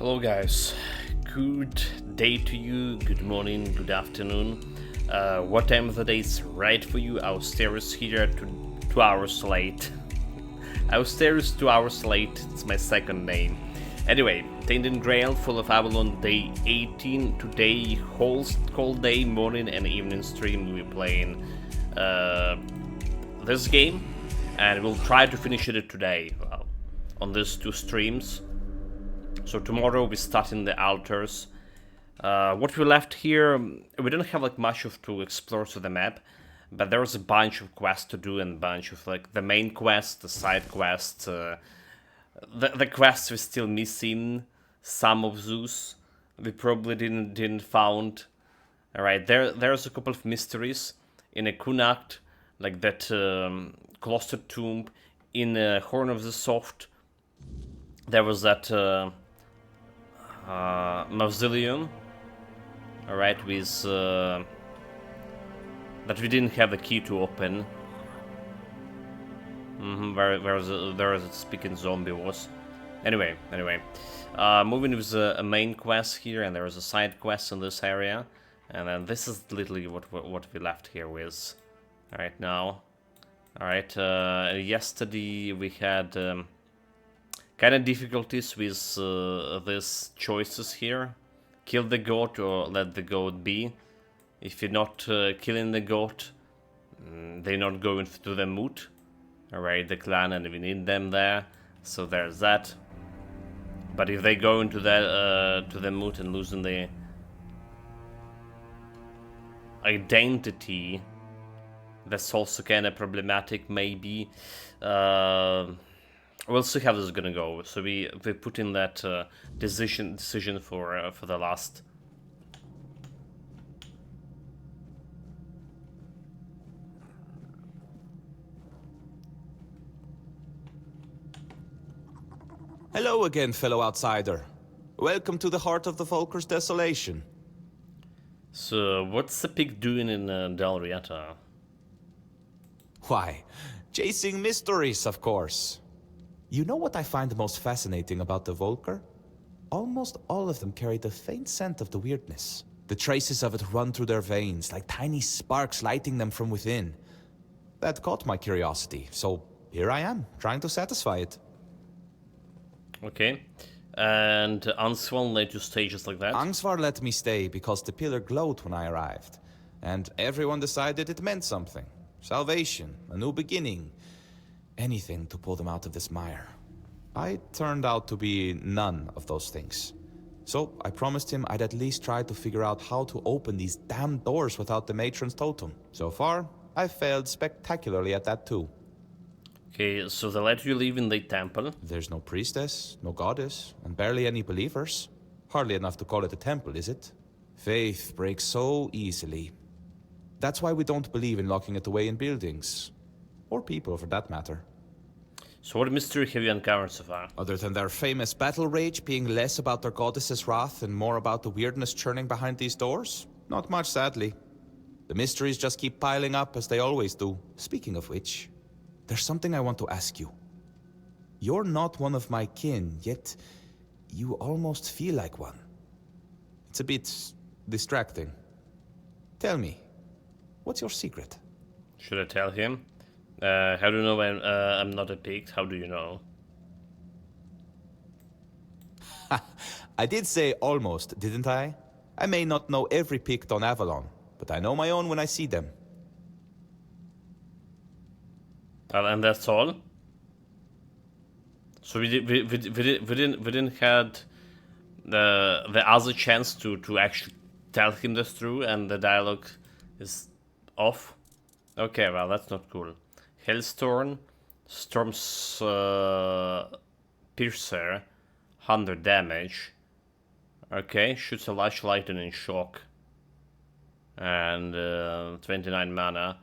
Hello guys, good day to you, good morning, good afternoon. What time of the day is right for you? Austerus here, 2 hours late. Austerus 2 hours late, it's my second name. Anyway, Tainted Grail, Fall of Avalon, day 18. Today, whole day, morning and evening stream, we're playing this game. And we'll try to finish it today on these two streams. So tomorrow we start in the altars. What we left here, we don't have like much of to explore to the map, but there's a bunch of quests to do and a bunch of like the main quest, the side quests, the quests we're still missing. Some of Zeus we probably didn't found. All right, there's a couple of mysteries in a Kunacht, like that cloistered tomb in Horn of the Soft. There was that. Mausoleum, alright, with that we didn't have the key to open. Where the speaking zombie was. Anyway, moving with a main quest here, and there is a side quest in this area, and then this is literally what we left here with. Right now, alright. Yesterday we had. Kind of difficulties with these choices here. Kill the goat or let the goat be. If you're not killing the goat, they're not going to the moot. Alright, the clan, and we need them there. So there's that. But if they go into the moot and losing the identity, that's also kind of problematic maybe. We'll see how this is gonna go. So we put in that decision for the last. Hello again, fellow outsider. Welcome to the heart of the Volker's desolation. So what's the pig doing in Del Riata? Why, chasing mysteries, of course. You know what I find the most fascinating about the Volker? Almost all of them carry the faint scent of the weirdness. The traces of it run through their veins, like tiny sparks lighting them from within. That caught my curiosity, so here I am, trying to satisfy it. Okay. And Answell let you stay just like that? Angsvar let me stay because the pillar glowed when I arrived. And everyone decided it meant something. Salvation, a new beginning. Anything to pull them out of this mire. I turned out to be none of those things. So I promised him I'd at least try to figure out how to open these damn doors without the matron's totem. So far, I've failed spectacularly at that too. Okay, so they let you live in the temple. There's no priestess, no goddess, and barely any believers. Hardly enough to call it a temple, is it? Faith breaks so easily. That's why we don't believe in locking it away in buildings. Or people, for that matter. So what mystery have you uncovered so far? Other than their famous battle rage being less about their goddess's wrath and more about the weirdness churning behind these doors? Not much, sadly. The mysteries just keep piling up, as they always do. Speaking of which, there's something I want to ask you. You're not one of my kin, yet you almost feel like one. It's a bit distracting. Tell me, what's your secret? Should I tell him? How do you know I'm not a pig? How do you know? I did say almost, didn't I? I may not know every Pict on Avalon, but I know my own when I see them. And that's all? So we didn't had the other chance to actually tell him this through, and the dialogue is off? Okay, well, that's not cool. Hailstorm, Storm's Piercer, 100 damage. Okay, shoots a large lightning shock. And 29 mana.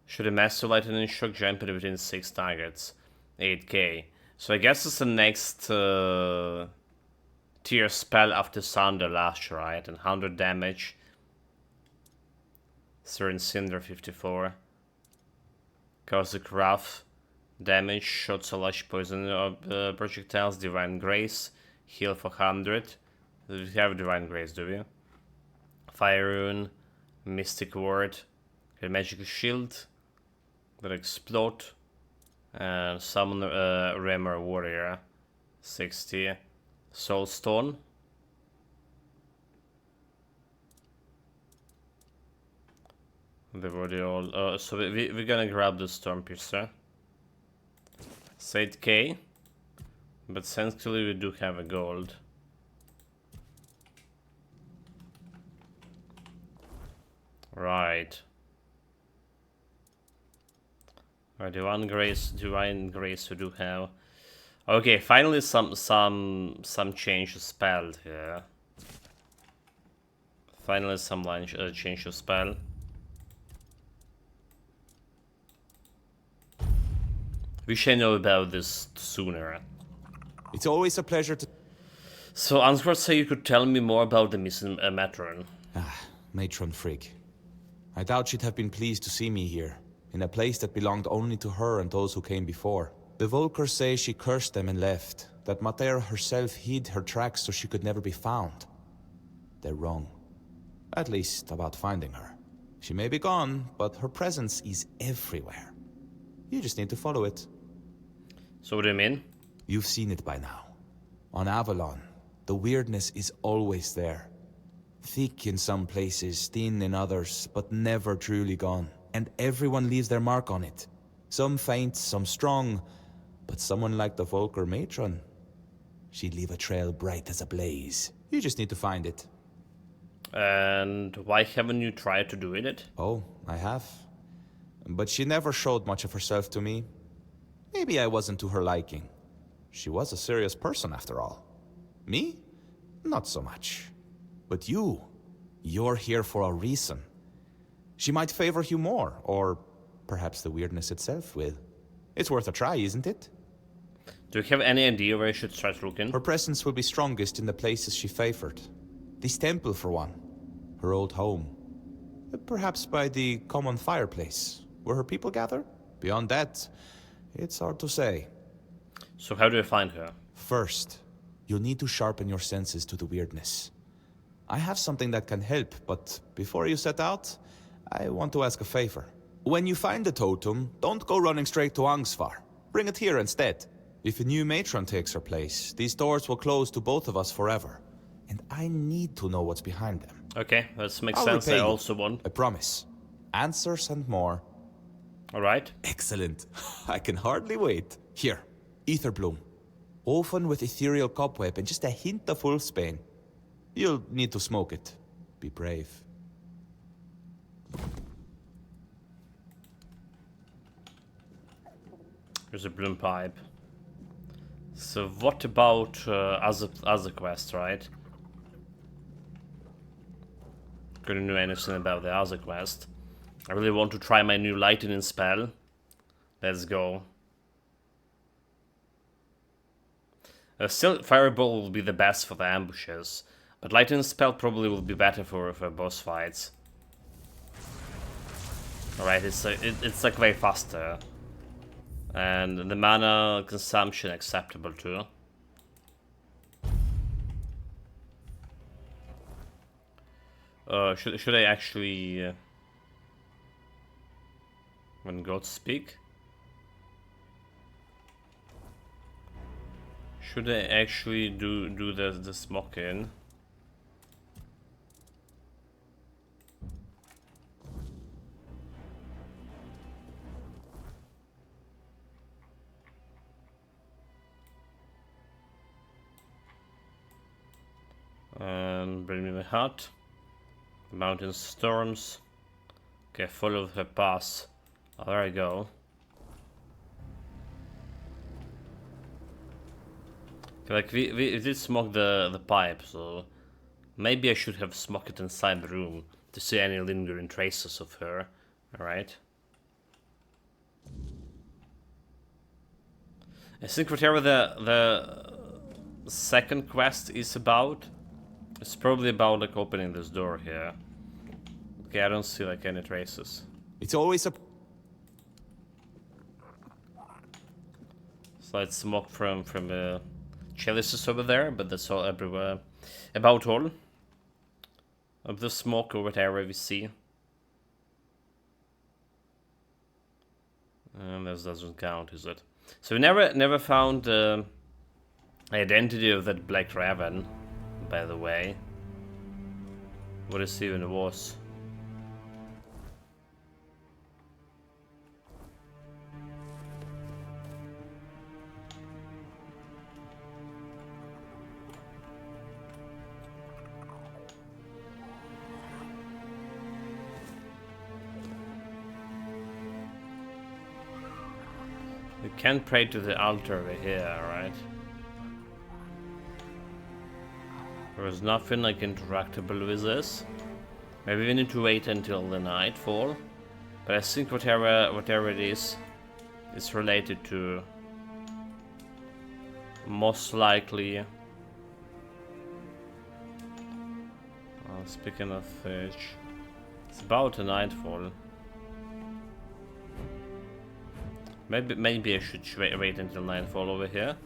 Shoot a massive lightning shock jumping within 6 targets. 8k. So I guess it's the next tier spell after Thunder Lash, right? And 100 damage. Certain Cinder 54. Cosmic Wrath. Damage, shots a large poison projectiles, Divine Grace, heal for 100. We have Divine Grace, do we? Fire Rune, Mystic Ward, a Magical Shield that explode, and Summon Remor Warrior, 60. Soul Stone. They've already all. So we're gonna grab the Stormpiercer. It's 8k, but thankfully we do have a gold. Right. Alright, Divine Grace we do have. Okay, finally some change of spell here. Finally some change of spell. Wish I know about this sooner. It's always a pleasure to... So, Ansgar say you could tell me more about the missing matron. Matron freak. I doubt she'd have been pleased to see me here, in a place that belonged only to her and those who came before. The Volkers say she cursed them and left, that Mater herself hid her tracks so she could never be found. They're wrong. At least about finding her. She may be gone, but her presence is everywhere. You just need to follow it. So what do you mean? You've seen it by now. On Avalon, the weirdness is always there. Thick in some places, thin in others, but never truly gone. And everyone leaves their mark on it. Some faint, some strong, but someone like the Volker matron, she'd leave a trail bright as a blaze. You just need to find it. And why haven't you tried to do it? Oh, I have. But she never showed much of herself to me. Maybe I wasn't to her liking. She was a serious person after all. Me? Not so much. But you're here for a reason. She might favor you more, or perhaps the weirdness itself will. It's worth a try, isn't it? Do you have any idea where I should start looking? Her presence will be strongest in the places she favored. This temple, for one. Her old home. Perhaps by the common fireplace, where her people gather? Beyond that, it's hard to say. So how do I find her? First, you'll need to sharpen your senses to the weirdness. I have something that can help, but before you set out, I want to ask a favor. When you find the totem, don't go running straight to Angsvar. Bring it here instead. If a new matron takes her place, these doors will close to both of us forever. And I need to know what's behind them. Okay, that makes I'll sense. repay I you. also want. I promise. Answers and more. Alright. Excellent. I can hardly wait. Here, ether bloom. Often with ethereal cobweb and just a hint of wolfsbane. You'll need to smoke it. Be brave. There's a bloom pipe. So what about other quests, right? Couldn't know anything about the other quest. I really want to try my new lightning spell. Let's go. Still, Fireball will be the best for the ambushes, but lightning spell probably will be better for boss fights. Alright, it's like way faster. And the mana consumption acceptable too. Should I actually when gods speak? Should I actually do the smoking? And bring me my hut. Mountain storms. Okay, follow the pass. Oh, there I go. Like we did smoke the pipe, so maybe I should have smoked it inside the room to see any lingering traces of her. Alright. I think whatever the second quest is about, it's probably about like opening this door here. Okay, I don't see like any traces. It's always a... Slight smoke from Chalice is over there, but that's all everywhere. About all of the smoke or whatever we see. And this doesn't count, is it? So we never found the identity of that Black Raven, by the way. What it even was. We can't pray to the altar over here, right? There is nothing like interactable with this. Maybe we need to wait until the nightfall. But I think whatever it is related to most likely. Speaking of which, it's about a nightfall. Maybe I should wait until nightfall over here.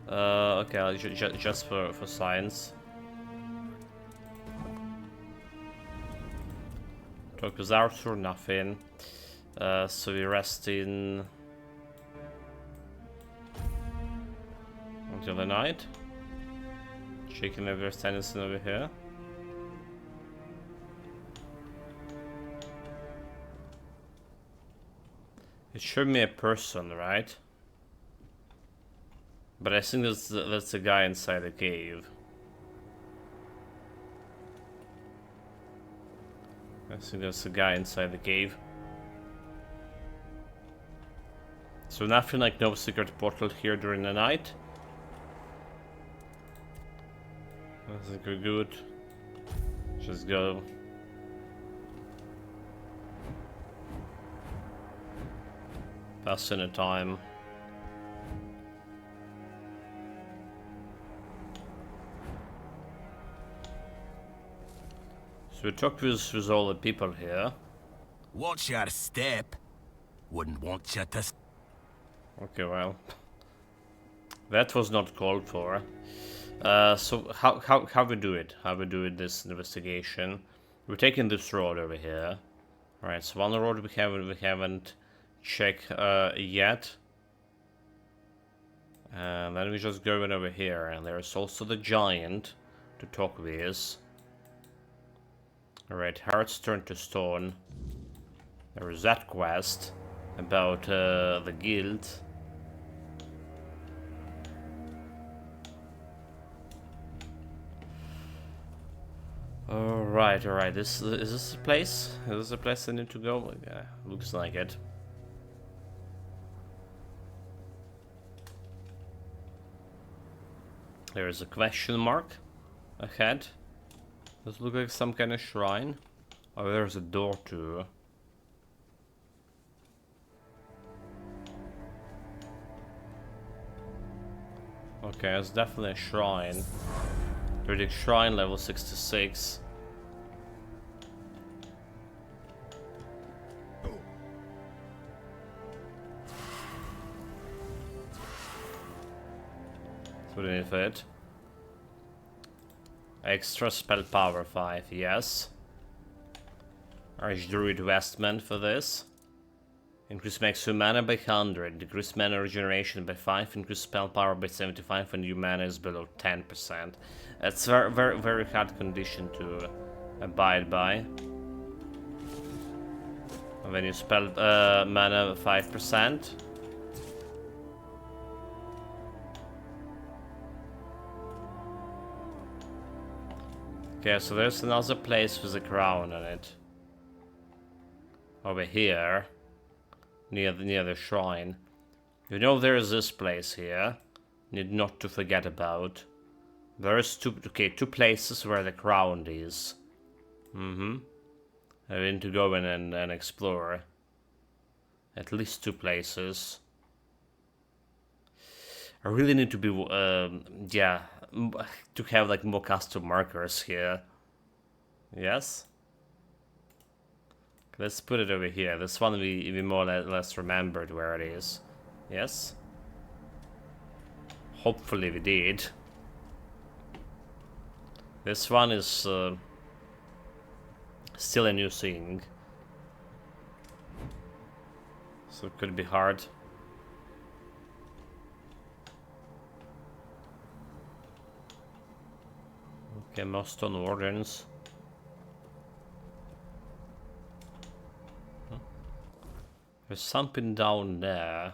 Okay, just for science. Talk with Arthur, nothing. So we rest in until the night. Checking if there's anything over here. It showed me a person, right? But I think that's the guy inside the cave. I think there's a guy inside the cave. So nothing like no secret portal here during the night. I think we're good. Just go. Passing the time. So we talked with all the people here. Watch your step. Wouldn't want you to... Okay, well. That was not called for. So how we do it? How we do it, this investigation? We're taking this road over here. Alright, so one road we haven't checked yet. And then we just go in over here, and there's also the giant to talk with. Alright, hearts turn to stone. There is that quest about the guild. Alright, alright. Is this the place? Is this the place I need to go? Yeah, looks like it. There is a question mark ahead. Does look like some kind of shrine. Oh, there's a door too. Okay, it's definitely a shrine. Druidic shrine, level 66. Beneath it. Extra spell power 5, yes. Archdruid vestment for this. Increase maximum mana by 100, decrease mana regeneration by 5, increase spell power by 75 when your mana is below 10%. That's very hard condition to abide by. When you spell mana 5%. Okay, so there's another place with a crown on it. Over here. Near the shrine. You know there's this place here. Need not to forget about. There's two places where the crown is. I need to go in and explore. At least 2 places. I really need to be, yeah, to have like more custom markers here. Yes? Let's put it over here. This one we more or less remembered where it is. Yes? Hopefully we did. This one is still a new thing. So it could be hard. Okay, more stone wardens. There's something down there.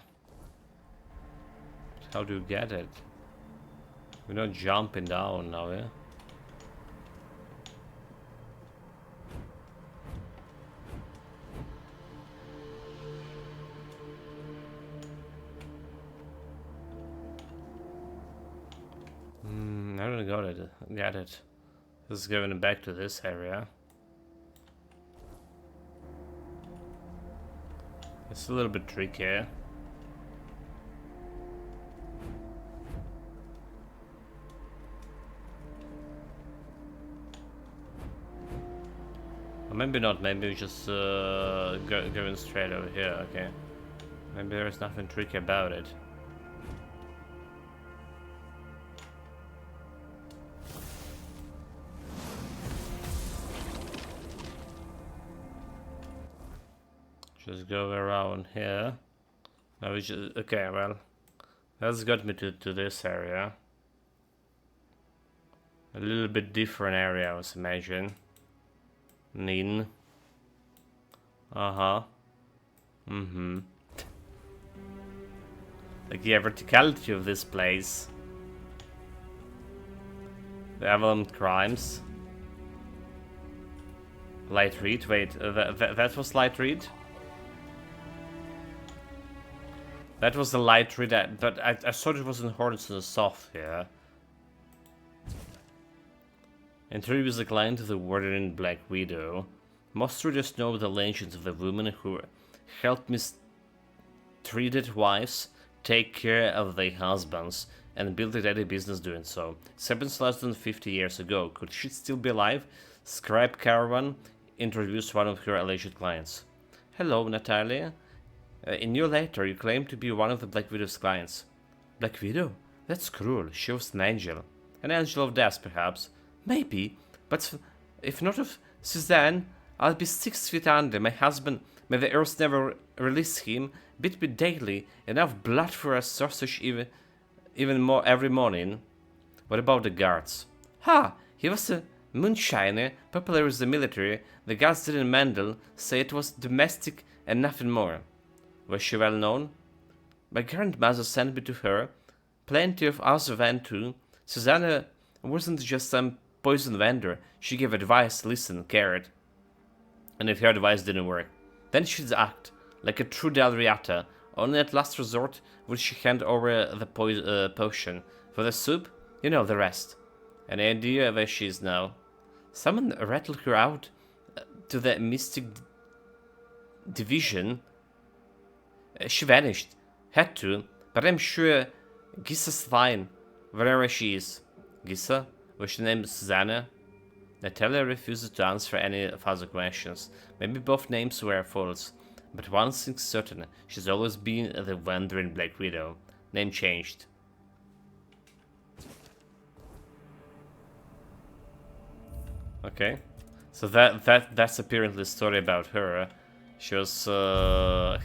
How do you get it? We're not jumping down now, yeah? I don't got it. Get it. This is going back to this area. It's a little bit tricky. Or maybe not, maybe we just going straight over here, okay. Maybe there's nothing tricky about it. Just go around here. Now we just, okay, well, that's got me to this area. A little bit different area, I was imagining. Nin. Uh-huh. Mm-hmm. Like, yeah, verticality of this place. The Avalon crimes. Light read? Wait, that was light read? That was the light read, but I thought it was in Horns and the Soft here. Introduce the client to the Warden Black Widow. Most readers know the legends of the women who helped mistreated wives take care of their husbands and build a daily business doing so. It happens less than 50 years ago. Could she still be alive? Scribe Caravan introduced one of her alleged clients. Hello, Natalia. In your letter, you claim to be one of the Black Widow's clients. Black Widow? That's cruel. She was an angel. An angel of death, perhaps. Maybe, but if not of Suzanne, I'll be 6 feet under. My husband, may the earth never release him, beat me daily, enough blood for a sausage even more every morning. What about the guards? Ha! He was a moonshiner, popular with the military. The guards didn't Mendel say it was domestic and nothing more. Was she well known? My grandmother sent me to her. Plenty of us went too. Susanna wasn't just some poison vendor. She gave advice, listened, cared. And if her advice didn't work, then she'd act like a true Dalriata. Only at last resort would she hand over the potion. For the soup, you know the rest. Any idea where she is now? Someone rattled her out to the mystic division. She vanished. Had to, but I'm sure Gissa's fine, wherever she is. Gissa? Was she named Susanna? Natalia refuses to answer any further questions. Maybe both names were false, but one thing's certain, she's always been the wandering Black Widow. Name changed. Okay, so that's apparently the story about her. She was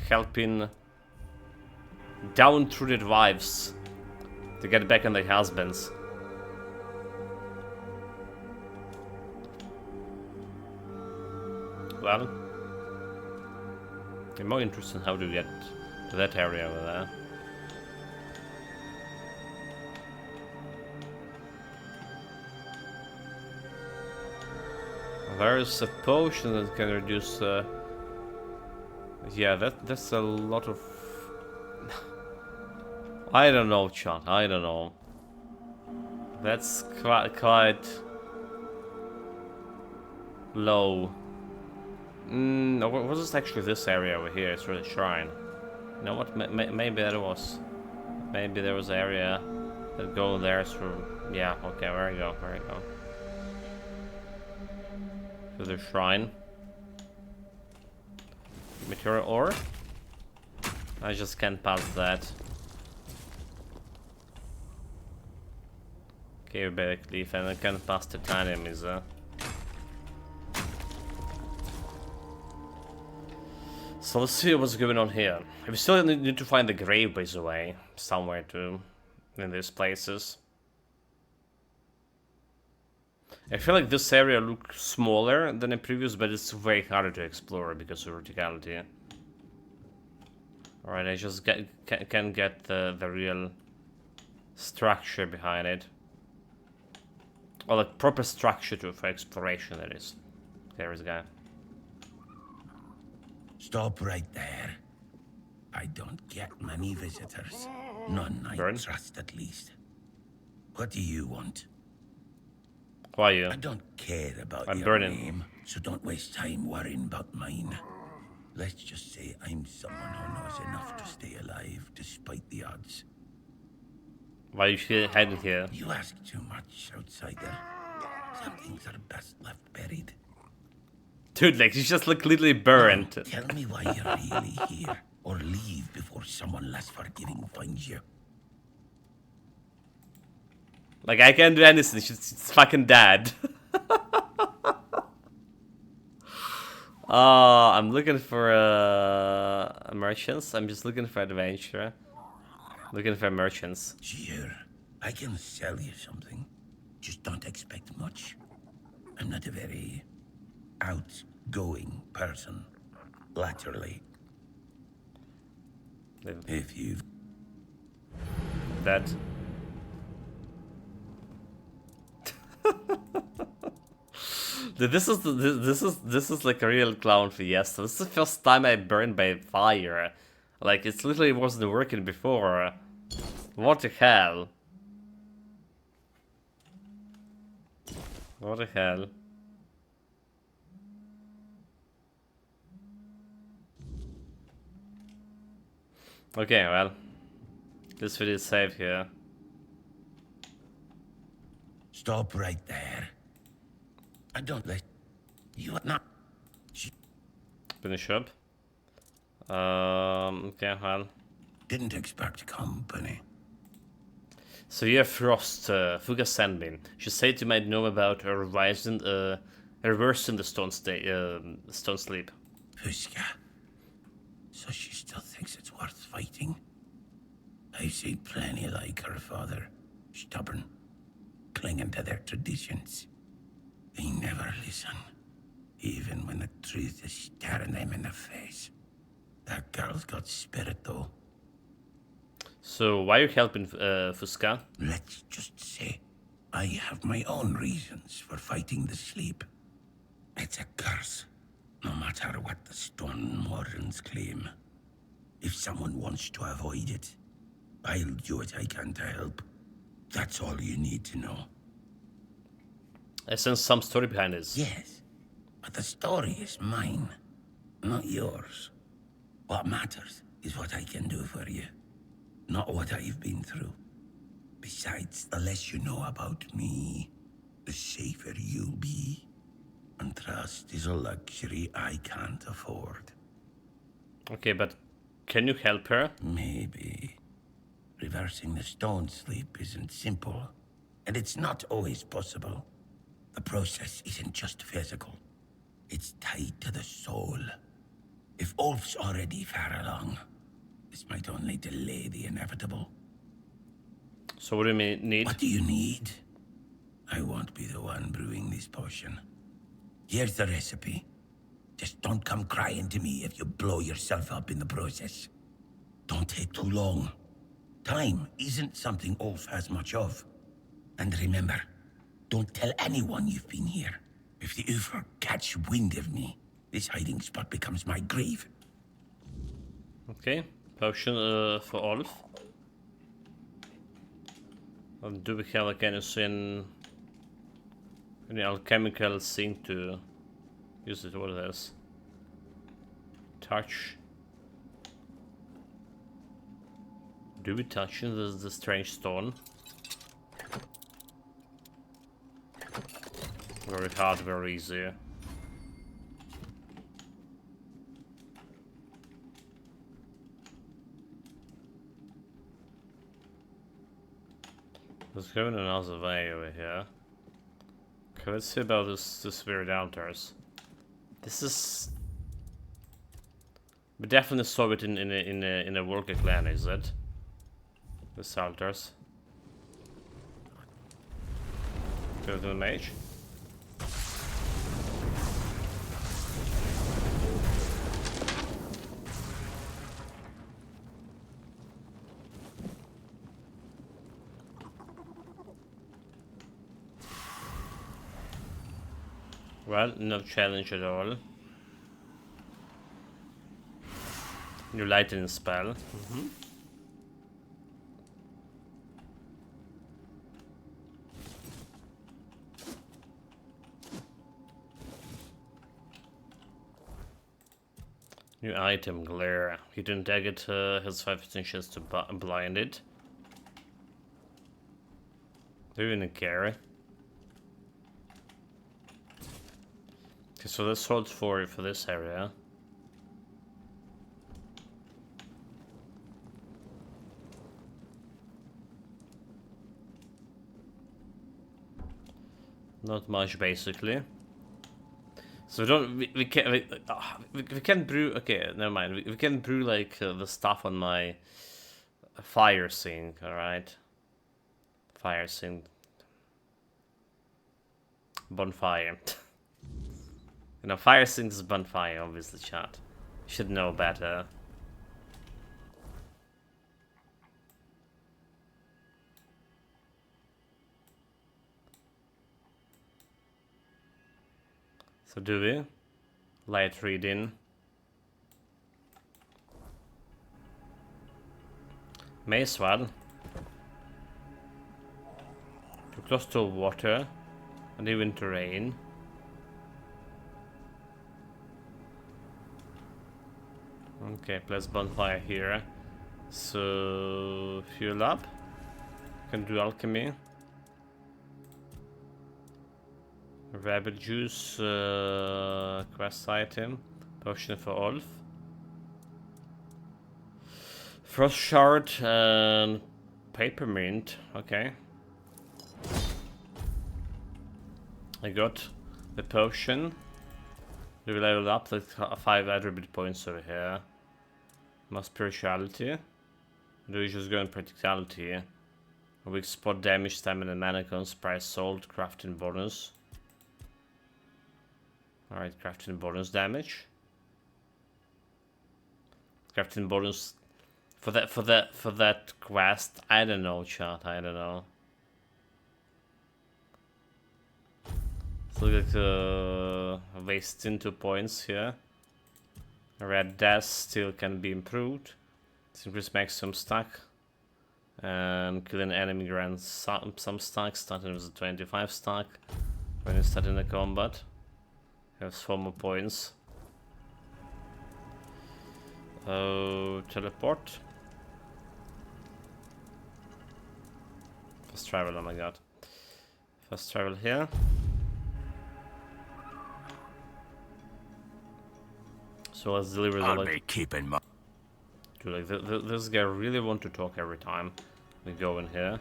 helping downtrodden wives to get back on their husbands. Well, I'm more interested in how to get to that area over there. There's a potion that can reduce. Yeah, that's a lot of. I don't know, Chan. I don't know. That's quite low. No, what was actually this area over here? It's for the shrine. You know what? Maybe that was. Maybe there was an area that go there through. Yeah. Okay. Where we go? Where we go? To the shrine. Meteor ore. I just can't pass that. Okay, back leaf, and I can pass the titanium is So let's see what's going on here. We still need to find the grave, by the way, somewhere to in these places. I feel like this area looks smaller than the previous, but it's way harder to explore because of verticality. Alright, I just can get the real structure behind it. Or like proper structure for exploration, that is. There is a guy. Stop right there. I don't get many visitors. None I Burn? trust, at least. What do you want? Who are you? I don't care about I'm your burning. name, so don't waste time worrying about mine. Let's just say I'm someone who knows enough to stay alive, despite the odds. Why are you heading here? You ask too much, outsider. Some things are best left buried. Dude, like, he's just like literally burned. Tell me why you're really here, or leave before someone less forgiving finds you. Like, I can't do anything, she's fucking dead. I'm looking for merchants. I'm just looking for adventure. Looking for merchants. Sure, I can sell you something. Just don't expect much. I'm not a very outgoing person, laterally. If you've... That. Dude, this is like a real clown fiesta. This is the first time I burned by fire. Like, it literally wasn't working before. What the hell? What the hell? Okay, well, this video is safe here. Stop right there. I don't let you not. Finish up. Okay, well. Didn't expect company. So you have Frost, Fuga sent me. She said you might know about reversing the stone sleep. Fuska. So she still thinks it's worth fighting? I've seen plenty like her father. Stubborn. Clinging to their traditions. They never listen. Even when the truth is staring them in the face. That girl's got spirit, though. So why are you helping Fuska? Let's just say I have my own reasons for fighting the sleep. It's a curse, no matter what the Stone Wardens claim. If someone wants to avoid it, I'll do what I can to help. That's all you need to know. I sense some story behind this. Yes, but the story is mine, not yours. What matters is what I can do for you, not what I've been through. Besides, the less you know about me, the safer you'll be. And trust is a luxury I can't afford. Okay, but can you help her? Maybe. Reversing the stone sleep isn't simple, and it's not always possible. The process isn't just physical. It's tied to the soul. If Ulf's already far along, this might only delay the inevitable. So what do you need? What do you need? I won't be the one brewing this potion. Here's the recipe. Just don't come crying to me if you blow yourself up in the process. Don't take too long. Time isn't something Ulf has much of. And remember, don't tell anyone you've been here. If the Ufer catch wind of me, this hiding spot becomes my grave. Okay, potion for Olf. Do we have like any alchemical thing to use it? What is this? Touch. Do we touch the strange stone? Very hard, very easy. Let's go in another way over here. Okay, let's see about this weird altars. This is. We definitely saw it in a worker clan, is it? The altars. Go to the mage. Well, no challenge at all. New lightning spell. New item, glare. You didn't tag it, has 5% chance to blind it. Do you even care? Okay, so this holds for this area. Not much, basically. So we can't brew. Okay, never mind. We can brew like the stuff on my fire sink. All right, fire sink, bonfire. You know, fire sink is bonfire. Obviously, chat. Should know better. So do we? Light reading. May as well. Too close to water. And even to rain. Okay, place bonfire here. So fuel up. Can do alchemy. Rabbit juice, quest item, potion for Olf. Frost shard and papermint. Okay. I got the potion. We will level up like 5 attribute points over here. My spirituality. Do we just go in practicality? Weak spot damage, stamina, mana cons, price sold, crafting bonus. Alright, crafting bonus damage. Crafting bonus for that quest. I don't know, chat. I don't know. So like wasting 2 points here. Red dash still can be improved. Increase maximum stack. And killing enemy grants some stack, starting with a 25 stack when you start in the combat. Has 4 more points. Oh, teleport. Fast travel, oh my god. Fast travel here. So let's deliver the I'll be keeping my... Dude, like this guy really want to talk every time we go in here.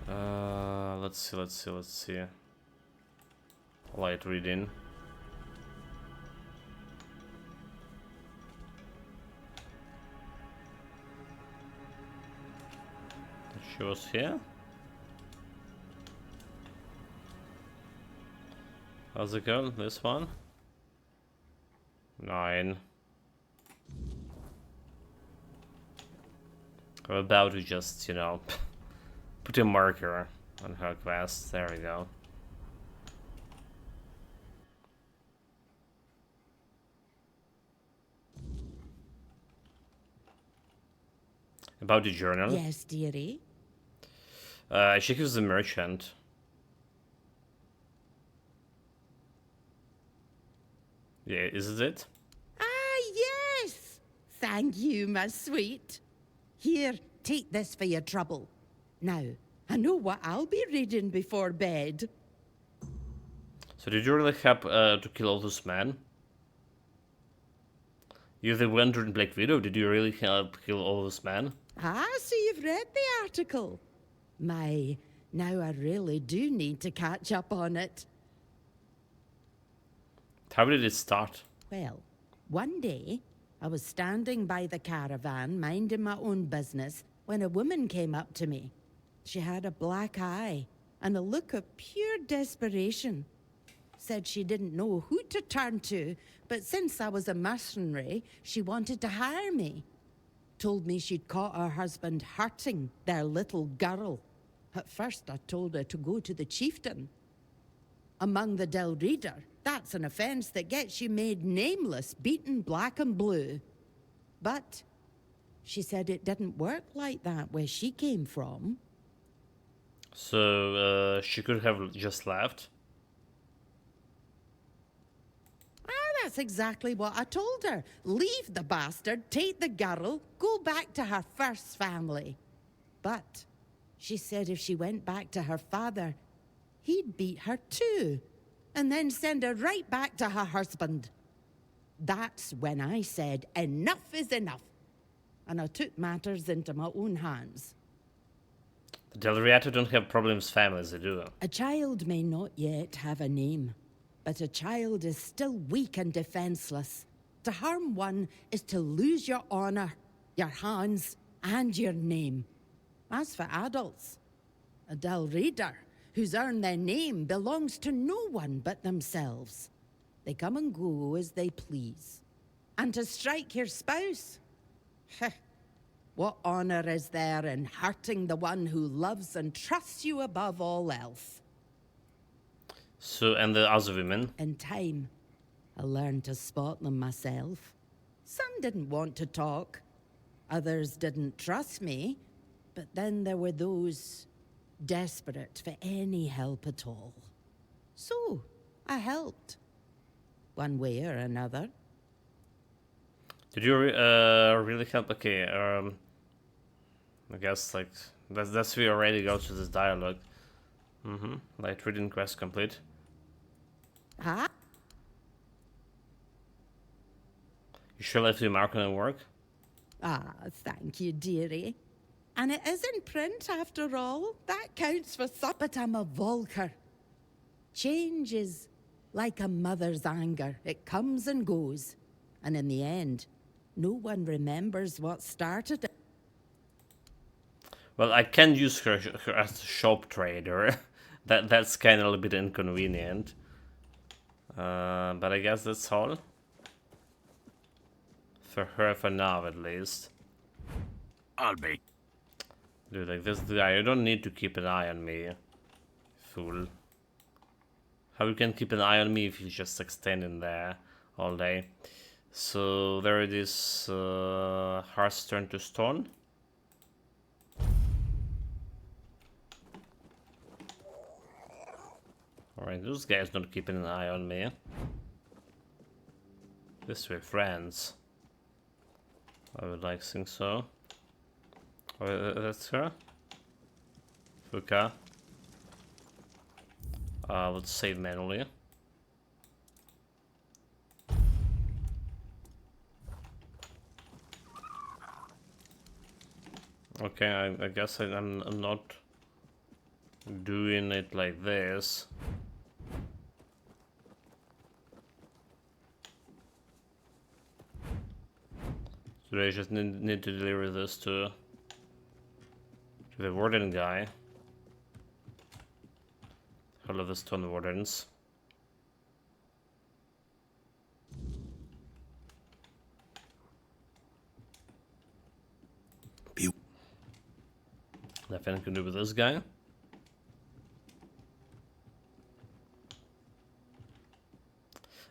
Let's see. Light reading. She was here. How's it going? This one? 9. I'm about to just, you know, put a marker on her quest. There we go. About the journal. Yes, dearie. She gives the merchant. Yeah, is it? Ah, yes! Thank you, my sweet. Here, take this for your trouble. Now, I know what I'll be reading before bed. So did you really have to kill all those men? You're the wandering Black Widow. Did you really help kill all those men? Ah, so you've read the article. My, now I really do need to catch up on it. How did it start? Well, one day, I was standing by the caravan, minding my own business, when a woman came up to me. She had a black eye and a look of pure desperation. Said she didn't know who to turn to, but since I was a mercenary, she wanted to hire me. Told me she'd caught her husband hurting their little girl. At first, I told her to go to the chieftain. Among the Del Reader, that's an offence that gets you made nameless, beaten black and blue. But she said it didn't work like that where she came from. So she could have just left. That's exactly what I told her. Leave the bastard, take the girl, go back to her first family. But she said if she went back to her father, he'd beat her too, and then send her right back to her husband. That's when I said, enough is enough. And I took matters into my own hands. The Delriata don't have problems families, they do. A child may not yet have a name, but a child is still weak and defenseless. To harm one is to lose your honor, your hands, and your name. As for adults, a Del Reader who's earned their name belongs to no one but themselves. They come and go as they please. And to strike your spouse? Heh. What honor is there in hurting the one who loves and trusts you above all else? So, and the other women? In time, I learned to spot them myself. Some didn't want to talk. Others didn't trust me. But then there were those desperate for any help at all. So, I helped. One way or another. Did you really help? Okay, I guess, like, that's we already go to this dialogue. Like, reading quest complete. Huh? You sure left your mark on the work? Ah, thank you, dearie. And it is in print, after all. That counts for some. But I'm a Volker. Change is like a mother's anger. It comes and goes. And in the end, no one remembers what started it. Well, I can use her as a shop trader. That's kind of a little bit inconvenient. But I guess that's all. For her, for now at least. I'll be. Dude, like this guy, you don't need to keep an eye on me. Fool. How you can keep an eye on me if you just like standing there all day? So there it is, hearts turn to stone. Alright, those guys not keeping an eye on me. This way, friends. I would like to think so. Oh, that's her. Fuka. Let's save manually. Okay, I guess I'm not doing it like this. So I just need to deliver this to the warden guy. I love the stone wardens. Pew. Nothing I can do with this guy.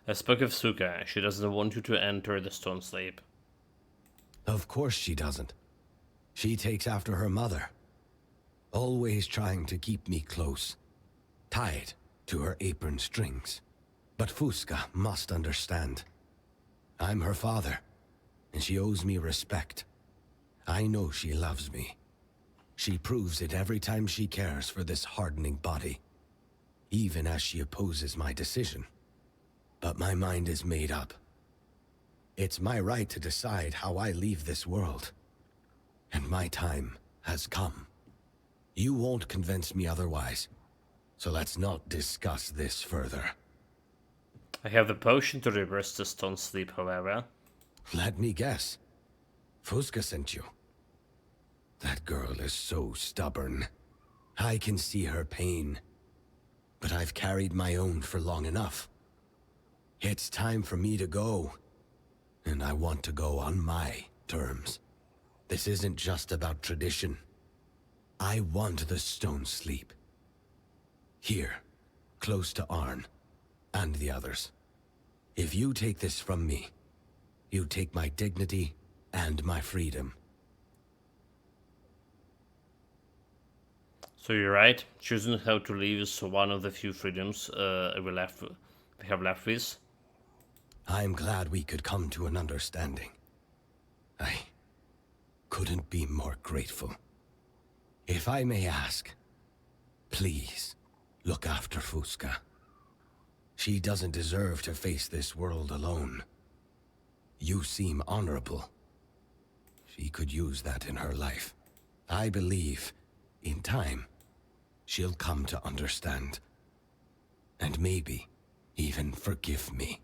I spoke of Suka. She doesn't want you to enter the stone sleep. Of course she doesn't. She takes after her mother. Always trying to keep me close. Tied to her apron strings. But Fusca must understand. I'm her father, and she owes me respect. I know she loves me. She proves it every time she cares for this hardening body. Even as she opposes my decision. But my mind is made up. It's my right to decide how I leave this world. And my time has come. You won't convince me otherwise. So let's not discuss this further. I have the potion to reverse the stone sleep, however. Let me guess. Fusca sent you. That girl is so stubborn. I can see her pain. But I've carried my own for long enough. It's time for me to go. And I want to go on my terms. This isn't just about tradition. I want the stone sleep. Here, close to Arn, and the others. If you take this from me, you take my dignity and my freedom. So you're right. Choosing how to live is one of the few freedoms we have left with. I'm glad we could come to an understanding. I couldn't be more grateful. If I may ask, please look after Fusca. She doesn't deserve to face this world alone. You seem honorable. She could use that in her life. I believe, in time, she'll come to understand. And maybe even forgive me.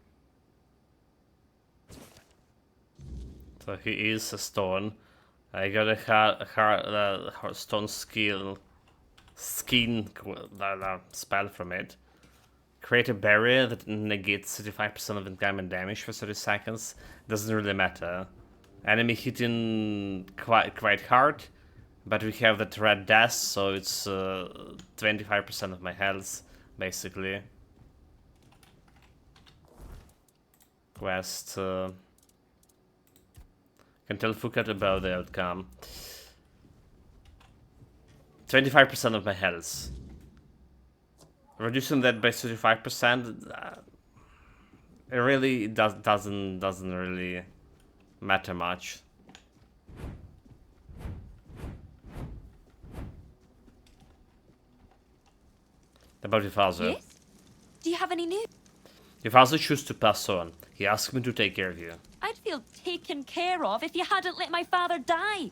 So he is a stone. I got a stone skin spell from it. Create a barrier that negates 35% of incoming damage for 30 seconds. Doesn't really matter. Enemy hitting quite hard, but we have that red dash, so it's 25% of my health, basically. Quest. Can tell Foucault about the outcome. 25% of my health. Reducing that by 35%, it really doesn't really matter much. About your father. Yes? Do you have any news? Your father chose to pass on. He asked me to take care of you. I'd feel taken care of if you hadn't let my father die.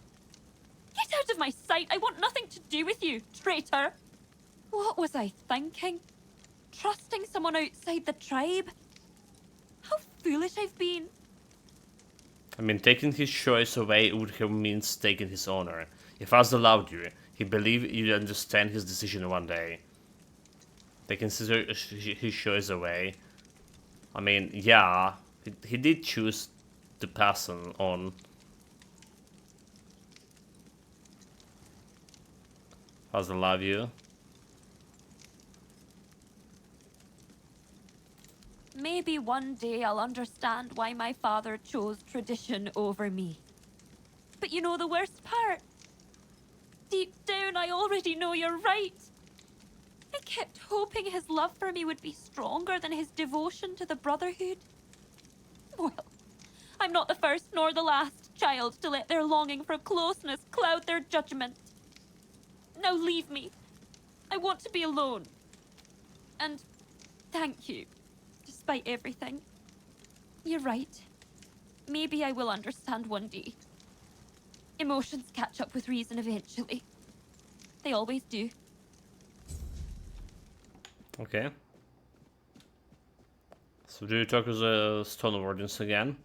Get out of my sight. I want nothing to do with you, traitor. What was I thinking? Trusting someone outside the tribe? How foolish I've been. I mean, taking his choice away would have means taking his honor. If father loved you, he believed you'd understand his decision one day. Taking his choice away. I mean, yeah, he did choose to pass on. Father love you. Maybe one day I'll understand why my father chose tradition over me. But you know the worst part? Deep down, I already know you're right. I kept hoping his love for me would be stronger than his devotion to the Brotherhood. Well, I'm not the first nor the last child to let their longing for closeness cloud their judgment. Now leave me. I want to be alone. And thank you, despite everything. You're right. Maybe I will understand one day. Emotions catch up with reason eventually. They always do. Okay. So do you talk with the Stone Wardens again?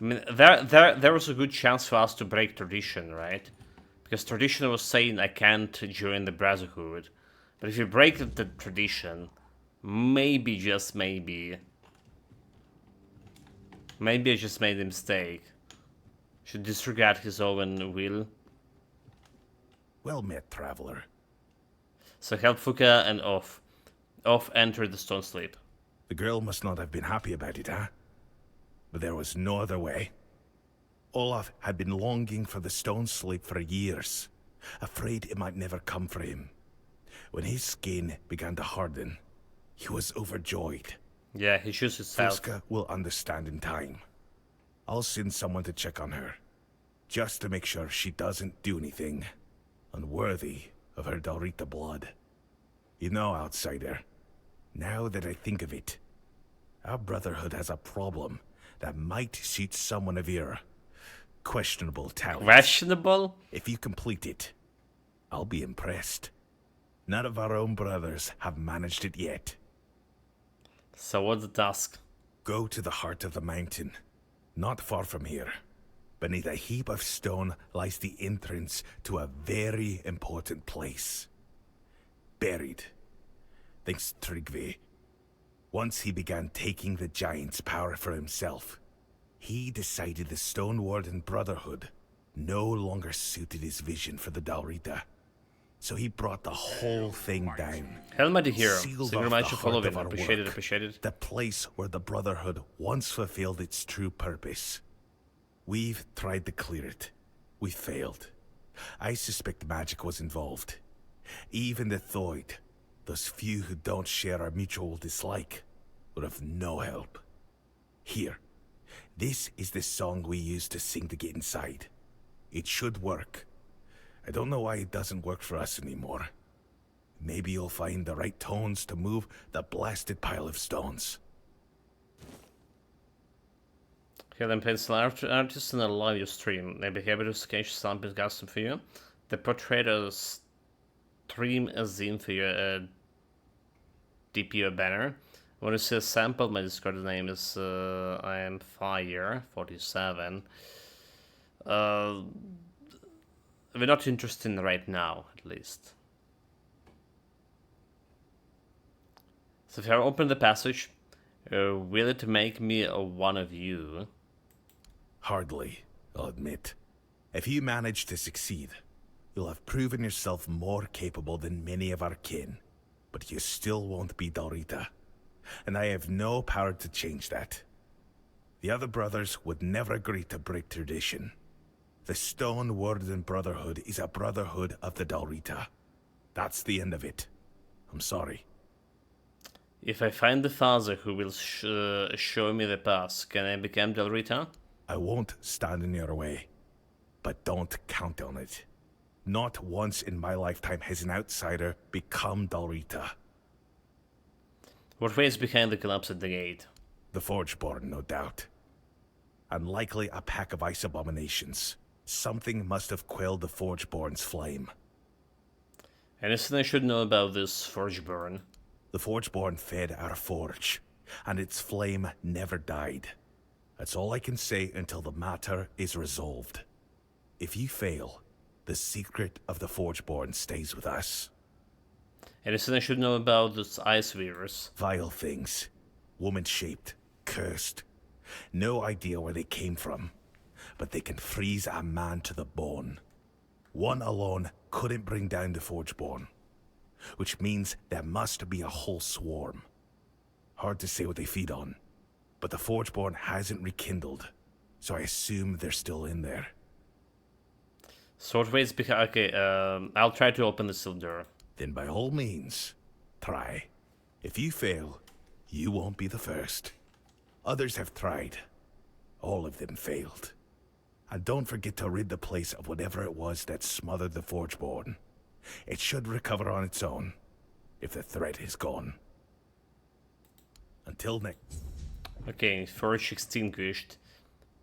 I mean, there was a good chance for us to break tradition, right? Because tradition was saying I can't join the Brotherhood. But if you break the tradition, maybe, just maybe I just made a mistake. Should disregard his own will. Well met, traveler. So help Fuka and off enter the stone sleep. The girl must not have been happy about it, huh? But there was no other way. Olaf had been longing for the stone sleep for years, afraid it might never come for him. When his skin began to harden, he was overjoyed. Yeah, he shoots himself. Fusca will understand in time. I'll send someone to check on her, just to make sure she doesn't do anything unworthy of her Dalrita blood. You know, outsider, now that I think of it, our Brotherhood has a problem that might suit someone of your questionable talent. Questionable? If you complete it, I'll be impressed. None of our own brothers have managed it yet. So what's the task? Go to the heart of the mountain, not far from here. Beneath a heap of stone lies the entrance to a very important place. Buried. Thanks Tryggvi. Once he began taking the giant's power for himself, he decided the Stone Warden Brotherhood no longer suited his vision for the Dalrita. So he brought the whole thing down. Helmet hero. Sealed Single off match the to heart follow of it. our Appreciate it, work. appreciate it. The place where the Brotherhood once fulfilled its true purpose. We've tried to clear it. We failed. I suspect magic was involved. Even the Thoid, those few who don't share our mutual dislike, would have no help. Here, this is the song we used to sing to get inside. It should work. I don't know why it doesn't work for us anymore. Maybe you'll find the right tones to move the blasted pile of stones. Helen pencil artist in a live stream. Maybe happy to sketch something custom for you. The portrait stream a zine for your DPO banner. Want to see a sample? My Discord name is I am Fire47. We're not interested in right now, at least. So if I open the passage, will it make me a one of you? Hardly, I'll admit. If you manage to succeed, you'll have proven yourself more capable than many of our kin. But you still won't be Dalrita. And I have no power to change that. The other brothers would never agree to break tradition. The Stone Warden Brotherhood is a brotherhood of the Dalrita. That's the end of it. I'm sorry. If I find the father who will show me the path, can I become Dalrita? I won't stand in your way. But don't count on it. Not once in my lifetime has an outsider become Dalrita. What waits behind the collapse at the gate? The Forgeborn, no doubt. And likely a pack of ice abominations. Something must have quelled the Forgeborn's flame. Anything I should know about this Forgeborn? The Forgeborn fed our forge, and its flame never died. That's all I can say until the matter is resolved. If you fail, the secret of the Forgeborn stays with us. Anything I should know about this ice virus? Vile things. Woman-shaped. Cursed. No idea where they came from. But they can freeze a man to the bone. One alone couldn't bring down the Forgeborn. Which means there must be a whole swarm. Hard to say what they feed on. But the Forgeborn hasn't rekindled. So I assume they're still in there. So what waits behind... Okay, I'll try to open the sealed door. Then by all means, try. If you fail, you won't be the first. Others have tried. All of them failed. And don't forget to rid the place of whatever it was that smothered the Forgeborn. It should recover on its own, if the threat is gone. Until next... Okay, forge extinguished.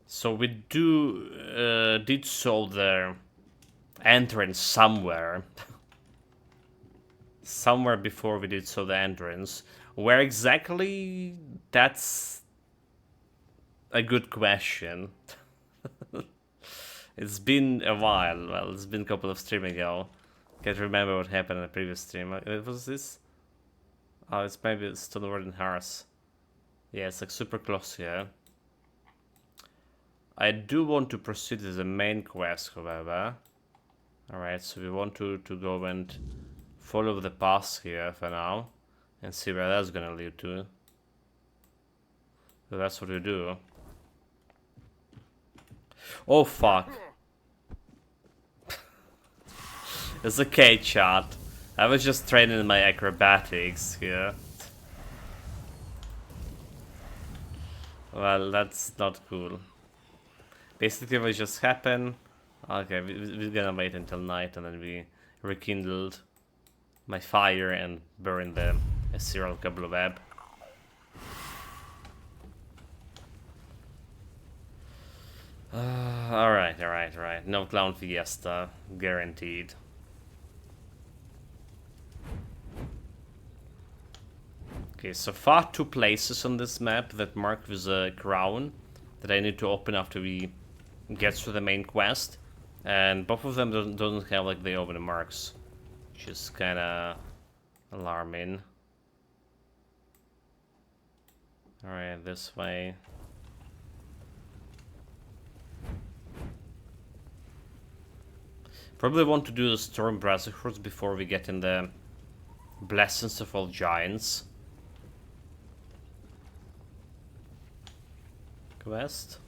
So we did solve the entrance somewhere. Somewhere before we did solve the entrance. Where exactly? That's a good question. It's been a while. Well, it's been a couple of streams ago. Can't remember what happened in the previous stream. Was this? Oh, it's maybe Stone Warden Hearth. Yeah, it's like super close here. I do want to proceed with the main quest, however. Alright, so we want to go and follow the path here for now. And see where that's gonna lead to. So that's what we do. Oh fuck. It's a K chat. I was just training my acrobatics here. Well, that's not cool. Basically what just happened. Okay, we're gonna wait until night and then we rekindled my fire and burned the ethereal cobble web. Alright, alright, alright. No clown fiesta. Guaranteed. Okay, so far 2 places on this map that mark with a crown that I need to open after we get through the main quest. And both of them don't have like the open marks, which is kinda alarming. Alright, this way. Probably want to do the Storm Brotherhoods before we get in the Blessings of all Giants quest.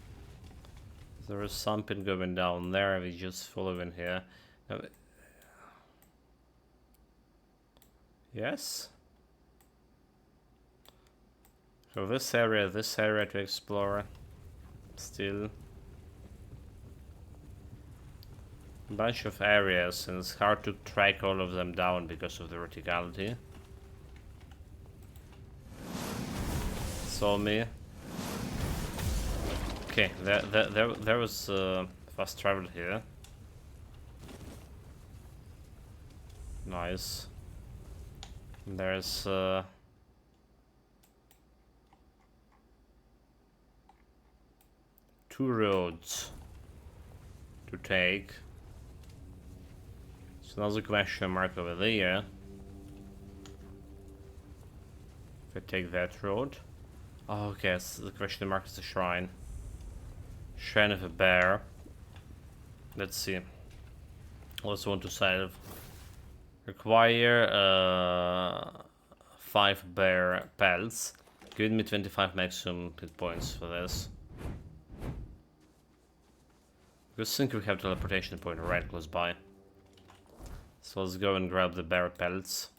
There is something going down there, we just follow in here. Yes? So this area to explore. Still. A bunch of areas, and it's hard to track all of them down because of the verticality. Saw me. Okay, there was fast travel here. Nice. There's 2 roads to take. So another question mark over there. If I take that road. Oh, okay, so the question mark is the shrine. Shrine of a bear. Let's see. Also want to save. Require 5 bear pelts. Give me 25 maximum hit points for this. I think we have teleportation point right close by. So let's go and grab the bear pelts.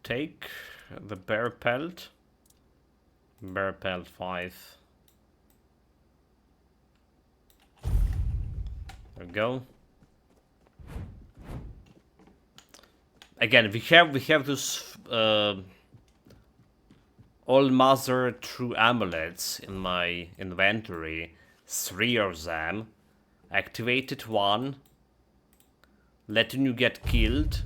Take the bear pelt. Bear pelt 5. There we go. Again, we have this all mother true amulets in my inventory. 3 of them. Activated 1. Letting you get killed.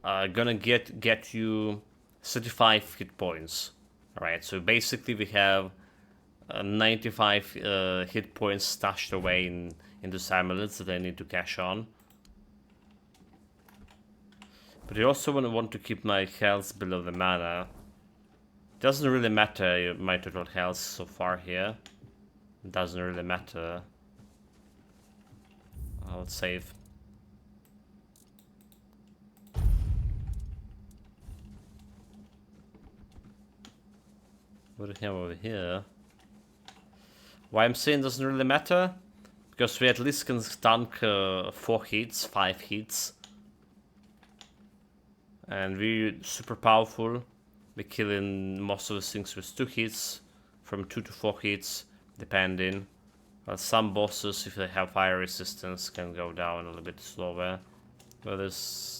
Gonna get you 35 hit points. Alright, so basically we have 95 hit points stashed away in those amulets that I need to cash on. But I also want to keep my health below the mana. Doesn't really matter my total health so far here. Doesn't really matter. I'll save. What do we have over here? Why I'm saying doesn't really matter? Because we at least can tank 4 hits, 5 hits. And we're super powerful. We're killing most of the things with 2 hits, from 2 to 4 hits, depending. While some bosses, if they have fire resistance, can go down a little bit slower. With this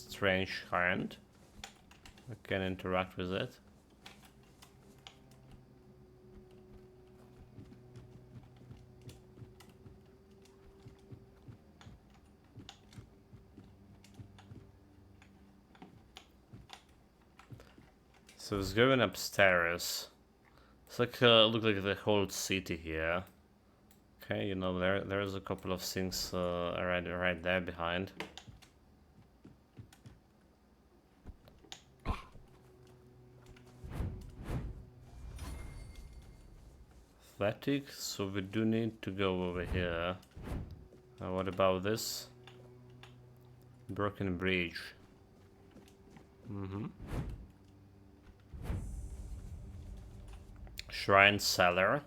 strange hand, I can interact with it. So it's going upstairs. It's like look like the whole city here. Okay, you know there's a couple of things right there behind. Athletic, so we do need to go over here. What about this? Broken bridge. Shrine cellar.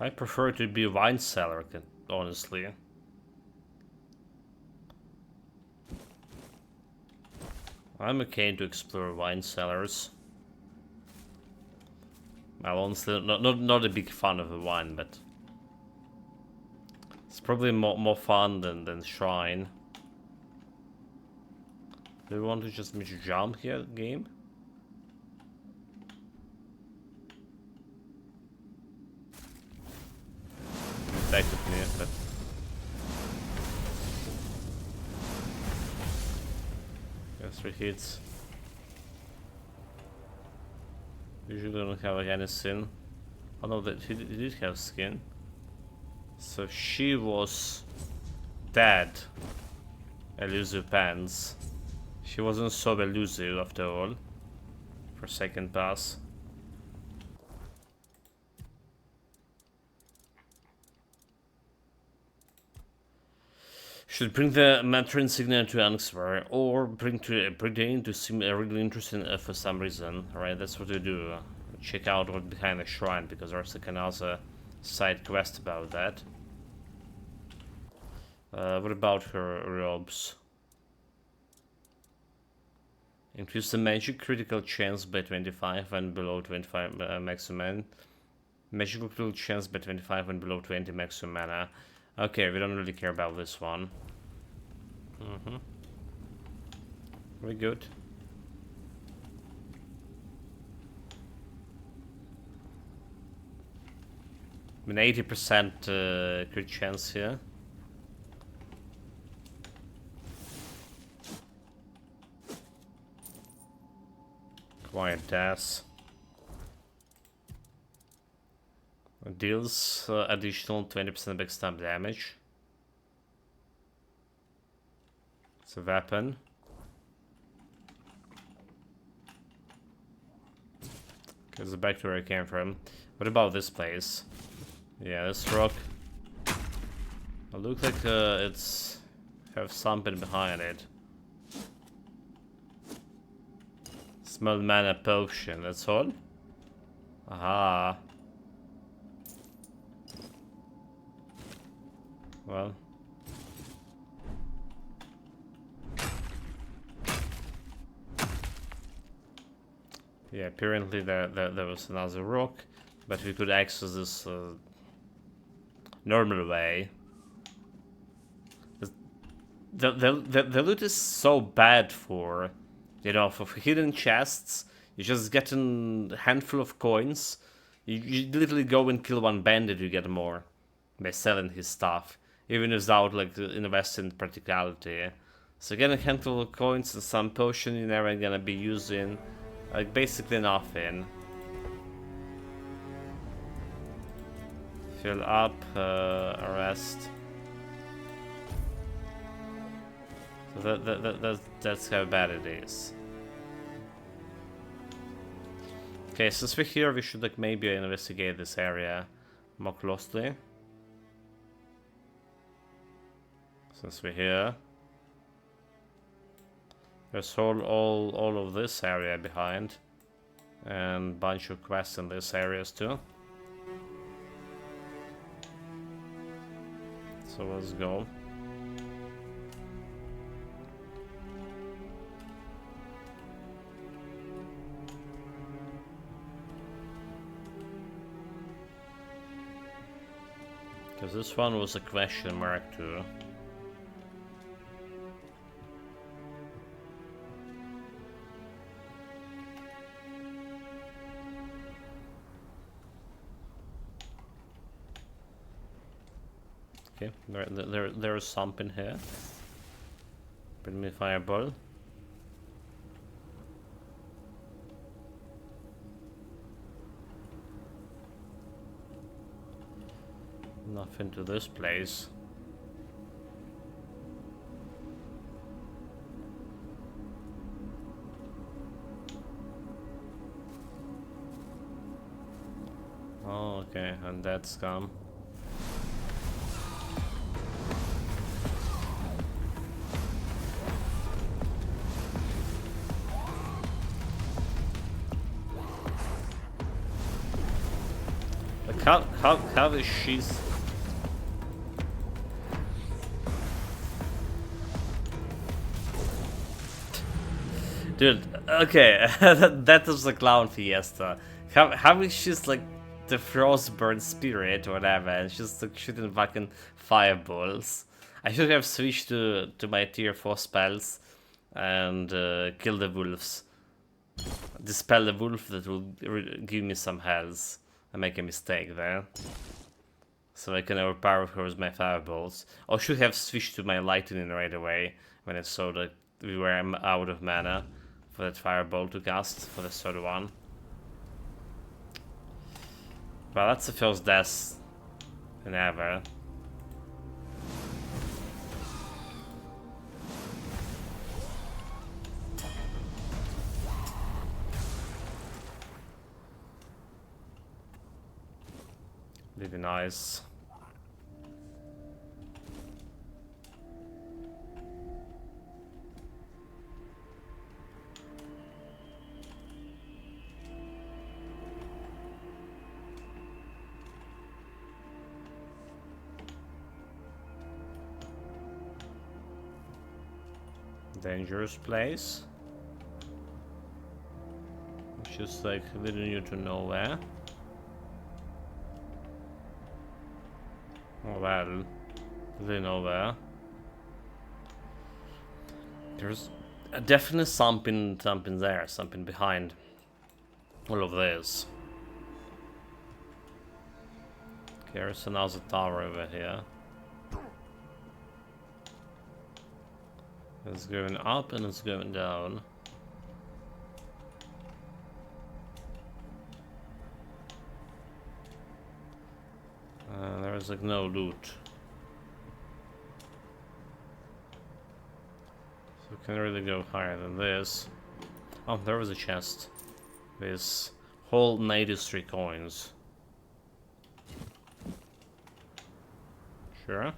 I prefer it to be a wine cellar, honestly. I'm okay to explore wine cellars. I'm honestly not a big fan of the wine, but it's probably more fun than shrine. Do you want to just jump here, game? Back to me, but yeah, 3 hits. Usually don't have like, any skin. Oh no, that he did have skin. So she was dead. Elusive pants. She wasn't so elusive after all. For second pass. Should bring the Mantra insignia to Answer, or bring the in to seem really interesting for some reason. Right, that's what we do. Check out what's behind the shrine, because there's like another side quest about that. What about her robes? Increase the magic critical chance by 25 and below 25 maximum. Magical critical chance by 25 and below 20 maximum mana. Okay, we don't really care about this one. Very good. An 80% crit chance here. Quiet Death. Deals additional 20% backstab damage. It's a weapon. Okay, it's back to where I came from. What about this place? Yeah, this rock. It looks like it's have something behind it. Small mana potion, that's all? Aha. Well. Yeah, apparently there was another rock, but we could access this normal way. The loot is so bad for, you know, for hidden chests. You just get a handful of coins. You literally go and kill one bandit, you get more by selling his stuff, even without like investing practicality. So get a handful of coins and some potion you're never gonna be using, like basically nothing. Fill up, arrest. So that's how bad it is. Okay, since we're here, we should like maybe investigate this area more closely. Since we're here, there's all of this area behind, and bunch of quests in these areas too. So let's go. Because this one was a question mark too. Okay, there's something here. Bring me fireball. Nothing to this place. Oh, okay, and that's come. Like how is she? Dude, okay, that was a clown fiesta. How is she's like the Frostburn spirit or whatever, and she's like shooting fucking fireballs. I should have switched to my tier 4 spells and kill the wolves. Dispel the wolf that will give me some health. I make a mistake there. So I can overpower her with my fireballs. Or should have switched to my lightning right away when I saw that we were out of mana for that fireball to cast for the third one. Well, that's the first death in ever. Really nice. Dangerous place. It's just like leading you to nowhere. Oh well, really nowhere. There's definitely something there, something behind all of this. Okay, there's another tower over here. It's going up and it's going down. There's like no loot. So can really go higher than this. Oh, there was a chest. With whole 93 coins. Sure.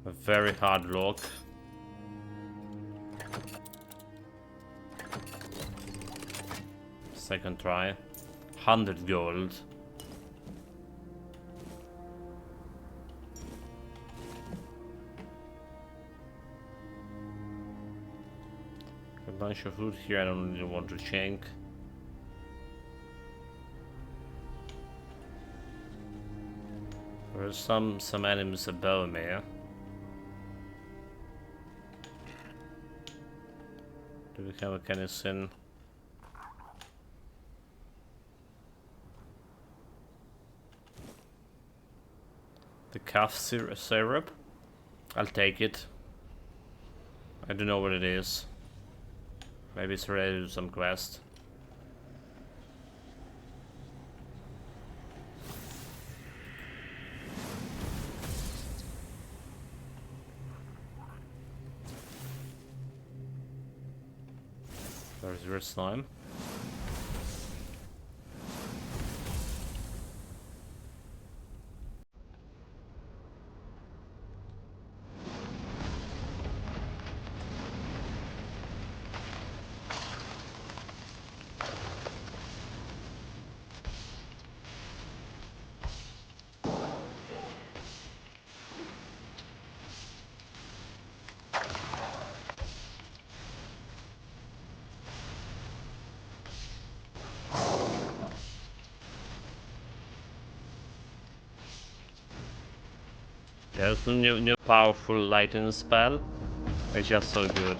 A very hard lock. Second try. 100 gold. A bunch of loot here I don't really want to chank. There's some enemies above me. Do we have a Kennison? The cough syrup? I'll take it. I don't know what it is. Maybe it's related to some quest. There's your slime. There's a new powerful lightning spell. It's just so good.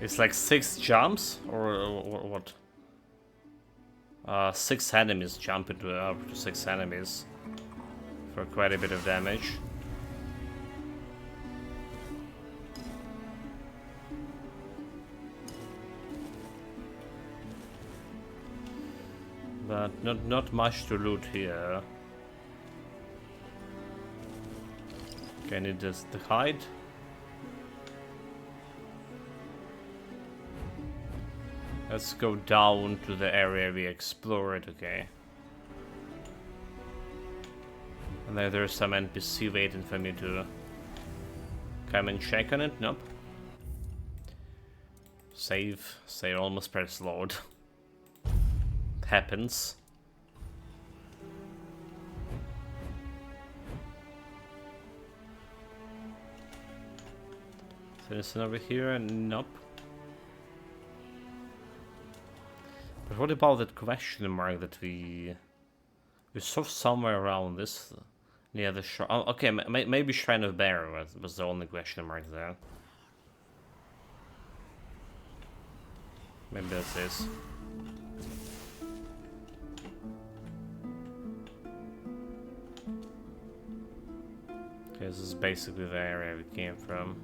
It's like 6 jumps or what? 6 enemies jump into up to 6 enemies for quite a bit of damage. But not much to loot here. Okay, I need just the hide. Let's go down to the area we explored, okay. And then there's some NPC waiting for me to come and check on it. Nope. Save almost press load. Happens. Anything over here? Nope. But what about that question mark that we saw somewhere around this, near the shore? Oh, okay, maybe Shrine of Bear was the only question mark there. Maybe that's this. Okay, this is basically the area we came from.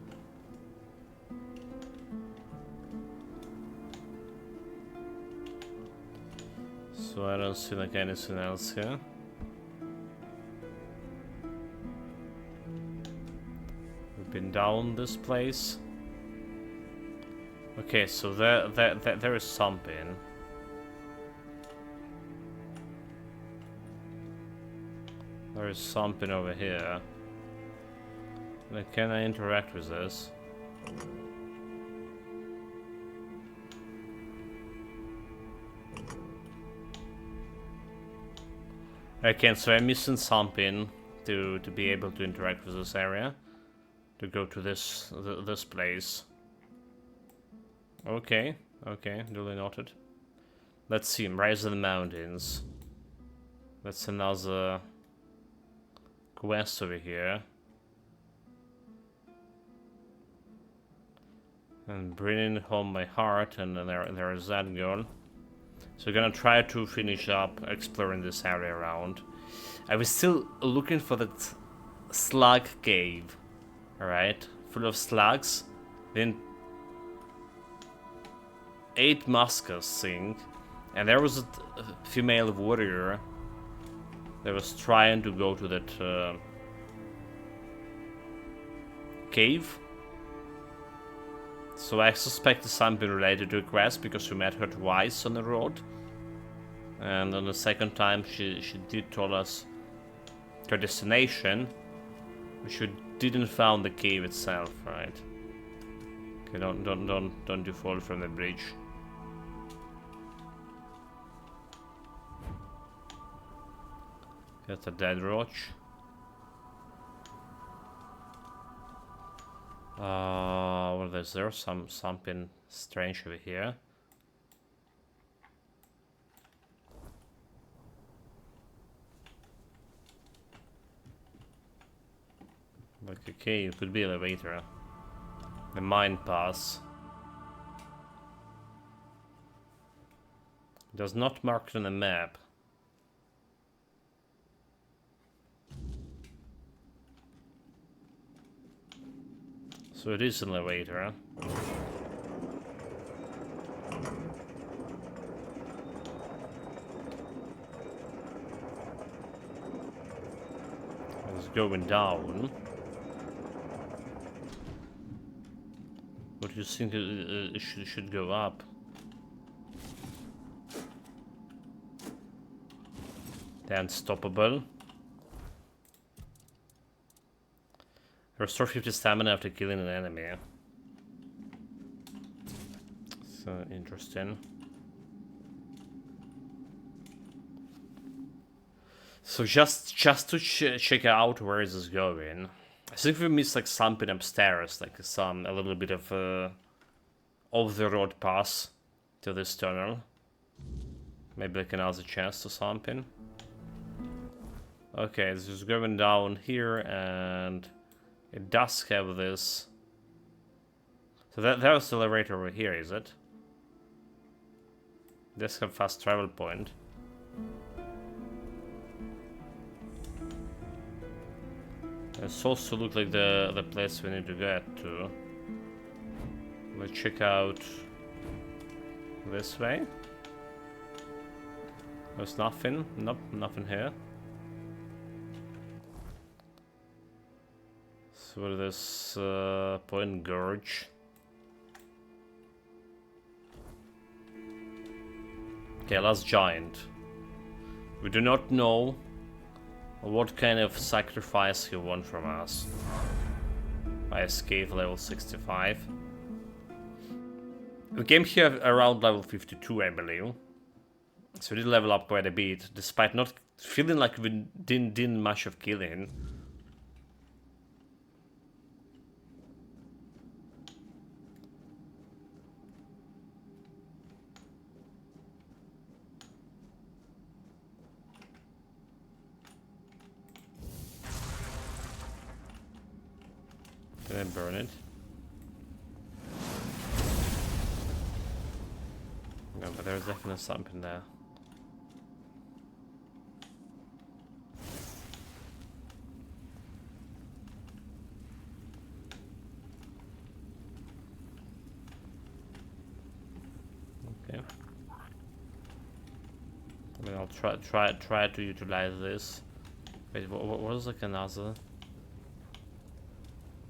So I don't see like anything else here. We've been down this place. Okay, so there is something. There is something over here. Like, can I interact with this? Okay, so I'm missing something to be able to interact with this area. To go to this place. Okay, duly noted. Let's see, Rise of the Mountains. That's another quest over here. And bringing home my heart, and then there is that girl. So we're gonna try to finish up exploring this area around. I was still looking for that slug cave. Alright, full of slugs. Then 8 muskets thing. And there was a female warrior that was trying to go to that cave. So I suspect it's something related to a quest because we met her twice on the road. And on the second time she did tell us her destination. She didn't found the cave itself, right? Okay, don't you fall from the bridge. That's a dead roach. Well, is there something strange over here? Like, okay, it could be elevator. The mine pass. Does not mark it on the map. So it is an elevator. It's going down. What do you think it should go up? The unstoppable. Restore 50 stamina after killing an enemy. So interesting. So just to check out where is this going. I think we missed like something upstairs, like a little bit of off the road pass to this tunnel. Maybe like another chance or something. Okay, this is going down here, and it does have this. So there's the elevator over here, is it? This have fast travel point. It's also look like the place we need to get to. Let's check out this way. There's nothing. Nope, nothing here. So this Point Gorge. Okay, last giant. We do not know what kind of sacrifice he wants from us. I escaped level 65. We came here around level 52, I believe. So we did level up quite a bit, despite not feeling like we didn't much of killing. Can I burn it? No, but there's definitely something there. Okay. I mean, I'll try to utilize this. Wait, what was like another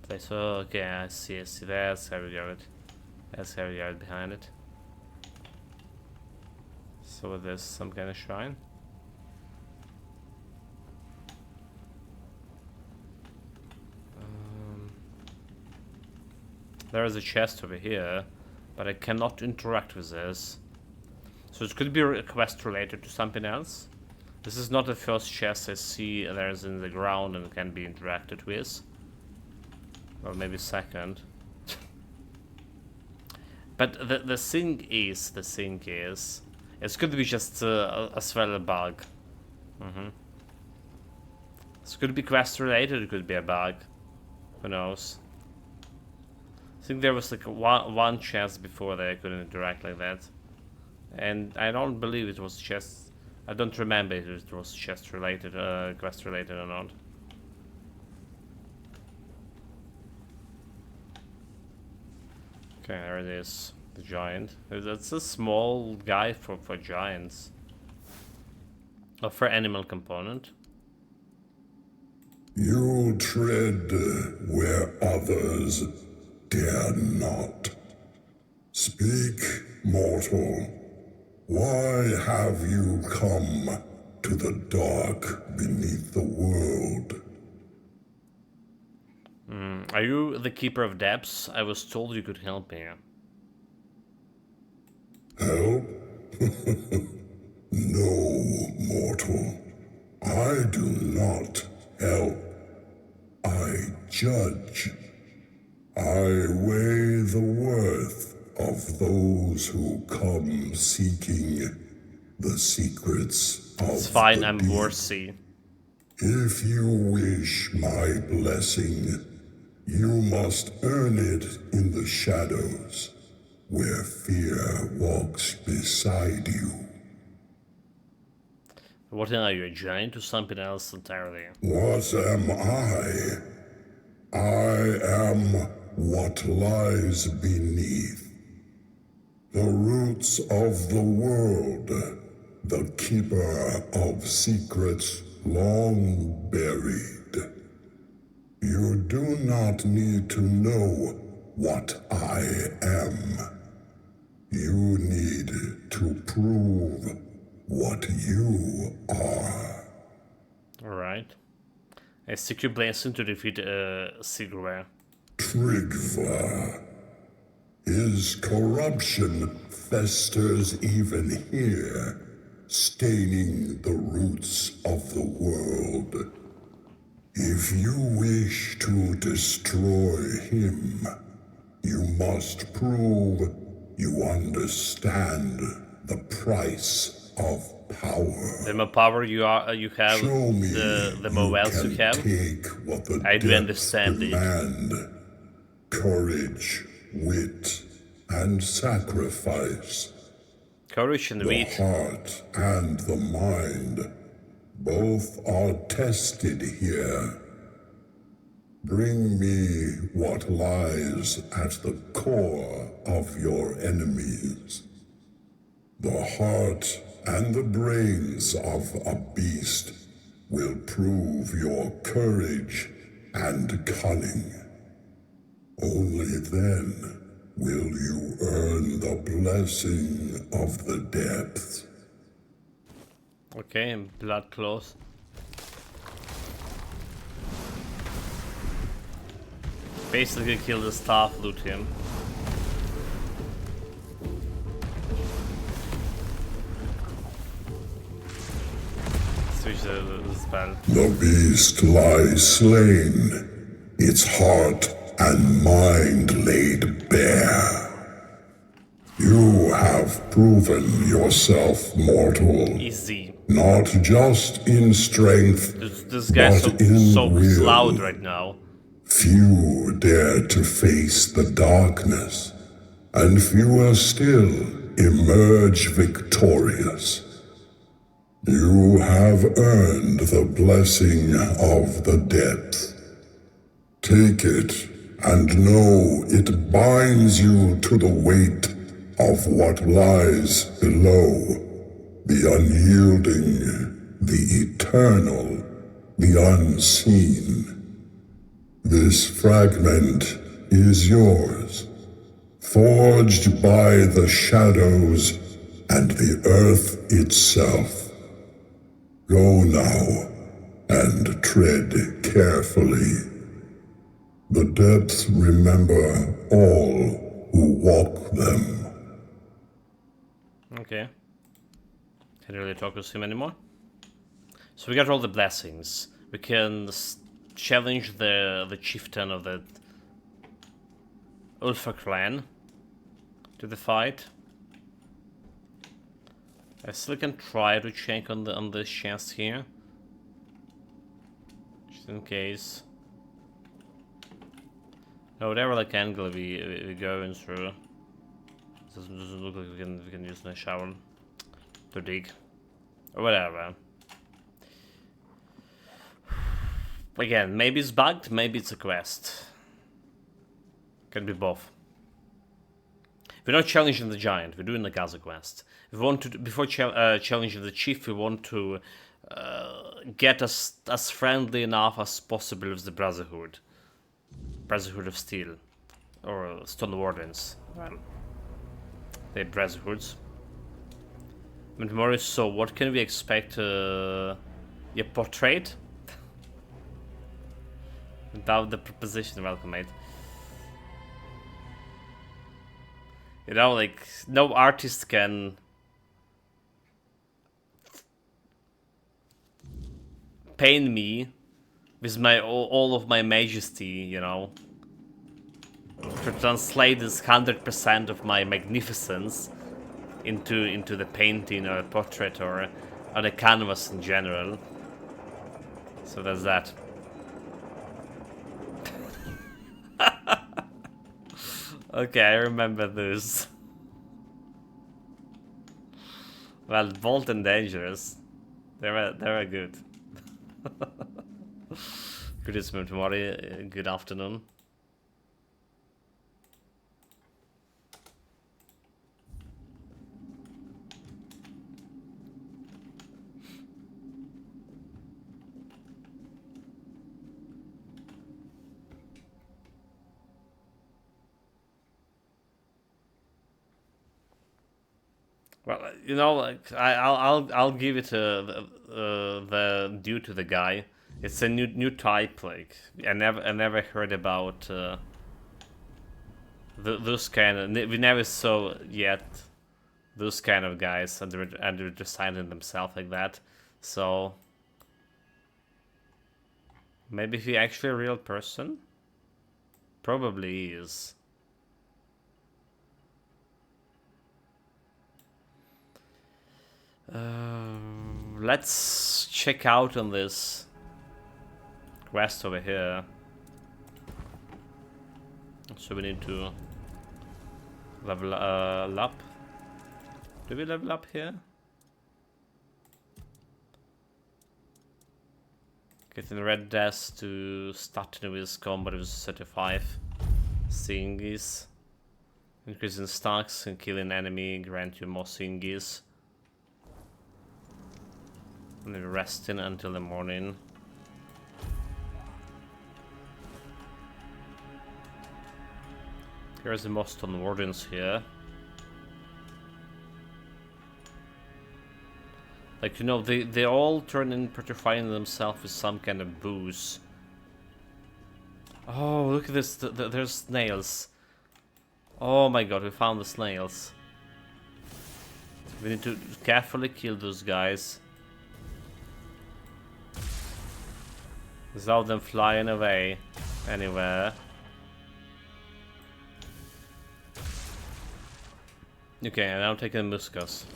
place? Oh, okay, I see. That's how we got it. That's how we got it behind it. So there's some kind of shrine. There is a chest over here, but I cannot interact with this. So it could be a quest related to something else. This is not the first chest I see there's in the ground and can be interacted with. Or maybe second. But the thing is, it could be just as well a bug. This could be quest related, it could be a bug. Who knows? I think there was like one chest before that I couldn't interact like that. And I don't believe it was chest. I don't remember if it was chest related, quest related or not. Okay, there it is. The giant. That's a small guy for giants. Or for animal component. You tread where others dare not. Speak, mortal. Why have you come to the dark beneath the world? Are you the Keeper of Depths? I was told you could help me. Help? No, mortal. I do not help. I judge. I weigh the worth of those who come seeking the secrets of It's fine, the I'm deep. worthy. If you wish my blessing, you must earn it in the shadows, where fear walks beside you. What are you, a giant or something else entirely? What am I? I am what lies beneath. The roots of the world, the keeper of secrets long buried. You do not need to know what I am. You need to prove what you are. Alright. A secret blessing to defeat Sigurd. Trigva. His corruption festers even here, staining the roots of the world. If you wish to destroy him, you must prove you understand the price of power. The more power you have, Show me the more wealth you have. take what the I do depths understand it. demand. Courage, wit, and sacrifice. Courage and The wit. heart and the mind, both are tested here. Bring me what lies at the core of your enemies. The heart and the brains of a beast will prove your courage and cunning. Only then will you earn the blessing of the depths. Okay, blood close. Basically kill the staff, loot him. Switch the spell. The beast lies slain, its heart and mind laid bare. You have proven yourself mortal, Easy. not just in strength, This guy's but in so will. loud right now. Few dare to face the darkness, and fewer still emerge victorious. You have earned the blessing of the depth. Take it, and know it binds you to the weight of what lies below. The unyielding, the eternal, the unseen. This fragment is yours, forged by the shadows and the earth itself. Go now, and tread carefully. The depths remember all who walk them. Okay. Can't really talk with him anymore. So we got all the blessings. We can challenge the chieftain of the Ulfa clan to the fight. I still can try to check on the chest here, just in case. No, whatever like angle we going through, doesn't look like we can use the shovel to dig or whatever. Again, maybe it's bugged, maybe it's a quest. Can be both. We're not challenging the giant, we're doing the Gaza quest. We want to, before challenging the chief, we want to get us as friendly enough as possible with the Brotherhood. Brotherhood of Steel. Or Stone Wardens. Well, they're Brotherhoods. And Morris, so what can we expect? Your portrait? Without the preposition, welcome mate. You know, like, no artist can paint me with my all of my majesty, you know, to translate this 100% of my magnificence into the painting or a portrait or on a canvas in general. So that's that. Okay, I remember this. Well, bold and dangerous. They were good. Good evening, Mori. Good afternoon. Well, you know, like I'll give it the due to the guy. It's a new type. Like I never heard about those kind of. We never saw yet those kind of guys, and they're designing themselves like that. So maybe he actually a real person. Probably is. Let's check out on this quest over here. So we need to level up. Do we level up here? Getting red desk to starting with combat with 35 singies. Increasing stacks and killing enemy grant you more singies. And then resting until the morning. Here's the most on wardens here. Like, you know, they all turn in petrifying themselves with some kind of booze. Oh, look at this. There's snails. Oh my god, we found the snails. We need to carefully kill those guys. Without them flying away anywhere. Okay, and I'm taking Muscus.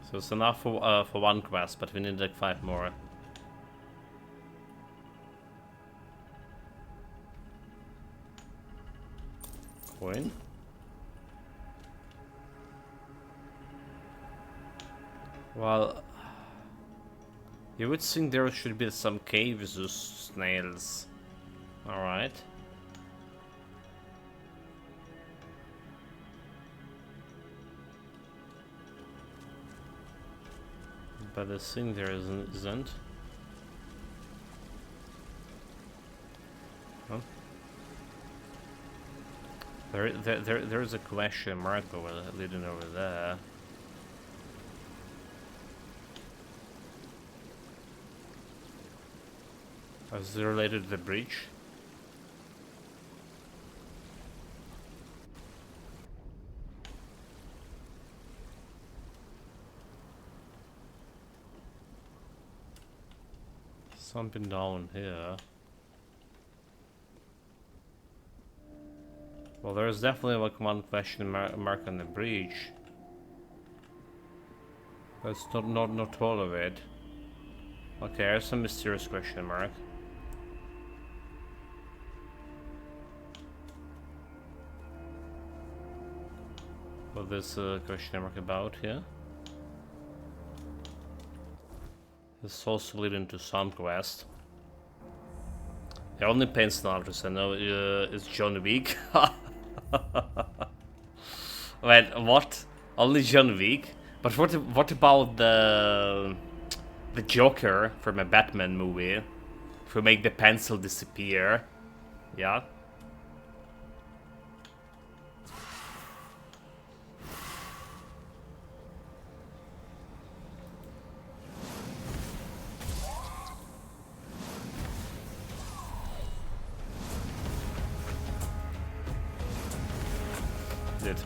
So it's enough for one quest, but we need like 5 more. point. Well, you would think there should be some caves with snails. Alright. But the thing there isn't. Huh? There's a question mark leading over there. Is it related to the breach? Something down here. Well, there's definitely like one question mark on the breach. That's not all of it. Okay, there's some mysterious question mark. What this question mark about here? This is also leading to some quest. The only pencil artist I know is John Wick. Wait, what? Only John Wick? But what about the Joker from a Batman movie? If we make the pencil disappear, yeah. Did.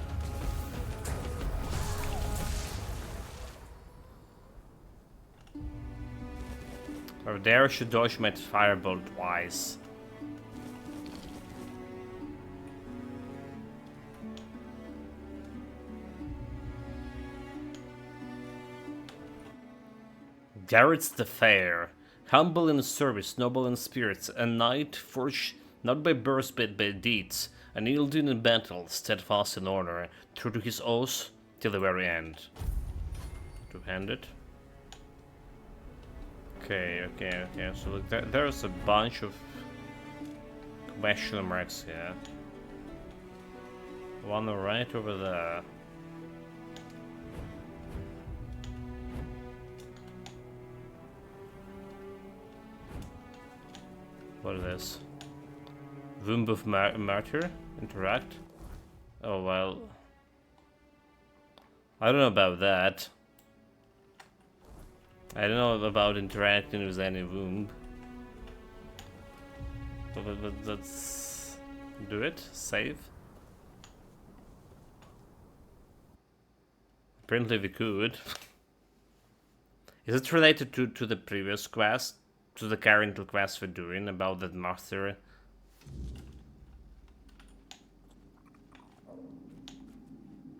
Over there should dodge my fireball twice. Garrett's the Fair. Humble in service, noble in spirits, a knight forged not by birth but by deeds, unyielding in battle, steadfast in honor, true to his oaths till the very end. Two-handed. Okay. So look, there's a bunch of question marks here. One right over there. What is this? Womb of Martyr? Interact? Oh well. I don't know about that. I don't know about interacting with any womb. But let's do it. Save. Apparently we could. Is it related to the previous quest? To the current quest we're doing about that master?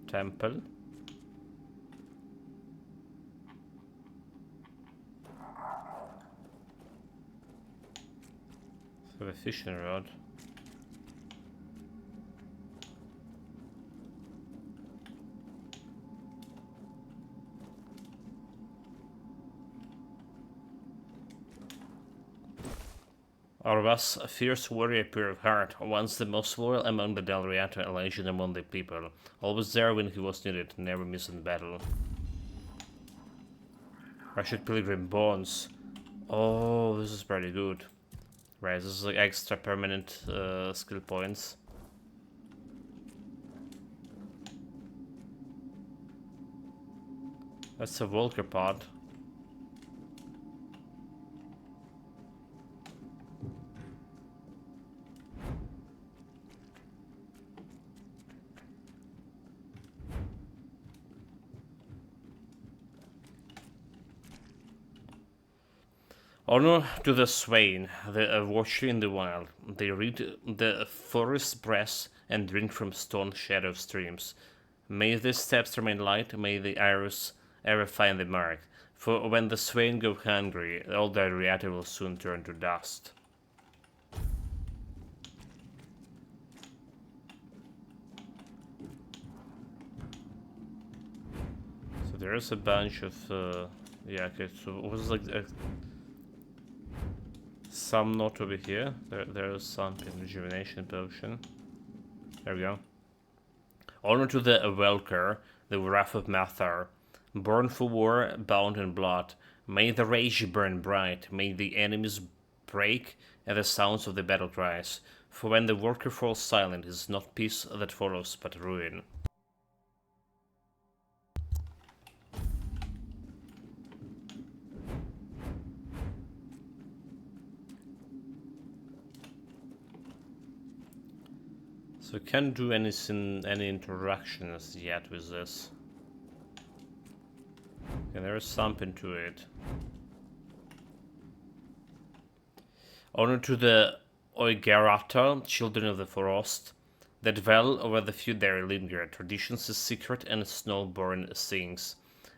Temple. So a fishing rod. Arvas, a fierce warrior pure of heart, once the most loyal among the Dalriata, a legend among the people. Always there when he was needed, never missing battle. Russian Pilgrim Bones. Oh, this is pretty good. Right, this is like extra permanent skill points. That's a Volker pod. Honor to the Swain, the watcher in the wild. They read the forest's breast and drink from stone shadow streams. May their steps remain light, may the arrows ever find the mark. For when the Swain go hungry, all their reality will soon turn to dust. So there is a bunch of yeah, okay, so it was like some not over here. There is some rejuvenation potion. There we go. Honor to the Welker, the wrath of Mathar. Born for war, bound in blood. May the rage burn bright. May the enemies break at the sounds of the battle cries. For when the worker falls silent, it is not peace that follows, but ruin. So we can't do any interactions yet with this. Okay, there is something to it. Honor to the Oigarata, children of the forest, that dwell over the few there linger. Traditions is secret and snowborn sings.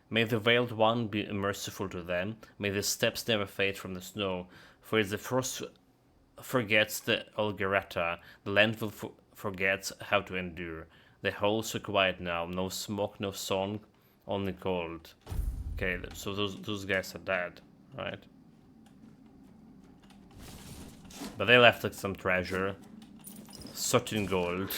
May the Veiled One be merciful to them. May the steps never fade from the snow. For if the frost forgets the Olgarata, the land will forget how to endure. The halls are quiet now. No smoke, no song, only cold. Okay, so those guys are dead, right? But they left like some treasure. Certain gold.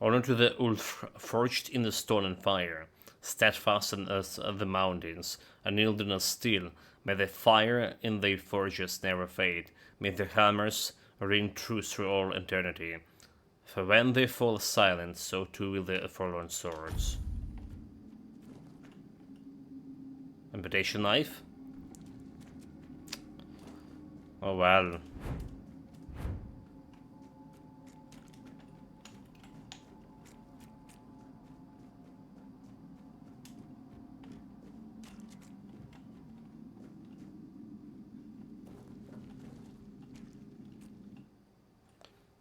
Honor to the Ulf, forged in the stone and fire, steadfast as the mountains, unyielding as steel. May the fire in their forges never fade. May their hammers ring true through all eternity. For when they fall silent, so too will the forlorn swords. Amputation knife? Oh well.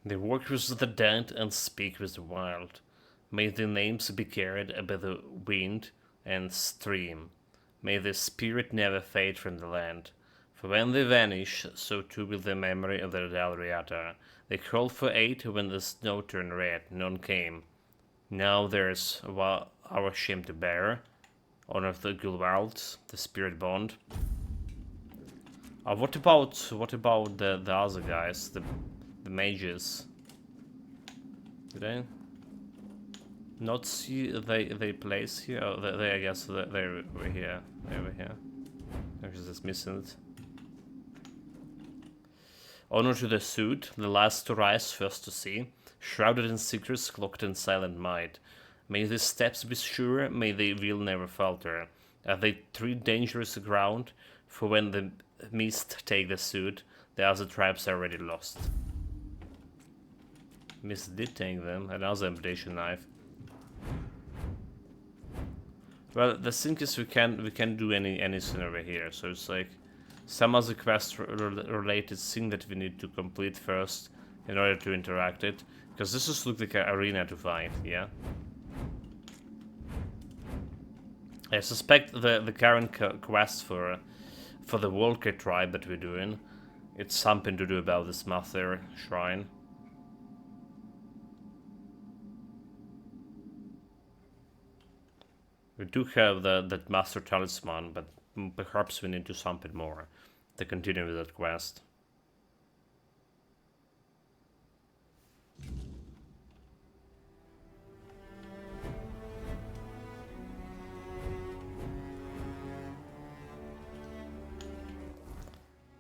They work with the dead and speak with the wild. May their names be carried by the wind and stream. May their spirit never fade from the land. For when they vanish, so too will the memory of the Dalriata. They called for aid when the snow turned red, none came. Now there's our shame to bear. Honor of the Gulwalds, the spirit bond. What about the other guys, the mages? Did I not see they place here? Oh, they I guess they're over here. They're over here. I'm just missing it. Honor to the suit, the last to rise, first to see, shrouded in secrets, cloaked in silent might. May the steps be sure, may the wheel never falter. Are they tread dangerous ground? For when the mist take the suit, the other tribes are already lost. Mist did take them, another amputation knife. Well, the thing is we can't do anything over here, so it's like some other quest related thing that we need to complete first in order to interact it, because this just looks like an arena to fight, yeah? I suspect the current quest for the Walker tribe that we're doing, it's something to do about this Mather shrine. We do have that Master Talisman, but perhaps we need to do something more to continue with that quest.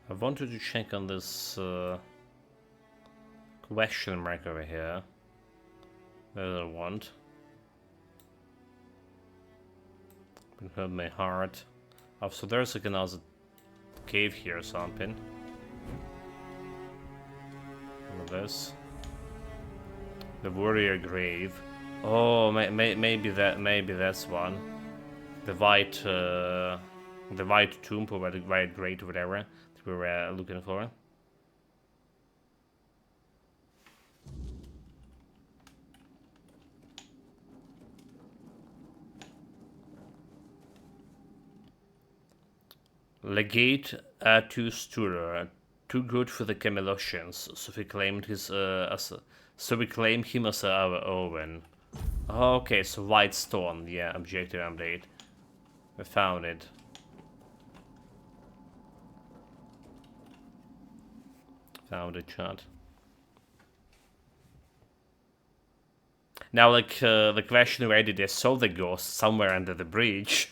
I wanted to check on this question mark over here. That I want. Can hurt my heart. Oh, so there's like another cave here or something. Look at this. The warrior grave. Oh, maybe that's one. The white tomb or the white grave or whatever that we were looking for. Legate to Sturer, too good for the Camelosians, so we claimed we claim him as our own. Okay, so White Stone, yeah, objective update. We found it. Found it, chat. Now, like, the question, where did they saw the ghost? Somewhere under the bridge.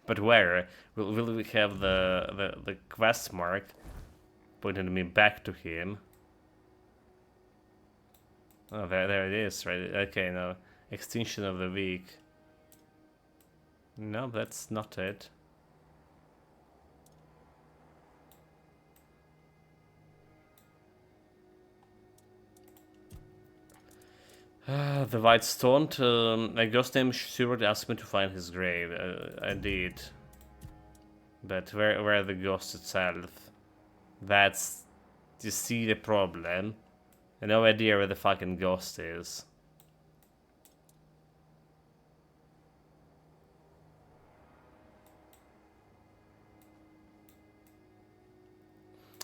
But where? Will we have the quest mark pointing me back to him? Oh, there it is, right? Okay, now, extinction of the week. No, that's not it. The White Stone. A ghost named Stewart asked me to find his grave. I did. But where the ghost itself? That's... You see the problem? No idea where the fucking ghost is.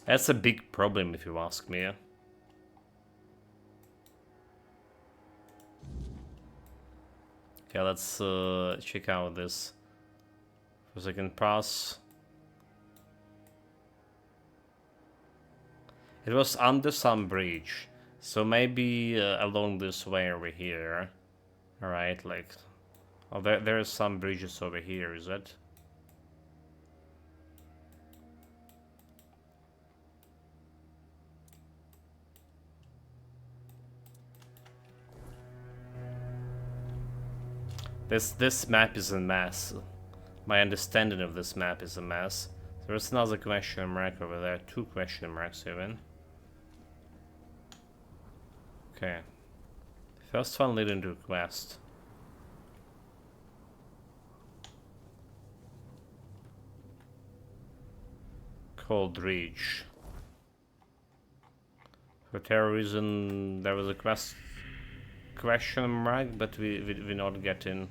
That's a big problem if you ask me. Okay, let's check out this for a second. Pass. It was under some bridge, so maybe along this way over here. Alright, like... Oh, there's some bridges over here, is it? This map is a mess. My understanding of this map is a mess. There's another question mark over there. 2 question marks even. Okay. First one leading to quest. Cold Reach. For terrorism, there was a question mark, but we're not getting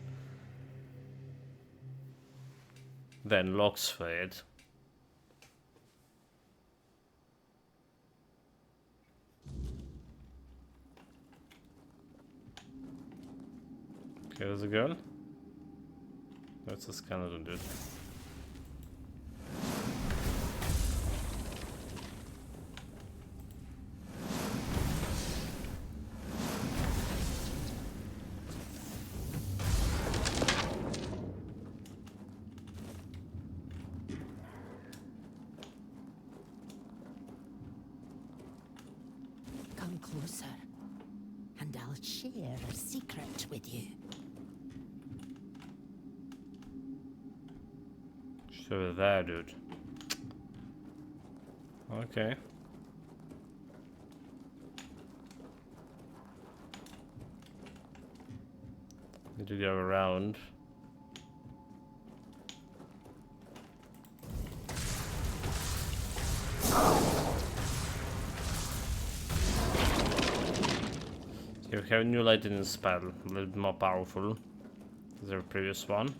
then logs for it. Okay, there's a girl. That's a skeleton, dude. Come closer, and I'll share a secret with you. So there, dude. Okay. Need to go around. You have new lightning spell, a little bit more powerful than the previous one.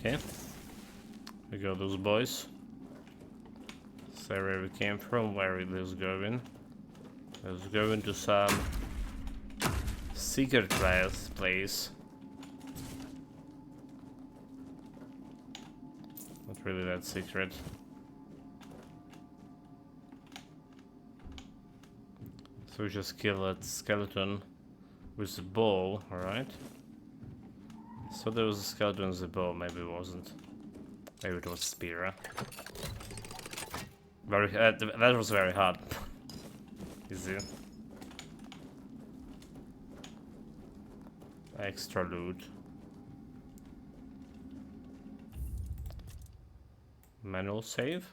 Okay, we got those boys. So where we came from, where it is going. Let's go into some secret place. Not really that secret. So we just kill that skeleton with a bow, alright? So there was a skeleton with a bow, maybe it wasn't. Maybe it was spear. That was very hard. Easy. Extra loot. Manual save.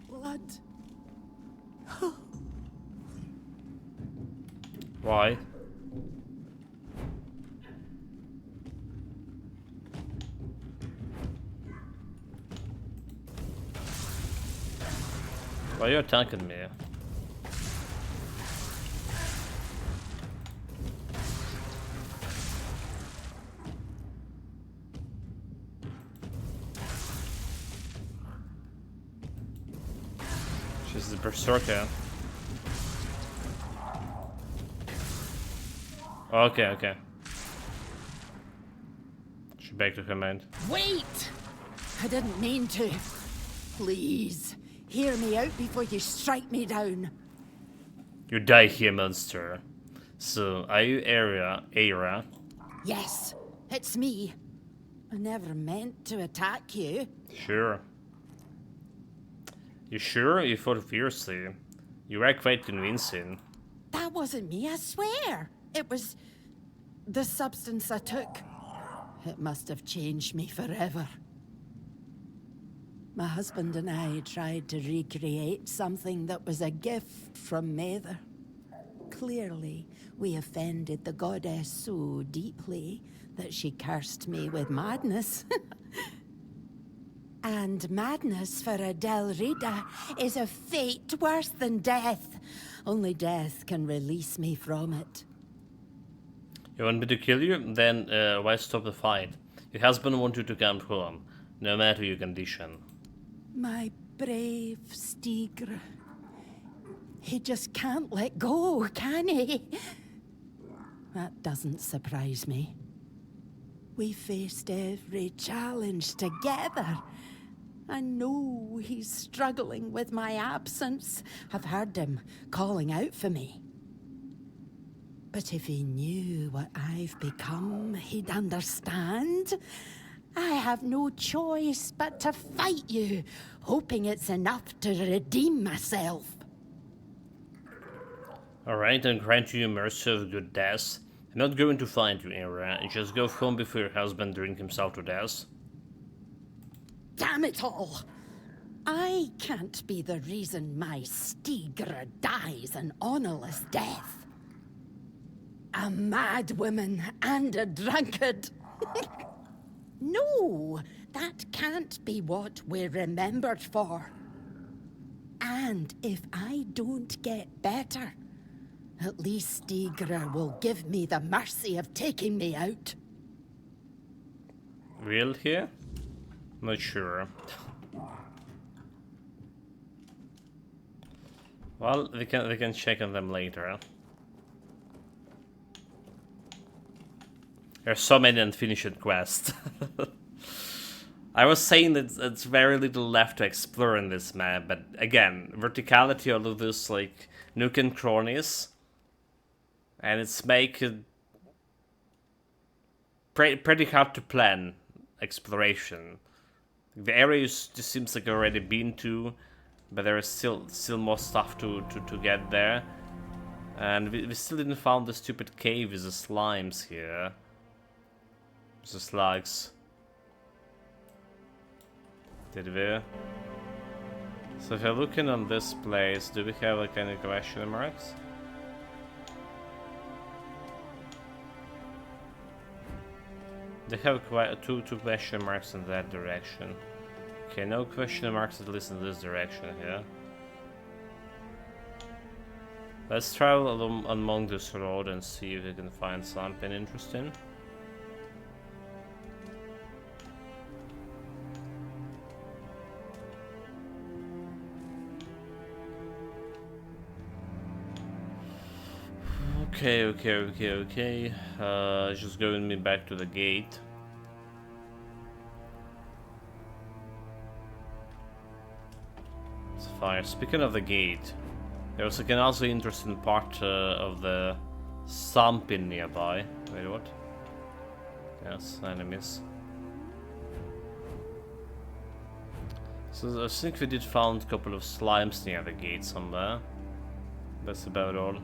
Blood. Why? Why are you attacking me? She's the berserker. Okay, okay. She back to command. Wait! I didn't mean to. Please, hear me out before you strike me down. You die here, monster. So, are you Era? Yes, it's me. I never meant to attack you. Sure. You sure? You fought fiercely. You were quite convincing. That wasn't me, I swear. It was the substance I took. It must have changed me forever. My husband and I tried to recreate something that was a gift from Mather. Clearly, we offended the goddess so deeply that she cursed me with madness. And madness for a Del Rida is a fate worse than death. Only death can release me from it. You want me to kill you? Then why stop the fight? Your husband wants you to come home, no matter your condition. My brave Stigr. He just can't let go, can he? That doesn't surprise me. We faced every challenge together. I know he's struggling with my absence. I've heard him calling out for me. But if he knew what I've become, he'd understand. I have no choice but to fight you, hoping it's enough to redeem myself. Alright, I'll grant you a mercy of good death. I'm not going to find you, Era. Just go home before your husband drinks himself to death. Damn it all! I can't be the reason my Stigr dies an honorless death. A mad woman and a drunkard. No, that can't be what we're remembered for. And if I don't get better, at least Stigr will give me the mercy of taking me out. Real here? Not sure. Well, we can check on them later. There's so many unfinished quests. I was saying that it's very little left to explore in this map, but again, verticality, all of this like nook and crannies, and it's make it pretty hard to plan exploration. The area just seems like already been to, but there is still more stuff to get there, and we still didn't found the stupid cave with the slimes here. The slugs. Did we? So if you're looking on this place, do we have like any question marks? They have quite two question marks in that direction. Okay, no question marks at least in this direction here. Let's travel along this road and see if we can find something interesting. Okay. Just going me back to the gate. It's fire. Speaking of the gate, there was like an also interesting part of the thumping nearby. Wait, what? Yes, enemies. So I think we did found a couple of slimes near the gate somewhere. That's about all.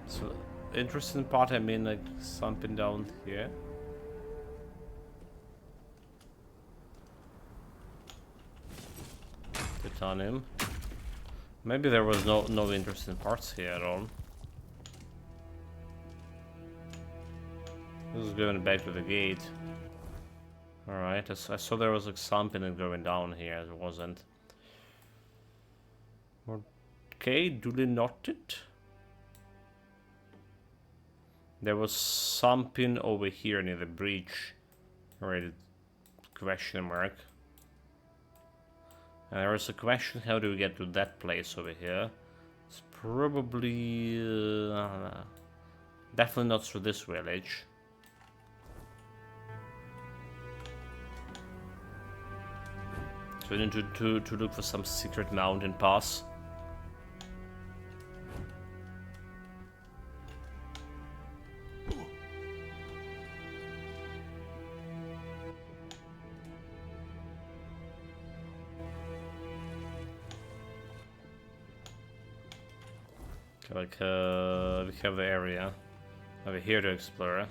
So interesting part, I mean, like something down here. Titanium. Maybe there was no interesting parts here at all. This is going back to the gate. Alright, I saw there was like something going down here, it wasn't. Okay, duly noted. There was something over here near the breach. Alright, question mark. And there was a question, how do we get to that place over here? It's probably... definitely not through this village. So we need to look for some secret mountain pass. Like, we have the area over here to explore.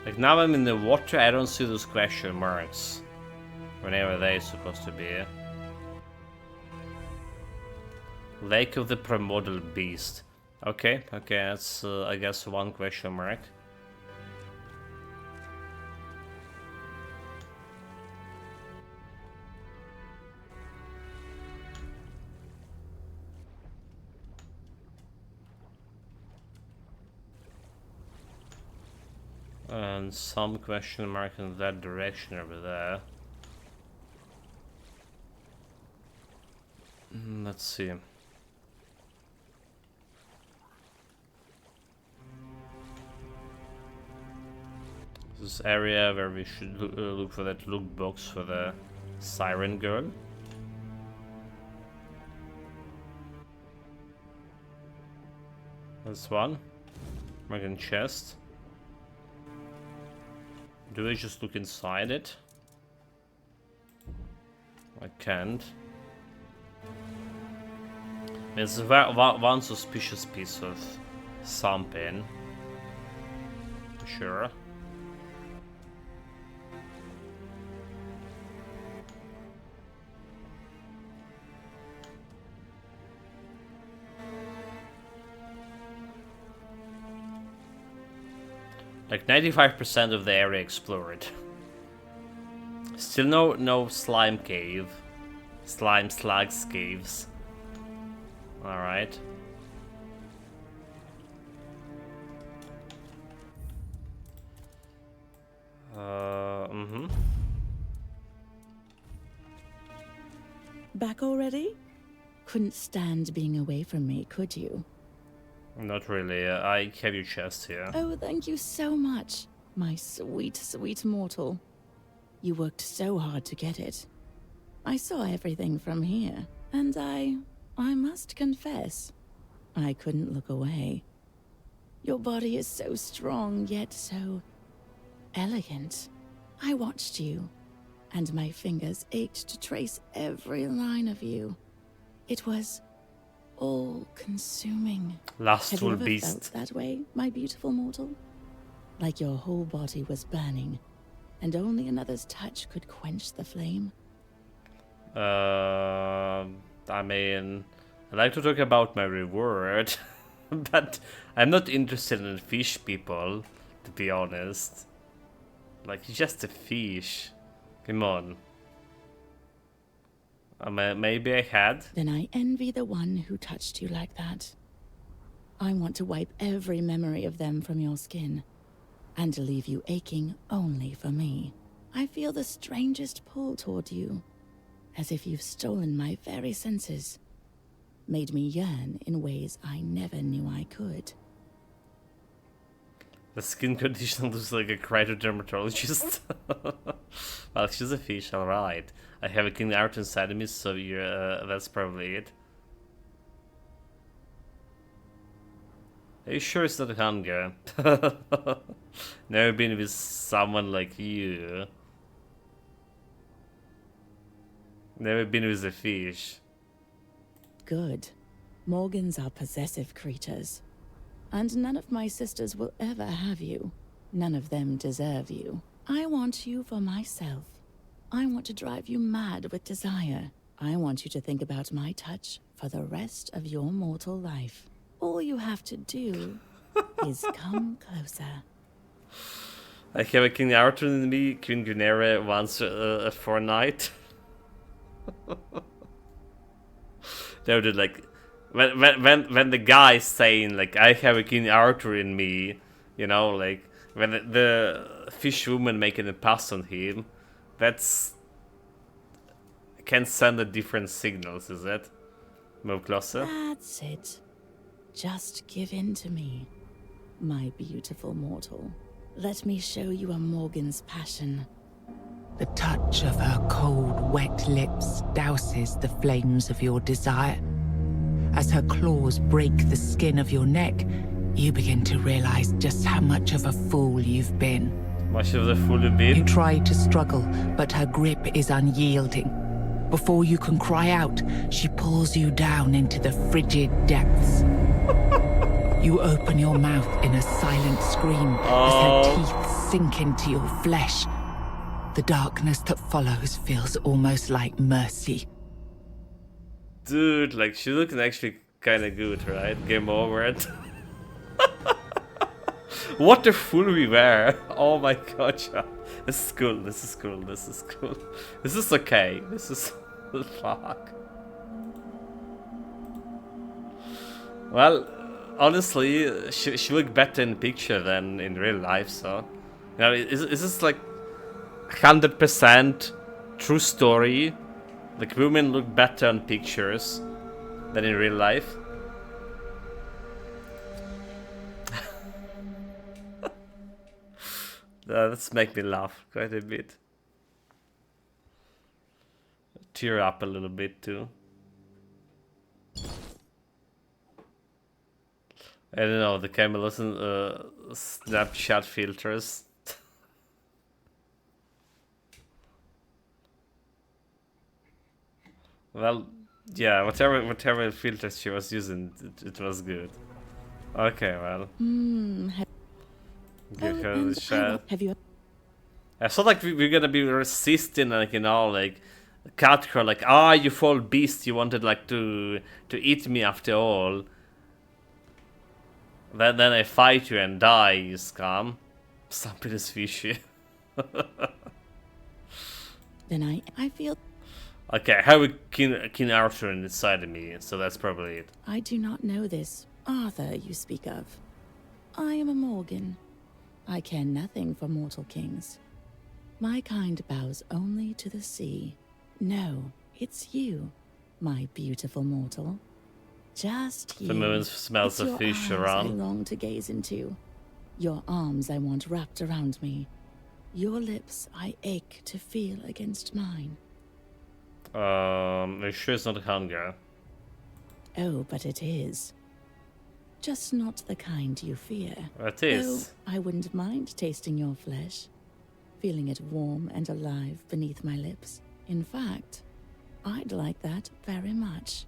Like, now I'm in the water, I don't see those question marks. Whenever they're supposed to be. Lake of the Primordial Beast. Okay, that's, I guess, one question mark. And some question mark in that direction over there. Let's see. This area where we should look for that loot box for the Siren Girl. That's one. Dragon chest. Do I just look inside it? I can't. There's one suspicious piece of something. Sure. Like 95% of the area explored. Still no slime cave. Slime slugs caves. Alright. Back already? Couldn't stand being away from me, could you? Not really. I have your chest here. Oh, thank you so much, my sweet, sweet mortal. You worked so hard to get it. I saw everything from here, and I must confess, I couldn't look away. Your body is so strong, yet so elegant. I watched you, and my fingers ached to trace every line of you. It was all-consuming. Lustful Have you ever beast. felt that way, my beautiful mortal? Like your whole body was burning, and only another's touch could quench the flame? I mean, I like to talk about my reward, but I'm not interested in fish people, to be honest. Like, he's just a fish. Come on. Maybe I had. Then I envy the one who touched you like that. I want to wipe every memory of them from your skin, and leave you aching only for me. I feel the strangest pull toward you, as if you've stolen my very senses, made me yearn in ways I never knew I could. The skin condition looks like a cryodermatologist. Well, she's a fish, alright. I have a king art inside of me, so that's probably it. Are you sure it's not hunger? Never been with someone like you. Never been with a fish. Good. Morgans are possessive creatures. And none of my sisters will ever have you. None of them deserve you. I want you for myself. I want to drive you mad with desire. I want you to think about my touch for the rest of your mortal life. All you have to do is come closer. I have a King Arthur in me, Queen Guinevere once a fortnight. They did like when the guy's saying like I have a King Arthur in me, you know, like when the fish woman making a pass on him, that's can send a different signals, is it? Move closer. That's it. Just give in to me, my beautiful mortal. Let me show you a Morgan's passion. The touch of her cold, wet lips douses the flames of your desire. As her claws break the skin of your neck, you begin to realize just how much of a fool you've been. Much of the fool you've been. You try to struggle, but her grip is unyielding. Before you can cry out, she pulls you down into the frigid depths. You open your mouth in a silent scream as her teeth sink into your flesh. The darkness that follows feels almost like mercy. Dude, like, she looks actually kind of good, right? Game over it. What a fool we were. Oh my god, yeah. This is cool, this is cool, this is cool. This is okay, this is... fuck. Well, honestly, she looked better in picture than in real life, so... You know, is this like 100% true story? Like, women look better on pictures than in real life? That's make me laugh quite a bit. Tear up a little bit too. I don't know, the cameras and Snapchat filters. Well, yeah, whatever filters she was using, it was good. Okay, well. Give her the shot. Have you? I thought like we're gonna be resisting, like, you know, like cut her, like, ah, you fall beast, you wanted like to eat me after all. Then I fight you and die, you scum. Something is fishy. Then I feel. Okay, I have a King Arthur inside of me, so that's probably it. I do not know this Arthur you speak of. I am a Morgan. I care nothing for mortal kings. My kind bows only to the sea. No, it's you, my beautiful mortal. Just you. The moon smells of fish around. I long to gaze into. Your arms I want wrapped around me. Your lips I ache to feel against mine. Are you sure it's not hunger? Oh, but it is. Just not the kind you fear. It is. Though I wouldn't mind tasting your flesh, feeling it warm and alive beneath my lips. In fact, I'd like that very much.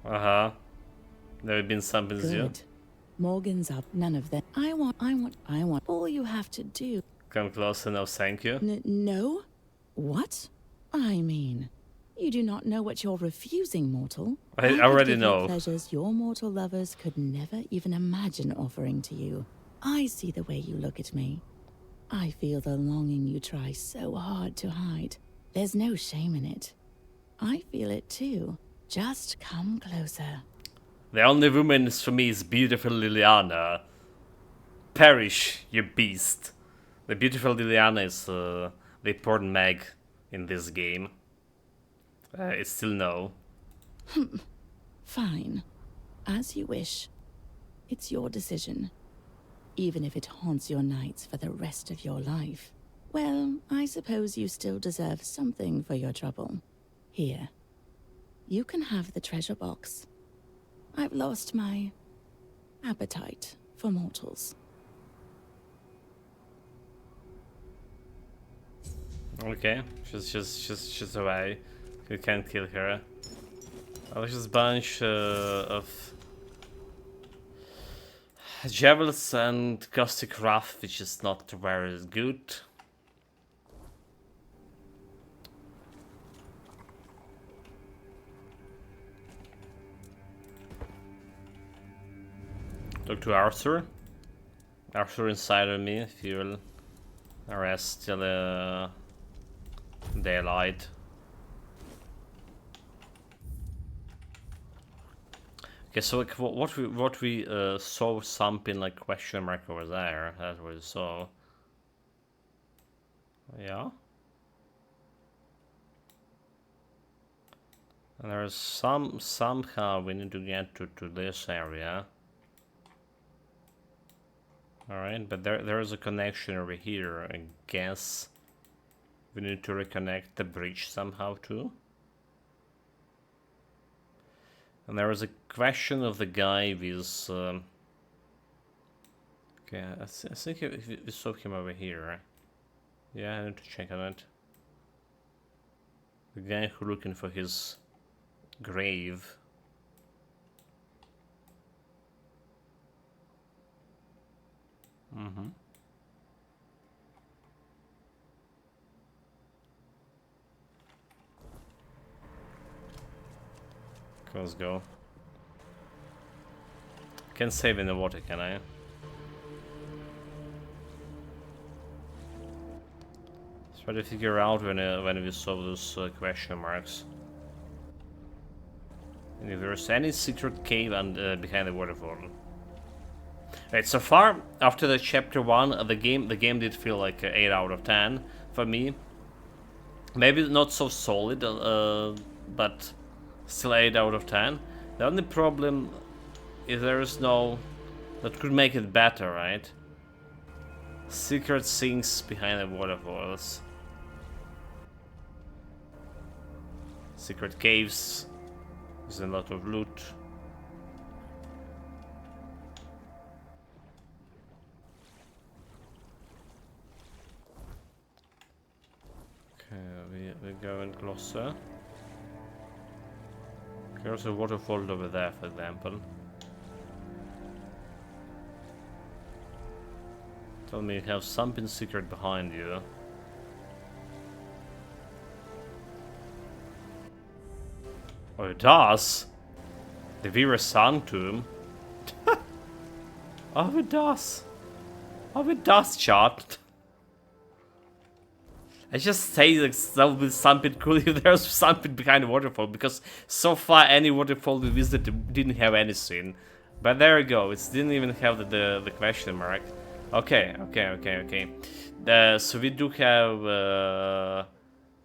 Uh-huh. There have been something Good. you. Morgan's up, none of them. I want. All you have to do. Come closer, no thank you. No? What? I mean, you do not know what you're refusing, mortal. I already could give know. You pleasures your mortal lovers could never even imagine offering to you. I see the way you look at me. I feel the longing you try so hard to hide. There's no shame in it. I feel it too. Just come closer. The only woman for me is beautiful Liliana. Perish, you beast. The beautiful Liliana is the important mag in this game. It's still no. Fine. As you wish. It's your decision. Even if it haunts your nights for the rest of your life. Well, I suppose you still deserve something for your trouble. Here. You can have the treasure box. I've lost my appetite for mortals. Okay, she's away. You can't kill her. Oh, there's just a bunch of Javelins and Caustic Wrath, which is not very good. Talk to Arthur. Arthur inside of me, if you will arrest till daylight. Okay, so like what we saw something like question mark over there. That's what we saw. Yeah. And there's somehow we need to get to this area. Alright, but there's a connection over here. I guess we need to reconnect the bridge somehow too. And there was a question of the guy with... okay, I think we saw him over here. Yeah, I need to check on it. The guy who looking for his grave. Mm-hmm. Let's go. Can't save in the water, can I? Try to figure out when we solve those question marks. And if there's any secret cave and behind the waterfall. Right, so far after the chapter 1, the game did feel like 8 out of 10 for me. Maybe not so solid, but still 8 out of 10. The only problem is there is no that could make it better, right? Secret things behind the waterfalls. Secret caves. There's a lot of loot. Okay, we're going closer. There's a waterfall over there, for example. Tell me you have something secret behind you. Oh, it does? The Vera Sun tomb? Oh, it does. Oh, it does, chat. I just say like that would be something cool if there's something behind the waterfall, because so far any waterfall we visited didn't have anything. But there we go, it didn't even have the question mark. Okay. So we do have...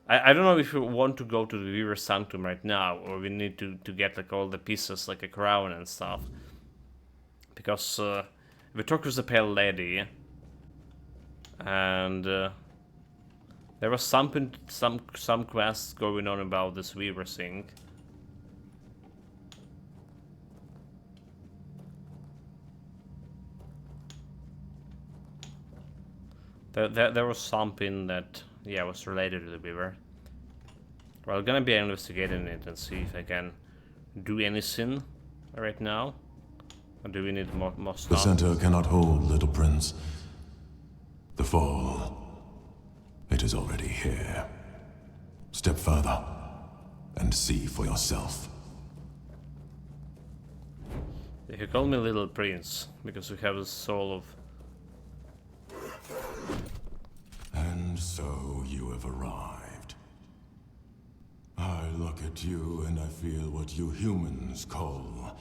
I don't know if we want to go to the Weaver Sanctum right now, or we need to get like all the pieces, like a crown and stuff. Because we talked with the Pale Lady, and there was something, some quests going on about this Weaver thing. There was something that, yeah, was related to the Weaver. Well, I'm gonna be investigating it and see if I can do anything right now. Or do we need more stuff? The center cannot hold, little prince. The fall, it is already here. Step further and see for yourself. You can call me Little Prince, because we have the soul of... And so you have arrived. I look at you and I feel what you humans call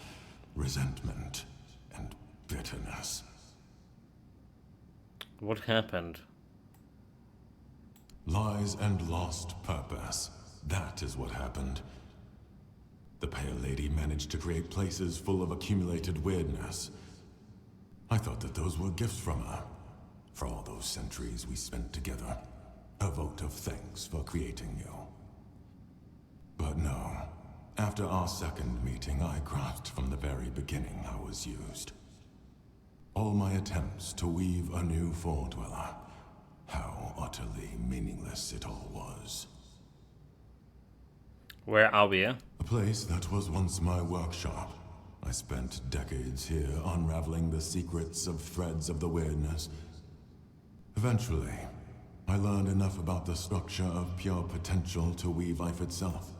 resentment and bitterness. What happened? Lies and lost purpose. That is what happened. The Pale Lady managed to create places full of accumulated weirdness. I thought that those were gifts from her. For all those centuries we spent together. A vote of thanks for creating you. But no. After our second meeting, I grasped from the very beginning I was used. All my attempts to weave a new Foredweller. How utterly meaningless it all was. Where are we? A place that was once my workshop. I spent decades here unraveling the secrets of threads of the weirdness. Eventually, I learned enough about the structure of pure potential to weave life itself.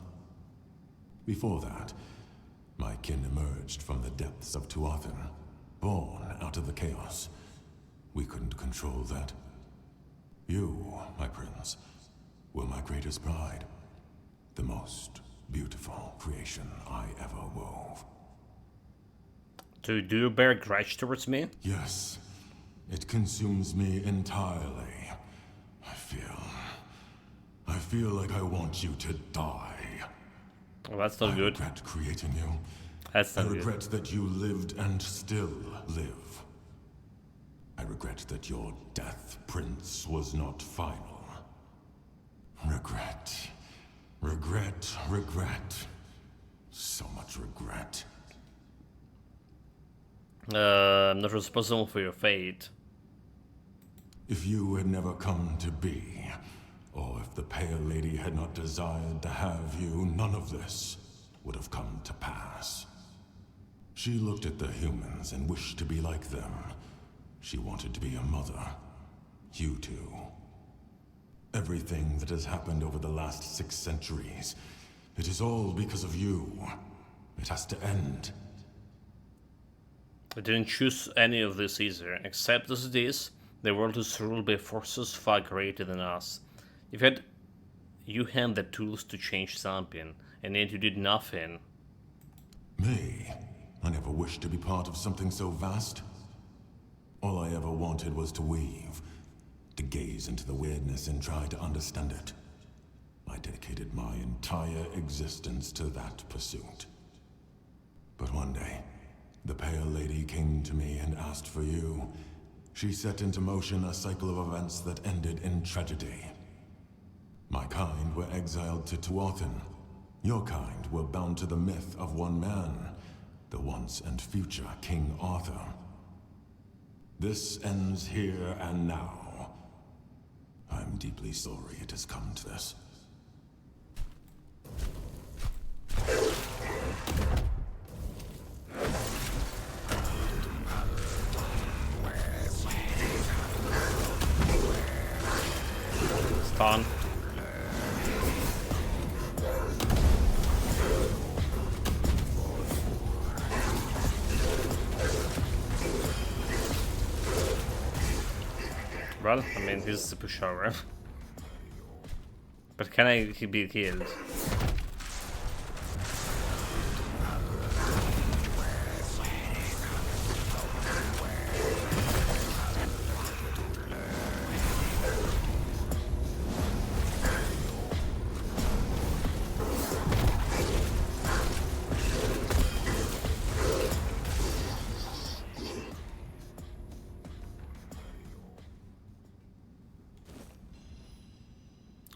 Before that, my kin emerged from the depths of Tuathan, born out of the chaos. We couldn't control that. You, my prince, were my greatest pride. The most beautiful creation I ever wove. Do you bear grudge towards me? Yes, it consumes me entirely. I feel like I want you to die. Well, that's not good. I regret creating you. That's not I good. regret that you lived and still live. I regret that your death, Prince, was not final. Regret. Regret, regret. So much regret. I'm not responsible for your fate. If you had never come to be, or if the Pale Lady had not desired to have you, none of this would have come to pass. She looked at the humans and wished to be like them. She wanted to be a mother. You too. Everything that has happened over the last 6 centuries, it is all because of you. It has to end. I didn't choose any of this either, except as it is, the world is ruled by forces far greater than us. You had the tools to change Zampian, and yet you did nothing. Me? I never wished to be part of something so vast. All I ever wanted was to weave, to gaze into the weirdness and try to understand it. I dedicated my entire existence to that pursuit. But one day, the Pale Lady came to me and asked for you. She set into motion a cycle of events that ended in tragedy. My kind were exiled to Tuathan. Your kind were bound to the myth of one man, the once and future King Arthur. This ends here and now. I'm deeply sorry it has come to this. Stun. Well, I mean, he's a pushover. But can I be killed?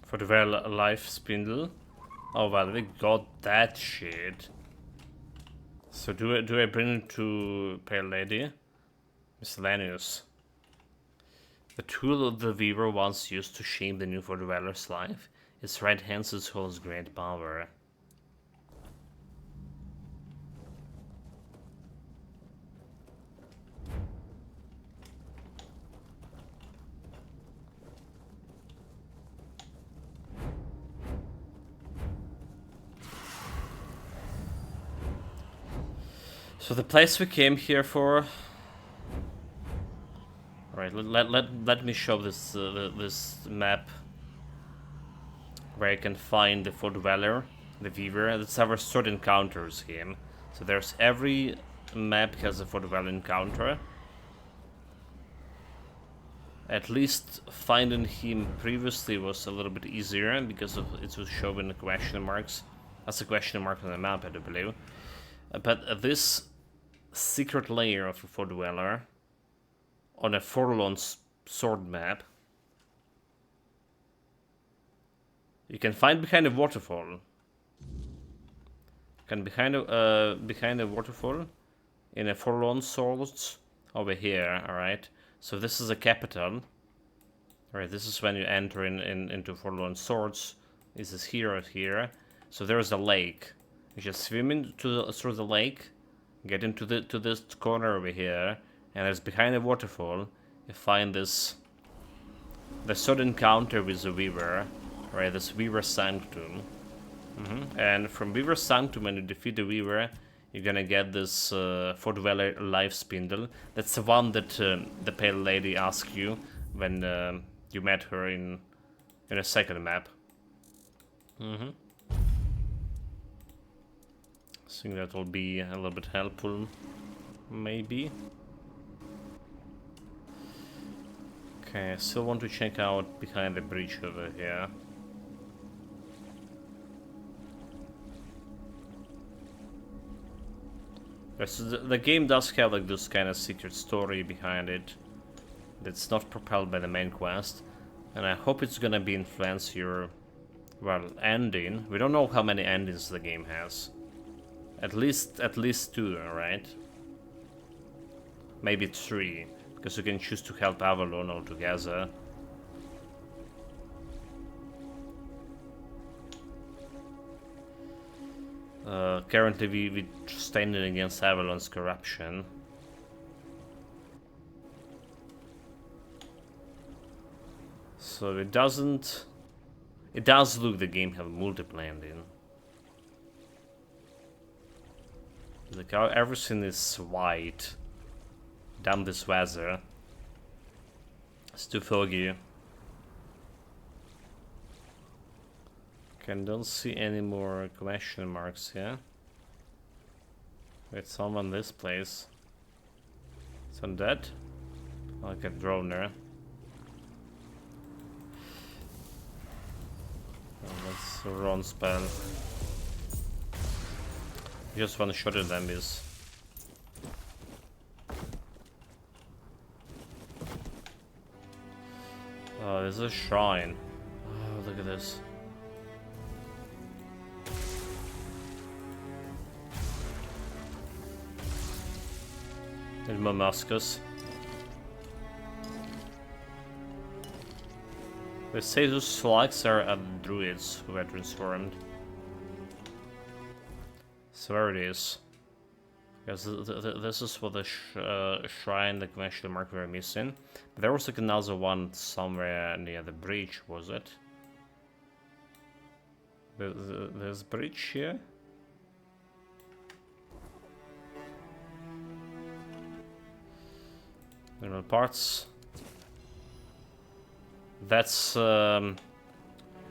For the well life spindle. Oh well, we got that shit. So do I bring it to Pale Lady? Miscellaneous. The tool of the weaver once used to shape the new for dweller's life. Its right hand holds great power. So the place we came here for. Alright, let me show this this map where I can find the Fort Dweller, the Weaver. That's our sword encounters him. So there's every map has a Fort Dweller encounter. At least finding him previously was a little bit easier because of it was showing the question marks. That's a question mark on the map, I do believe. But this secret layer of a Fort Dweller on a forlorn sword map you can find behind a waterfall. Behind a waterfall in a forlorn swords over here. All right. So this is a capital. All right. This is when you enter into forlorn swords. This is here or here. So there's a lake. You just swim through the lake, get into to this corner over here, and there's behind the waterfall. You find the sudden encounter with the Weaver, right? This Weaver Sanctum. And from Weaver Sanctum, when you defeat the Weaver, you're gonna get this Fort Valley Life Spindle. That's the one that the Pale Lady asked you when you met her in a second map. I think that will be a little bit helpful, maybe. Okay, I still want to check out behind the bridge over here. The game does have like this kind of secret story behind it that's not propelled by the main quest, and I hope it's gonna be influence your, well, ending. We don't know how many endings the game has. At least 2, right? Maybe 3, because you can choose to help Avalon altogether. Currently we standing against Avalon's corruption. So it does look the game have multiple ending. Like how everything is white. Damn this weather. It's too foggy. Okay, don't see any more question marks here. Wait, someone this place. It's undead? Like a drone there. Oh, that's a run spell. Just one shot at them is. Oh, there's a shrine. Oh, look at this. In Damascus. They say those slugs are druids who were transformed. So there it is. Because this is what the shrine that actually mark we were missing. But there was like another one somewhere near the bridge, was it? There's a bridge here? Mineral parts. That's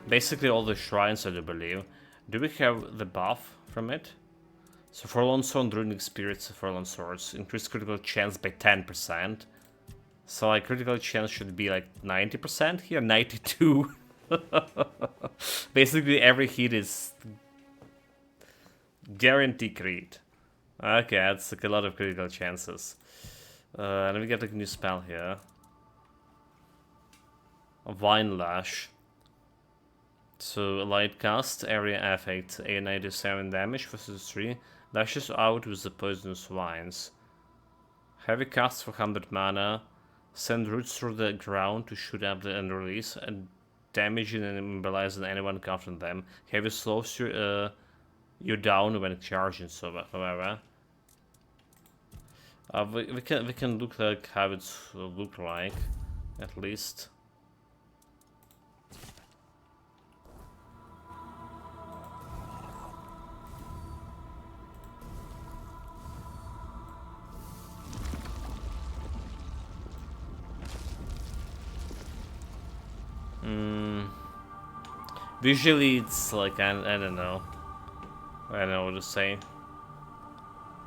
basically all the shrines, I do believe. Do we have the buff from it? So Forlorn Sword, Runic Spirits, Forlorn Swords increase critical chance by 10%. So like critical chance should be like 90% here, 92. Basically every hit is guaranteed crit. Okay, that's like a lot of critical chances. And we get a new spell here. A Vine Lash. So light cast, area effect, A97 damage versus 3. Lashes out with the poisonous vines. Heavy cast for 100 mana. Send roots through the ground to shoot up and release, and damaging and immobilizing anyone confronting them. Heavy slows you down when charging, so however. We can look like how it look like, at least. Visually, it's like I don't know. I don't know what to say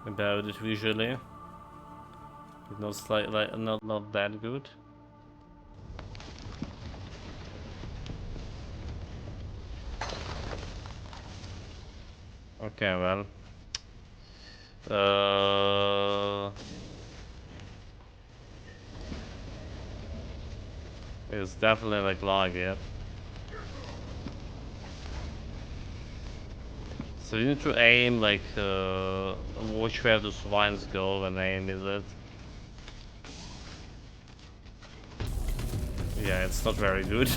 about it visually. It's not that good. Okay, well. It's definitely like lag, yeah. So you need to aim like which way those vines go when aim is it? Yeah, it's not very good.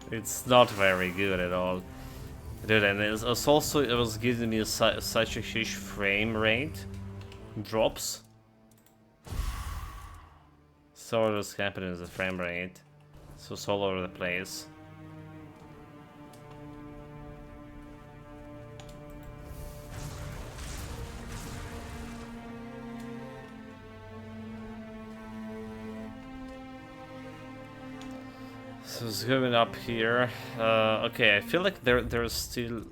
It's not very good at all. Dude, and it was giving me such a huge frame rate drops. So what was happening with the frame rate? So it's all over the place. So it's going up here. Okay, I feel like there's still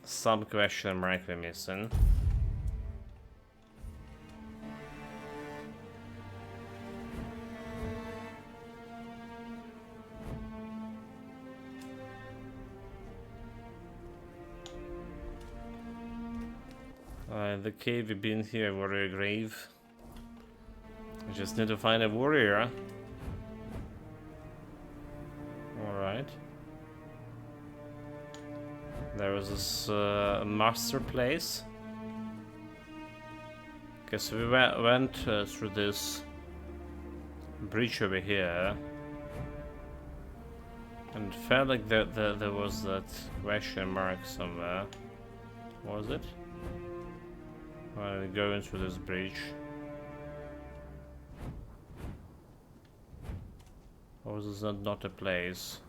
some question mark we're missing. The cave we've been here, warrior grave. I just need to find a warrior. Alright. There was this master place. Okay, so we went through this bridge over here. And felt like there was that question mark somewhere. Was it? While going through this bridge. Or was this not a place?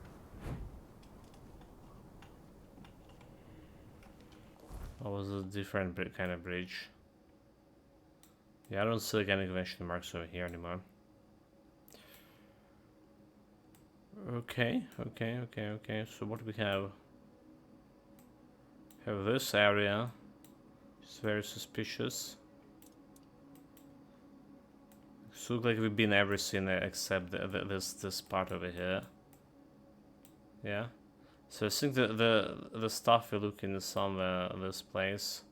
Or was it a different kind of bridge? Yeah, I don't see like any question marks over here anymore. Okay. So what do we have? Have this area. It's very suspicious. So looks like we've been everything except this part over here. Yeah. So I think the stuff we're looking is somewhere in this place.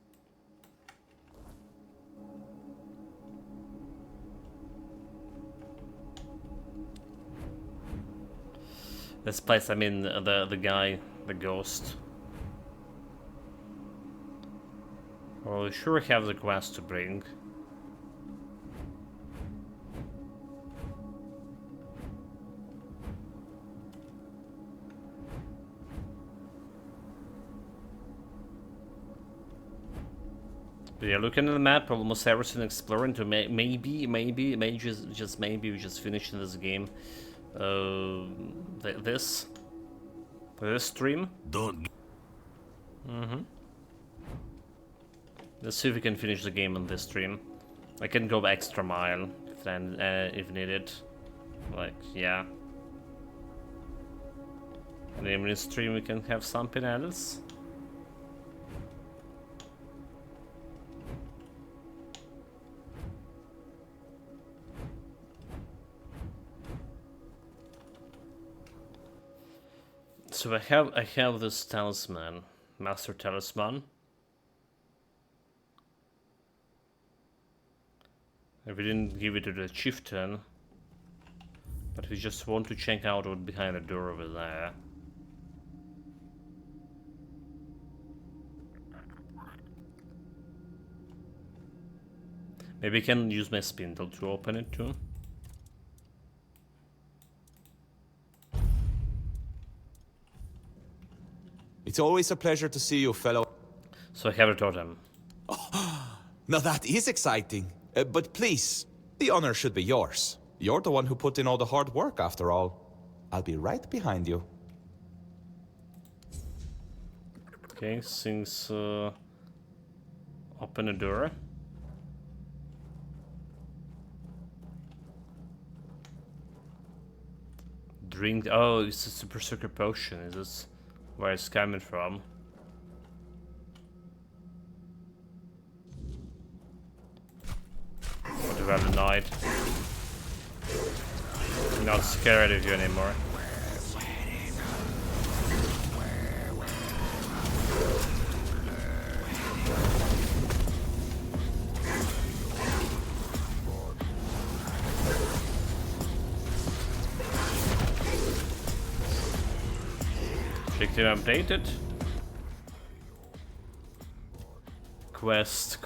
This place, I mean the guy, the ghost. Well, we sure have the quest to bring. But yeah, looking at the map, almost everything exploring to maybe just maybe we just finish this game. This stream. Let's see if we can finish the game on this stream. I can go extra mile if needed. Like, yeah. And in this stream we can have something else. So I have this talisman, master talisman. We didn't give it to the chieftain, but we just want to check out what's behind the door over there. Maybe I can use my spindle to open it too. It's always a pleasure to see you, fellow. So I have a totem. Now that is exciting. But please, the honor should be yours. You're the one who put in all the hard work, after all. I'll be right behind you. Okay, things open a door. Drink. Oh, it's a super secret potion. Is this where it's coming from? What about the night? I'm not scared of you anymore. Objective updated. Quest,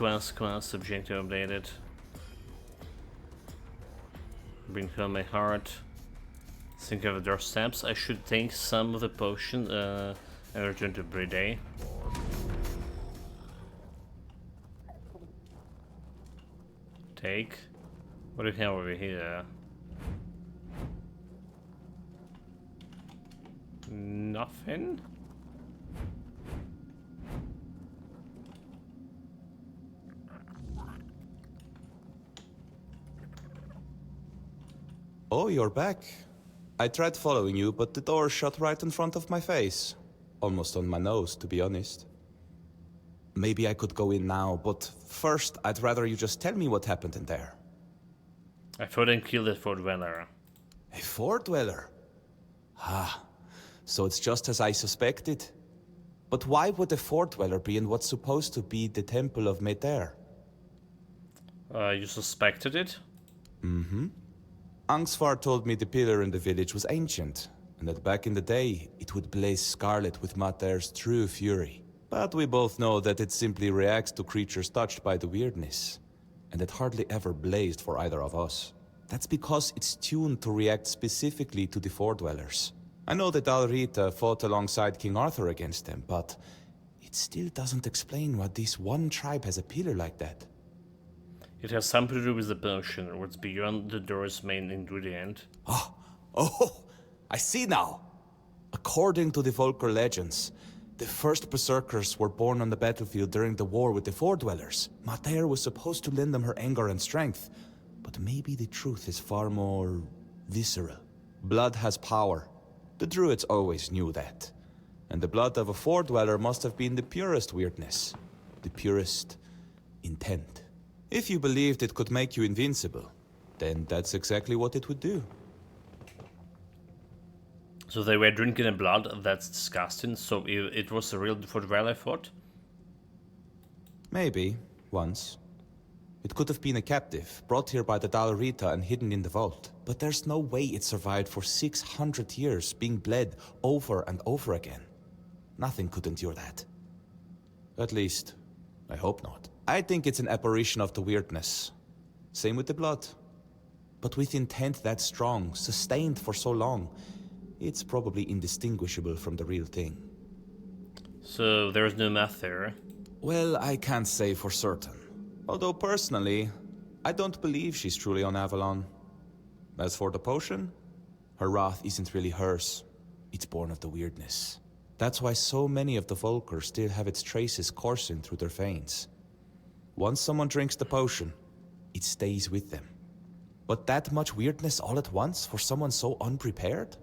objective updated. Bring home my heart. Think of their stamps. I should take some of the potion and return to Bride. Take. What do we have over here? Nothing? Oh, you're back. I tried following you, but the door shut right in front of my face. Almost on my nose, to be honest. Maybe I could go in now, but first, I'd rather you just tell me what happened in there. I thought I killed a Fort Dweller. A Fort Dweller? Ah, so it's just as I suspected. But why would a Fort Dweller be in what's supposed to be the Temple of Meter? You suspected it? Mm-hmm. Angsvar told me the pillar in the village was ancient, and that back in the day, it would blaze scarlet with Mater's true fury. But we both know that it simply reacts to creatures touched by the weirdness, and it hardly ever blazed for either of us. That's because it's tuned to react specifically to the Fort Dwellers. I know that Alrita fought alongside King Arthur against them, but it still doesn't explain why this one tribe has a pillar like that. It has something to do with the potion, what's beyond the door's main ingredient. Oh, I see now. According to the Volker legends, the first berserkers were born on the battlefield during the war with the Fort Dwellers. Mater was supposed to lend them her anger and strength, but maybe the truth is far more visceral. Blood has power. The druids always knew that. And the blood of a Fort Dweller must have been the purest weirdness, the purest intent. If you believed it could make you invincible, then that's exactly what it would do. So they were drinking the blood? That's disgusting. So it was a real Fort Dweller fort? Maybe, once. It could have been a captive, brought here by the Dalrita and hidden in the vault. But there's no way it survived for 600 years, being bled over and over again. Nothing could endure that. At least, I hope not. I think it's an apparition of the weirdness. Same with the blood. But with intent that strong, sustained for so long, it's probably indistinguishable from the real thing. So there's no math there? Well, I can't say for certain. Although personally, I don't believe she's truly on Avalon. As for the potion, her wrath isn't really hers. It's born of the weirdness. That's why so many of the Volker still have its traces coursing through their veins. Once someone drinks the potion, it stays with them. But that much weirdness all at once for someone so unprepared?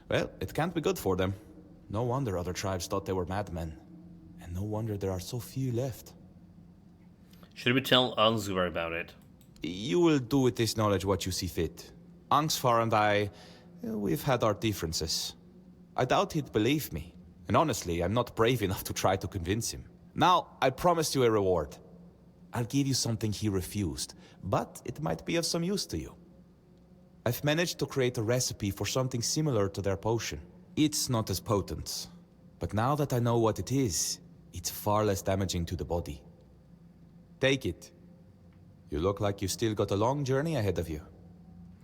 Well, it can't be good for them. No wonder other tribes thought they were madmen. And no wonder there are so few left. Should we tell Ansgar about it? You will do with this knowledge what you see fit. Angsvar and I, we've had our differences. I doubt he'd believe me. And honestly, I'm not brave enough to try to convince him. Now, I promised you a reward. I'll give you something he refused, but it might be of some use to you. I've managed to create a recipe for something similar to their potion. It's not as potent, but now that I know what it is, it's far less damaging to the body. Take it. You look like you've still got a long journey ahead of you.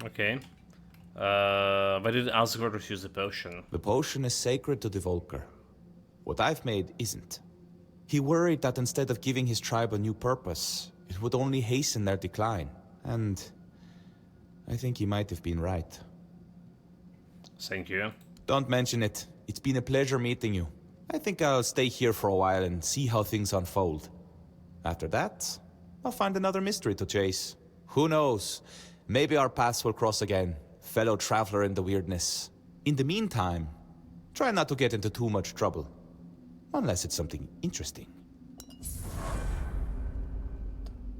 Okay. Why did Asgard refuse the potion? The potion is sacred to the Volker. What I've made isn't. He worried that instead of giving his tribe a new purpose, it would only hasten their decline. And I think he might have been right. Thank you. Don't mention it. It's been a pleasure meeting you. I think I'll stay here for a while and see how things unfold. After that, I'll find another mystery to chase. Who knows? Maybe our paths will cross again, fellow traveler in the weirdness. In the meantime, try not to get into too much trouble. Unless it's something interesting.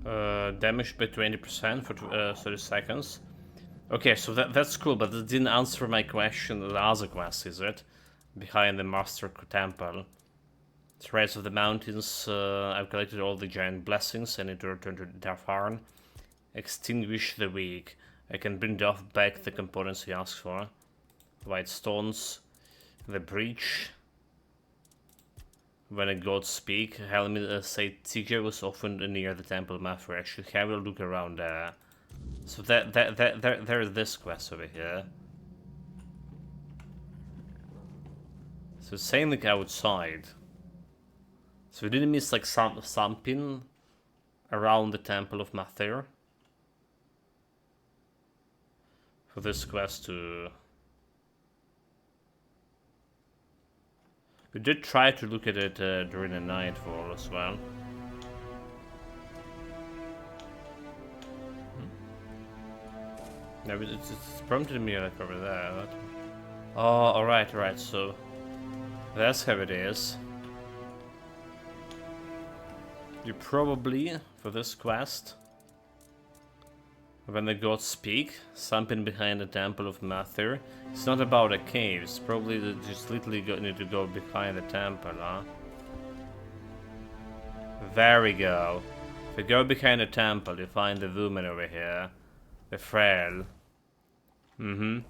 Damage by 20% for 30 seconds. Okay, so that's cool, but it didn't answer my question. The other quest, is it? Behind the Master Temple. Threads of the mountains. I've collected all the giant blessings. I need to return to Darfarn. Extinguish the weak. I can bring back the components he asked for. White stones. The breach. When a god speak, Helmi said Tigre was often near the temple Mafre. I should have a look around there. So there's this quest over here. So it's saying like outside. So we didn't miss like something around the Temple of Mathir for this quest to... We did try to look at it during the nightfall as well. Yeah, but it's prompted me like over there. That... Oh, alright, so that's how it is. You probably, for this quest, when the gods speak, something behind the Temple of Mathir. It's not about a cave, it's probably just literally need to go behind the temple, huh? There we go. If you go behind the temple, you find the woman over here. The frail. And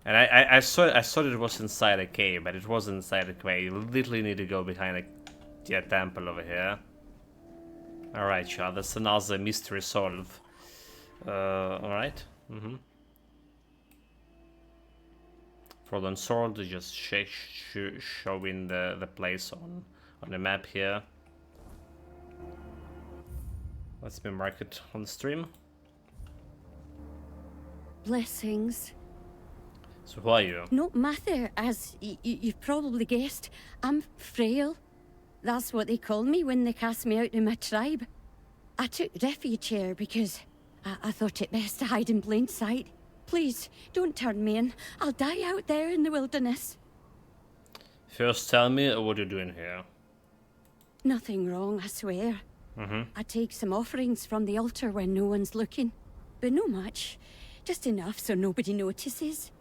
I thought it was inside a cave, but it wasn't inside a cave. You literally need to go behind the temple over here. Alright, Chad, that's another mystery solved. Alright. Fallen Sword is just showing the place on the map here. Let's me mark it on the stream. Blessings. So who are you? Not Mather, as you've probably guessed. I'm frail. That's what they call me when they cast me out of my tribe. I took refuge here because I thought it best to hide in plain sight. Please, don't turn me in. I'll die out there in the wilderness. First tell me what you're doing here. Nothing wrong, I swear. I take some offerings from the altar when no one's looking. But no much. Just enough so nobody notices.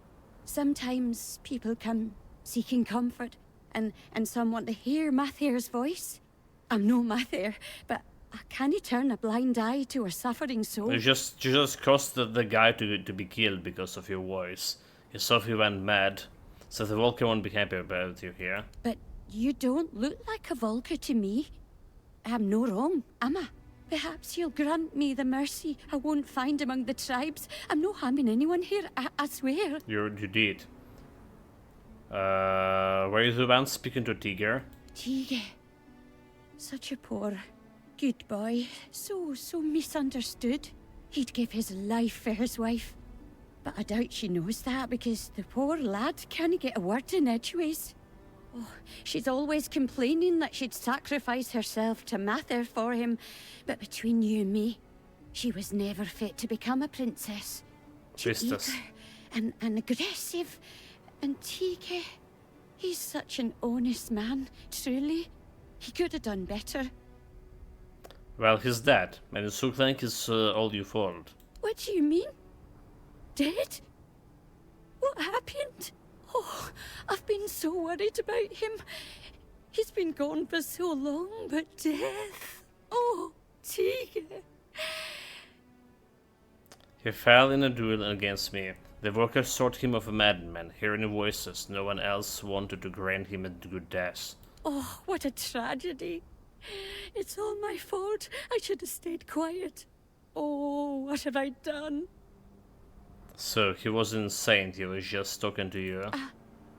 Sometimes people come seeking comfort, and some want to hear Mathir's voice. I'm no Mathir, but I can't turn a blind eye to a suffering soul. You just caused the guy to be killed because of your voice. Your Sophie went mad, so the Volker won't be happy about you here. But you don't look like a Volker to me. I'm no wrong, am I? Perhaps you'll grant me the mercy I won't find among the tribes. I'm no harming anyone here, I swear. You did. Where is the one speaking to Tiger? Tiger. Such a poor, good boy. So misunderstood. He'd give his life for his wife. But I doubt she knows that because the poor lad can't get a word in edgeways. Oh, she's always complaining that she'd sacrifice herself to Mather for him. But between you and me, she was never fit to become a princess. Priestess. And aggressive. And Tika, he's such an honest man, truly. He could have done better. Well, he's dead, and it looks like it's all your fault. What do you mean? Dead? What happened? Oh, I've been so worried about him. He's been gone for so long, but death... Oh, Tika. He fell in a duel against me. The workers thought him of a madman, hearing voices. No one else wanted to grant him a good death. Oh, what a tragedy. It's all my fault. I should have stayed quiet. Oh, what have I done? So, he wasn't insane, he was just talking to you?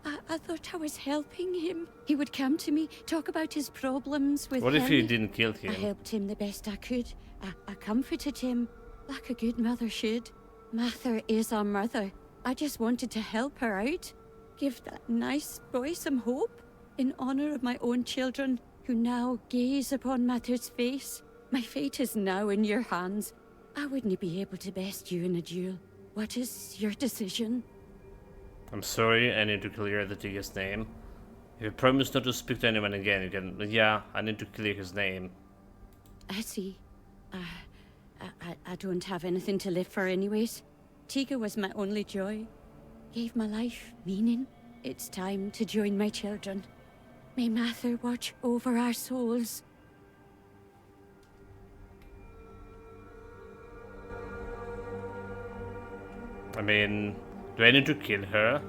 I thought I was helping him. He would come to me, talk about his problems with What if Henry. you didn't kill him? I helped him the best I could. I comforted him, like a good mother should. Mather is our mother. I just wanted to help her out. Give that nice boy some hope. In honor of my own children, who now gaze upon Mather's face. My fate is now in your hands. I wouldn't be able to best you in a duel. What is your decision? I'm sorry, I need to clear the Tiger's name. If you promise not to speak to anyone again, you can... Yeah, I need to clear his name. I see. I don't have anything to live for anyways. Tiga was my only joy. Gave my life meaning. It's time to join my children. May Mather watch over our souls. I mean, do I need to kill her?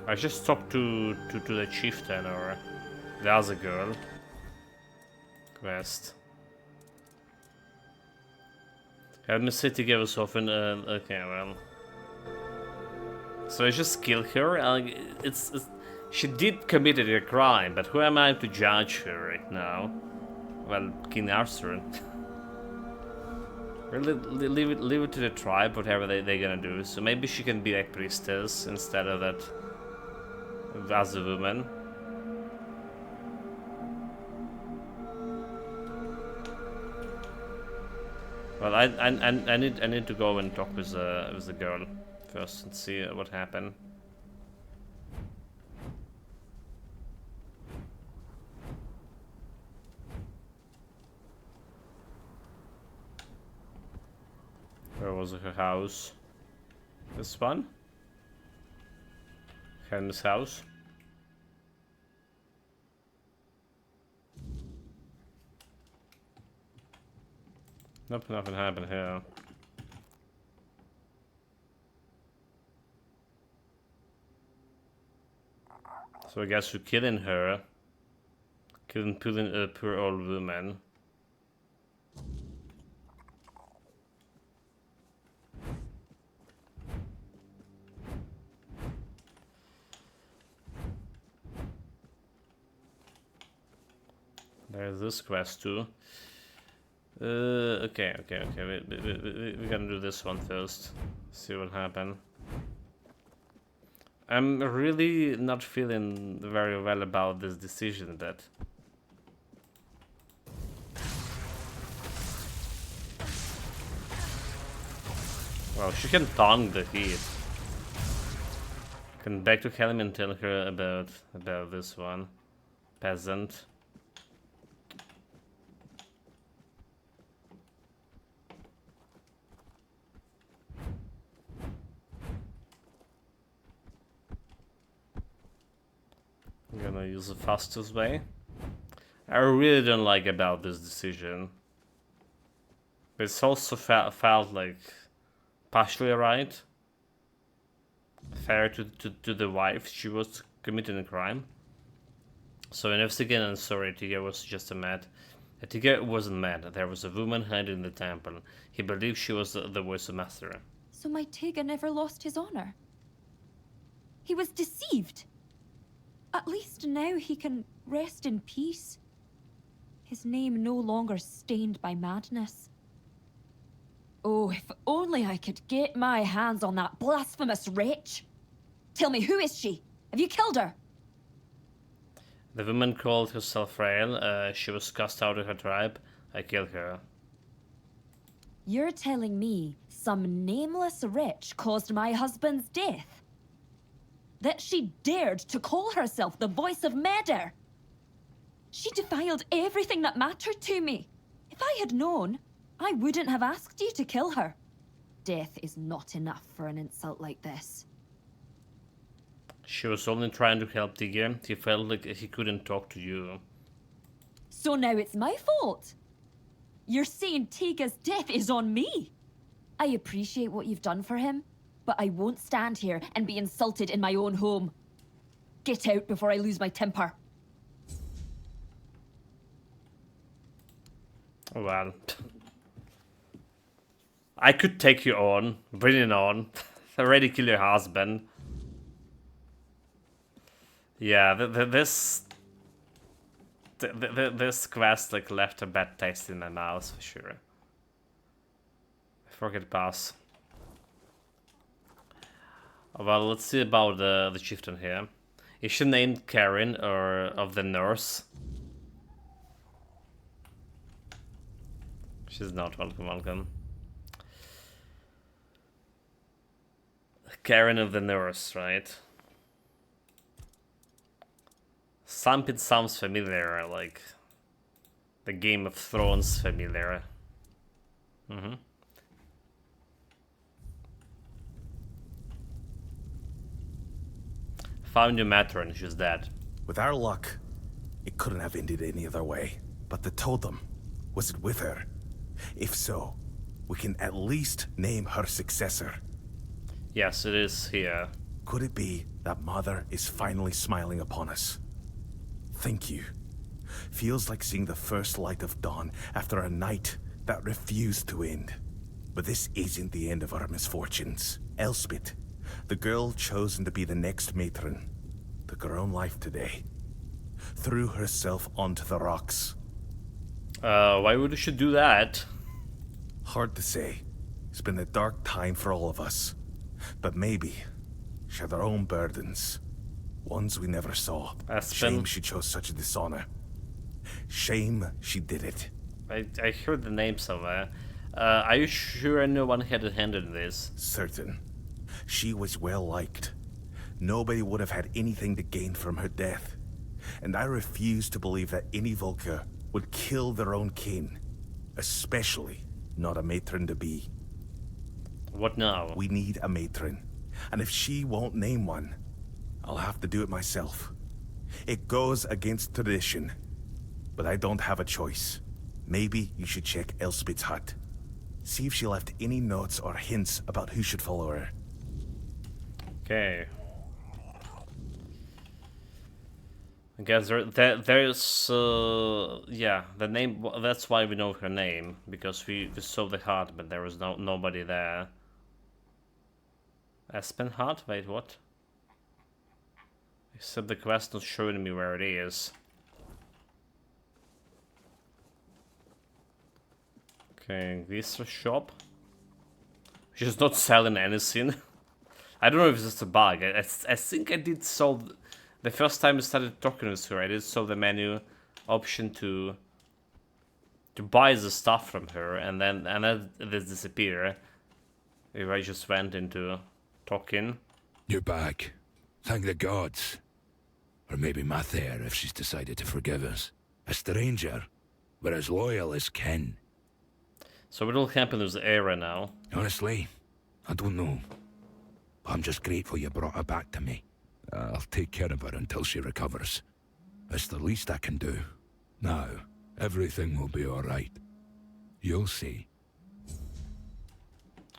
I just talked to the chieftain or the other girl. Quest. Help me sit together so often. Okay, well. So I just kill her? It's she did commit a crime, but who am I to judge her right now? Well, King Arthur. Really, leave it to the tribe, whatever they're gonna do. So maybe she can be a priestess instead of that as a woman. Well, I need to go and talk with the girl first and see what happened. Where was her house? This one? Hen's house? Nope, nothing happened here. So I guess we're killing her. Killing a poor old woman. There's this quest too. Okay. We're gonna do this one first. See what happens. I'm really not feeling very well about this decision that. Well, she can tongue the heat. Can back to Helm and tell her about this one. Peasant. I'm gonna use the fastest way. I really don't like about this decision. But it's also felt like partially right. Fair to the wife. She was committing a crime. So investigating and sorry, Tigger was just a mad. Tigger wasn't mad. There was a woman hiding in the temple. He believed she was the voice of Master. So my Tega never lost his honor. He was deceived. At least now he can rest in peace. His name no longer stained by madness. Oh, if only I could get my hands on that blasphemous wretch! Tell me, who is she? Have you killed her? The woman called herself Frail. She was cast out of her tribe. I killed her. You're telling me some nameless wretch caused my husband's death? That she dared to call herself the voice of Meder? She defiled everything that mattered to me. If I had known, I wouldn't have asked you to kill her. Death is not enough for an insult like this. She was only trying to help Tigger. He felt like he couldn't talk to you. So now it's my fault? You're saying Tigger's death is on me? I appreciate what you've done for him, but I won't stand here and be insulted in my own home. Get out before I lose my temper. Well, I could take you on, bring it on, already kill your husband. Yeah, this quest like left a bad taste in my mouth for sure. Forget pass. Well, let's see about the chieftain here. Is she named Karen or of the nurse? She's not. Welcome. Karen of the nurse, right? Something sounds familiar, like the Game of Thrones familiar. Found your matron, she's dead. With our luck, it couldn't have ended any other way. But the totem, was it with her? If so, we can at least name her successor. Yes, it is here. Could it be that Mother is finally smiling upon us? Thank you. Feels like seeing the first light of dawn after a night that refused to end. But this isn't the end of our misfortunes. Elspeth, The girl chosen to be the next matron took her own life today. Threw herself onto the rocks. Why would she do that? Hard to say. It's been a dark time for all of us. But maybe she had her own burdens. Ones we never saw. Aspen. Shame she chose such a dishonor. Shame she did it. I heard the name somewhere. Are you sure no one had a hand in this? Certain. She was well liked. Nobody would have had anything to gain from her death. And I refuse to believe that any Volker would kill their own kin. Especially not a matron-to-be. What now? We need a matron. And if she won't name one, I'll have to do it myself. It goes against tradition. But I don't have a choice. Maybe you should check Elspeth's hut. See if she left any notes or hints about who should follow her. Okay. I guess there's yeah, the name. That's why we know her name, because we saw the hut, but there was nobody there. Aspen hut? Wait, what? Except the quest not showing me where it is. Okay, this shop. She's not selling anything. I don't know if it's just a bug. I think I did solve. The first time I started talking with her, I did solve the menu option to buy the stuff from her, and then this disappear. If I just went into talking. You're back. Thank the gods. Or maybe Mather if she's decided to forgive us. A stranger, but as loyal as kin. So what will happen with the era now? Honestly, I don't know. I'm just grateful you brought her back to me. I'll take care of her until she recovers. It's the least I can do. Now, everything will be alright. You'll see.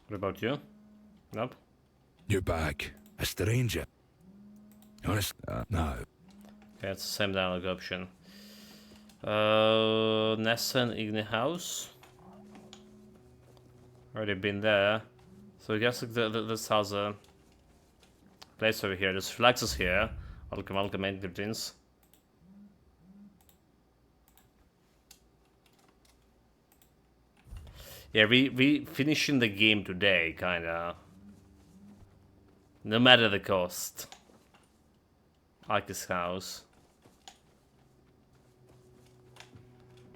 What about you? Nope. You're back. A stranger. Honest, no. Okay, it's the same dialogue option. Nessa and Igni house. Already been there. So I guess this has a place over here. There's flags here. Welcome, Engines. Yeah, we finishing the game today, kinda. No matter the cost. Arcus house.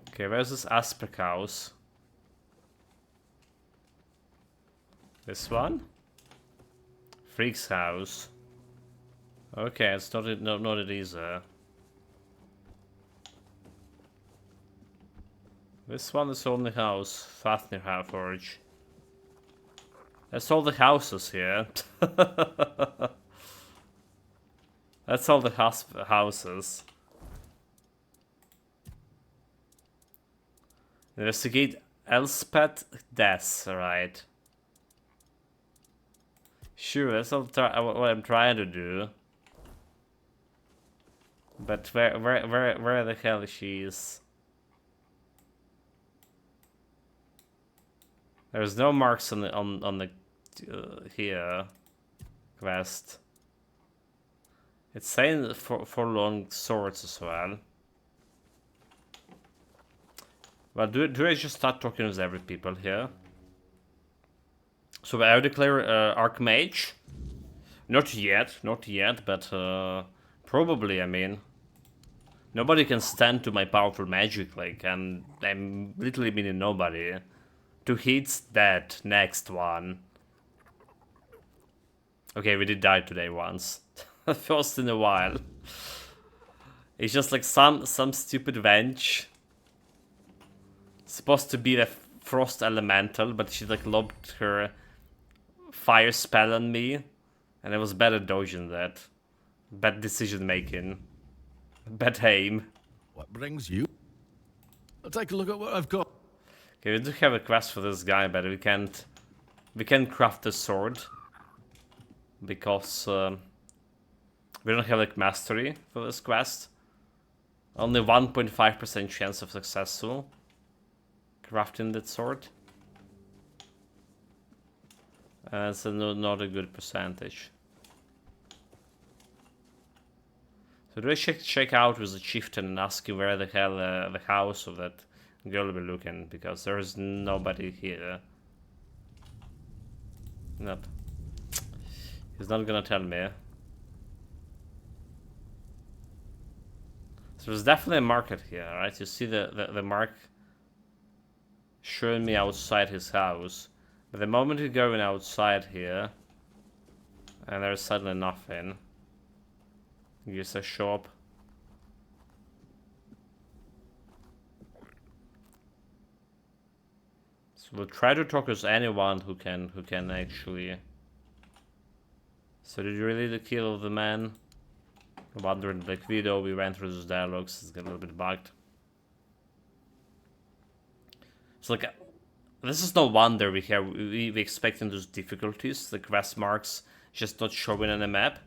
Okay, where's this Aspec house? This one? Freak's house. Okay, it's not it either. This one is only house. Fafnir Forge. That's all the houses here. That's all the houses. Investigate Elspeth deaths, alright. Sure, that's what I'm trying to do. But where the hell is she? There's no marks on the here quest. It's saying for long swords as well. Well, do I just start talking with every people here? So I declare Archmage. Not yet, but probably, I mean. Nobody can stand to my powerful magic, like, and I'm literally meaning nobody. 2 hits, dead. Next one. Okay, we did die today once. First in a while. It's just like some stupid wench. Supposed to be the frost elemental, but she like lobbed her fire spell on me, and it was better dodging that. Bad decision making. Bad aim. What brings you? I'll take a look at what I've got. Okay, we do have a quest for this guy, but we can't craft a sword because we don't have like mastery for this quest. Only 1.5% chance of successful crafting that sword. That's not a good percentage. So do I check out with the chieftain and ask him where the hell the house of that girl will be looking? Because there's nobody here. Nope. He's not gonna tell me. So there's definitely a market here, right? You see the mark showing me outside his house. But the moment you're going outside here, and there's suddenly nothing. Just a shop. So we'll try to talk with anyone who can actually. So did you really kill the man? I'm wondering, like video, we went through those dialogues, it's getting a little bit bugged. So like, this is no wonder we expecting those difficulties, the quest marks just not showing on the map.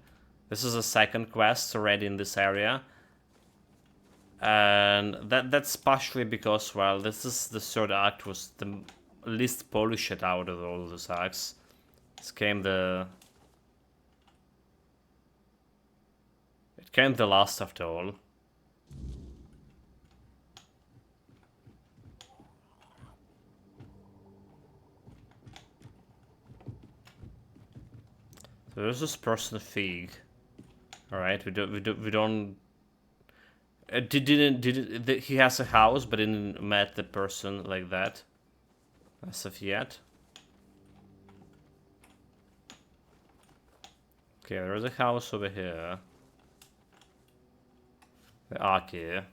This is a second quest already in this area. And that's partially because, well, this is the third act, was the least polished out of all those acts. This came the last after all. So there's this person Fig. All right, we don't. He has a house, but didn't met the person like that as of yet. Okay, there's a house over here. The arc here.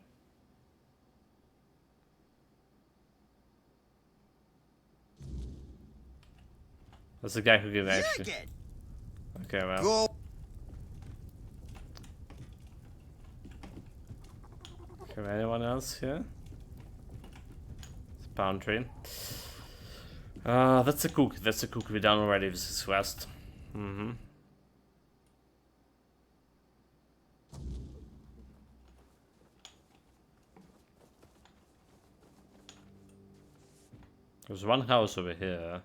That's the guy who gave actually. Okay, well. Go. Okay, anyone else here? It's a pantry. That's a cook. That's a cook we done already with this quest. There's one house over here.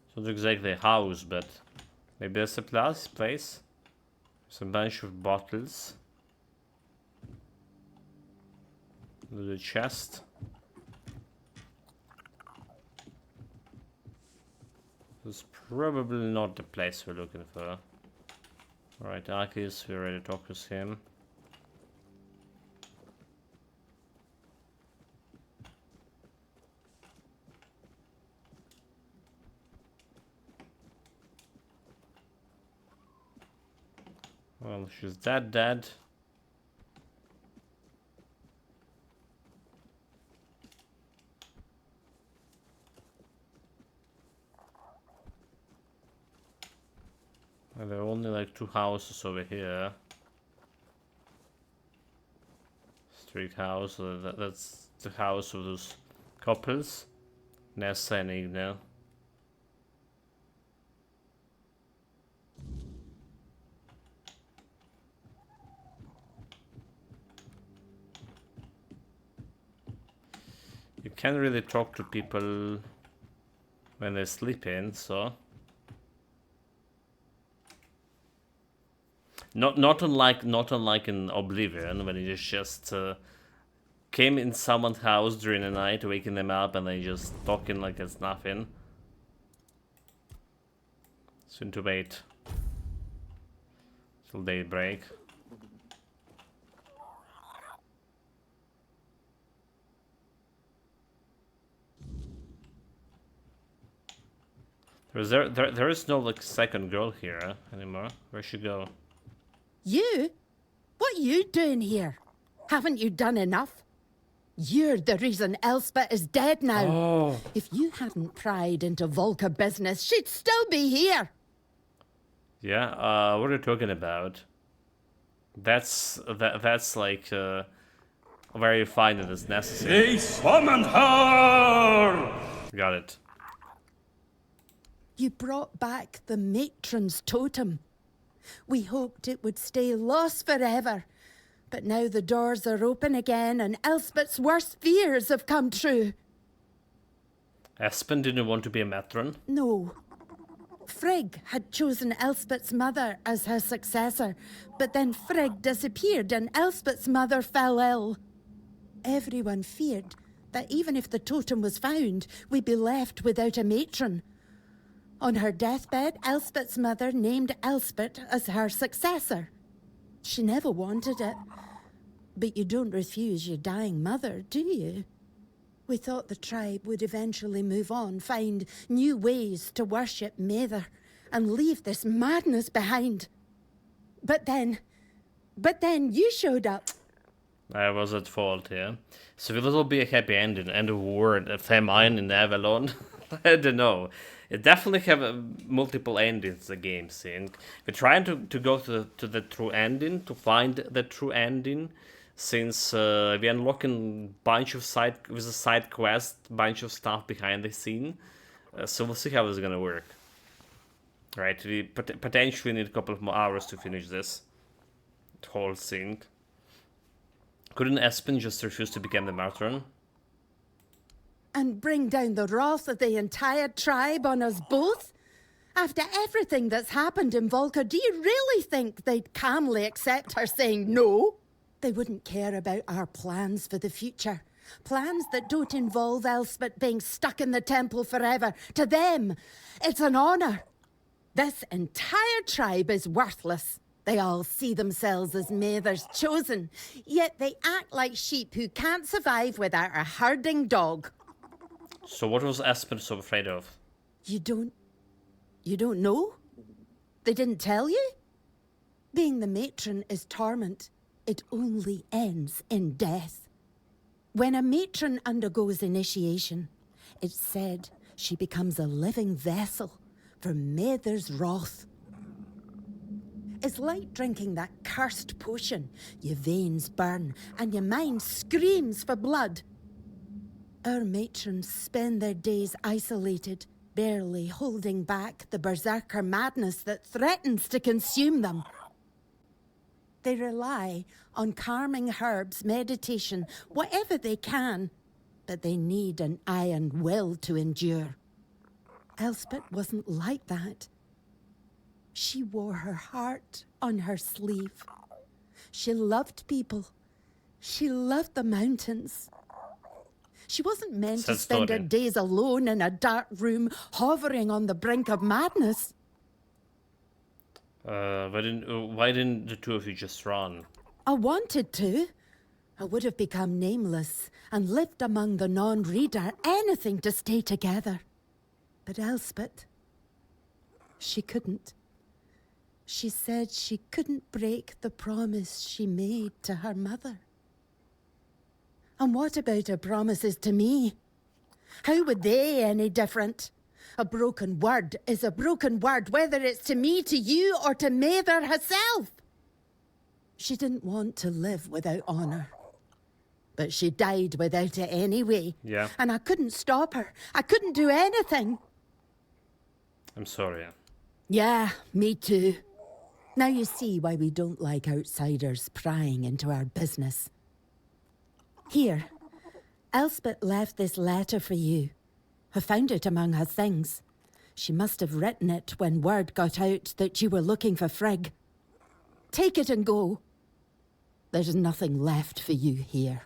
It's not exactly a house, but maybe a place. There's a bunch of bottles. There's a chest. This is probably not the place we're looking for. Alright, Akis, we already talked with him. Well, she's dead. And there are only like 2 houses over here. Street house, that's the house of those couples, Nessa and Ignel. You can't really talk to people when they're sleeping, so not unlike in Oblivion, when you just came in someone's house during the night, waking them up, and they just talking like it's nothing. Soon to wait till daybreak. There is no like second girl here anymore. Where'd she go? You? What are you doing here? Haven't you done enough? You're the reason Elspeth is dead now. Oh. If you hadn't pried into Volca business, she'd still be here. Yeah, what are you talking about? That's like where you find it is necessary. They summoned her! Got it. You brought back the matron's totem. We hoped it would stay lost forever. But now the doors are open again and Elspeth's worst fears have come true. Espen didn't want to be a matron? No. Frigg had chosen Elspeth's mother as her successor, but then Frigg disappeared and Elspeth's mother fell ill. Everyone feared that even if the totem was found, we'd be left without a matron. On her deathbed, Elspeth's mother named Elspeth as her successor. She never wanted it. But you don't refuse your dying mother, do you? We thought the tribe would eventually move on, find new ways to worship Mather, and leave this madness behind. But then you showed up. I was at fault, yeah. So will it be a happy ending and a war, a famine in Avalon? I don't know. It definitely have multiple endings, the game scene. We're trying to go to the true ending, to find the true ending, since we unlocking bunch of side quest, bunch of stuff behind the scene. So we'll see how this is gonna work. Right, we potentially need a couple of more hours to finish this whole thing. Couldn't Espen just refuse to become the matron? And bring down the wrath of the entire tribe on us both? After everything that's happened in Volca, do you really think they'd calmly accept her saying no? They wouldn't care about our plans for the future. Plans that don't involve Elspeth being stuck in the temple forever. To them, it's an honor. This entire tribe is worthless. They all see themselves as Mather's chosen, yet they act like sheep who can't survive without a herding dog. So what was Espen so afraid of? You don't know? They didn't tell you? Being the matron is torment. It only ends in death. When a matron undergoes initiation, it's said she becomes a living vessel for Mather's wrath. It's like drinking that cursed potion. Your veins burn and your mind screams for blood. Our matrons spend their days isolated, barely holding back the berserker madness that threatens to consume them. They rely on calming herbs, meditation, whatever they can, but they need an iron will to endure. Elspeth wasn't like that. She wore her heart on her sleeve. She loved people. She loved the mountains. She wasn't meant to spend her days alone in a dark room, hovering on the brink of madness. Why didn't the two of you just run? I wanted to. I would have become nameless and lived among the non-reader, anything to stay together. But Elspeth, she couldn't. She said she couldn't break the promise she made to her mother. And what about her promises to me? How would they any different? A broken word is a broken word, whether it's to me, to you, or to Mather herself. She didn't want to live without honor. But she died without it anyway. Yeah. And I couldn't stop her. I couldn't do anything. I'm sorry. Yeah, me too. Now you see why we don't like outsiders prying into our business. Here, Elspeth left this letter for you. I found it among her things. She must have written it when word got out that you were looking for Frigg. Take it and go. There's nothing left for you here.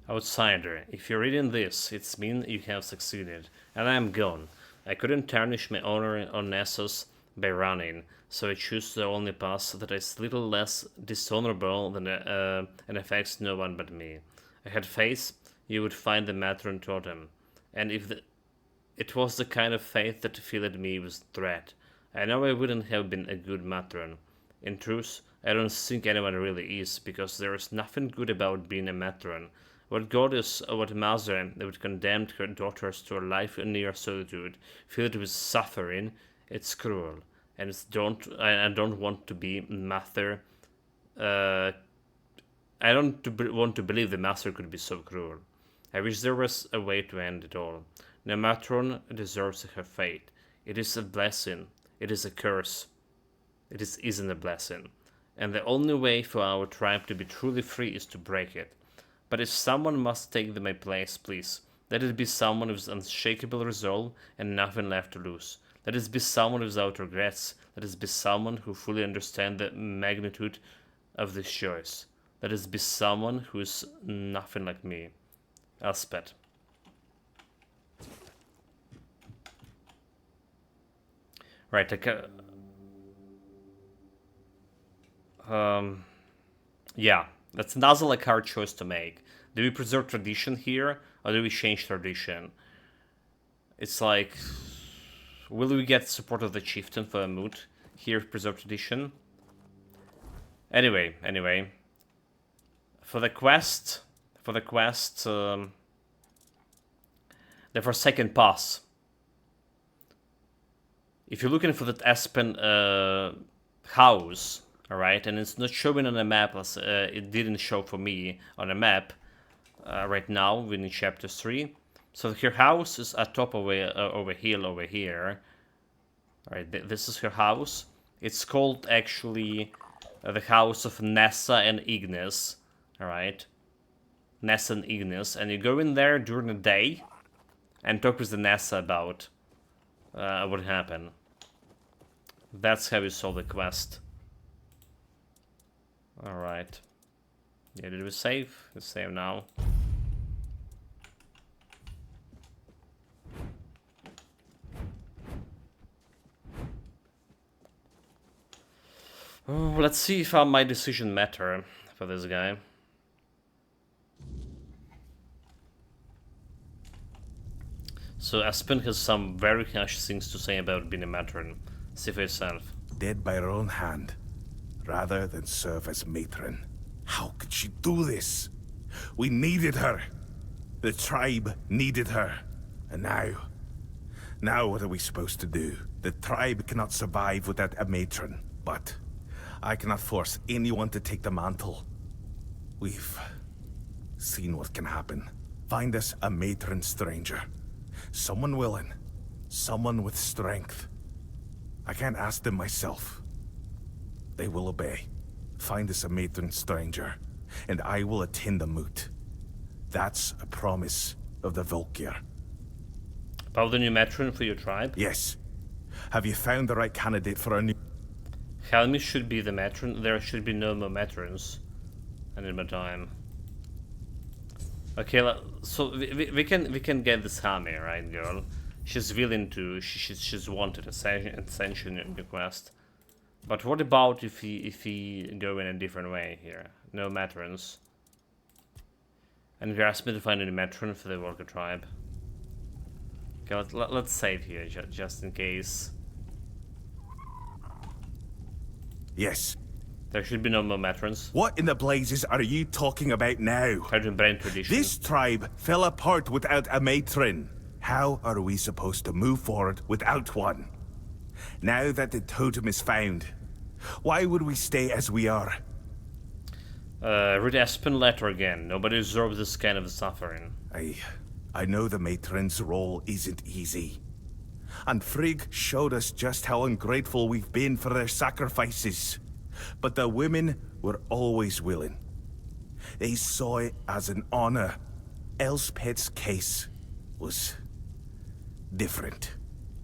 Outsider, if you're reading this, it's mean you have succeeded, and I am gone. I couldn't tarnish my honor on Nessus by running, so I choose the only path that is little less dishonorable than and affects no one but me. I had faith you would find the matron totem, and if it was the kind of faith that filled me with dread, I know I wouldn't have been a good matron. In truth, I don't think anyone really is, because there is nothing good about being a matron. What goddess or what mother would condemn her daughters to a life in near solitude, filled with suffering? It's cruel, and I don't want to be mother. I don't want to believe the master could be so cruel. I wish there was a way to end it all. No matron deserves her fate. It is a blessing. It is a curse. It isn't a blessing. And the only way for our tribe to be truly free is to break it. But if someone must take my place, please, Let it be someone with unshakable resolve and nothing left to lose. Let it be someone without regrets. Let it be someone who fully understands the magnitude of this choice. Let it be someone who is nothing like me. Elspeth. Right, yeah, that's another hard choice to make. Do we preserve tradition here, or do we change tradition? It's like, will we get support of the chieftain for a mood here, preserve tradition? Anyway, for the quest, the Forsaken Pass. If you're looking for that Aspen house, alright, and it's not showing on the map as it didn't show for me on a map right now within chapter 3. So her house is atop over hill over here. Alright, this is her house. It's called actually the house of Nessa and Ignis. Alright, Nessa and Ignis, and you go in there during the day and talk with the Nessa about what happened. That's how you solve the quest. Alright. Yeah, did we save? Let's save now. Oh, let's see if my decision matter for this guy. So Aspen has some very harsh things to say about being a matron. See for yourself. Dead by her own hand, rather than serve as matron. How could she do this? We needed her. The tribe needed her. And now what are we supposed to do? The tribe cannot survive without a matron, but I cannot force anyone to take the mantle. We've seen what can happen. Find us a matron stranger. Someone willing. Someone with strength. I can't ask them myself. They will obey. Find us a matron stranger, and I will attend the moot. That's a promise of the Volkir. About the new matron for your tribe? Yes. Have you found the right candidate for a new... Helmi should be the matron. There should be no more matrons. I need more time. Okay, so we can get this Helmi, right, girl? She's willing to. She's wanted ascension in the quest. But what about if he go in a different way here? No matrons. And you asked me to find a matron for the Walker tribe. Okay, let's save here just in case. Yes. There should be no more matrons. What in the blazes are you talking about now? Brain tradition. This tribe fell apart without a matron. How are we supposed to move forward without one? Now that the totem is found, why would we stay as we are? Read Aspen letter again. Nobody deserves this kind of suffering. I know the matron's role isn't easy. And Frigg showed us just how ungrateful we've been for their sacrifices. But the women were always willing. They saw it as an honor. Elspeth's case was different.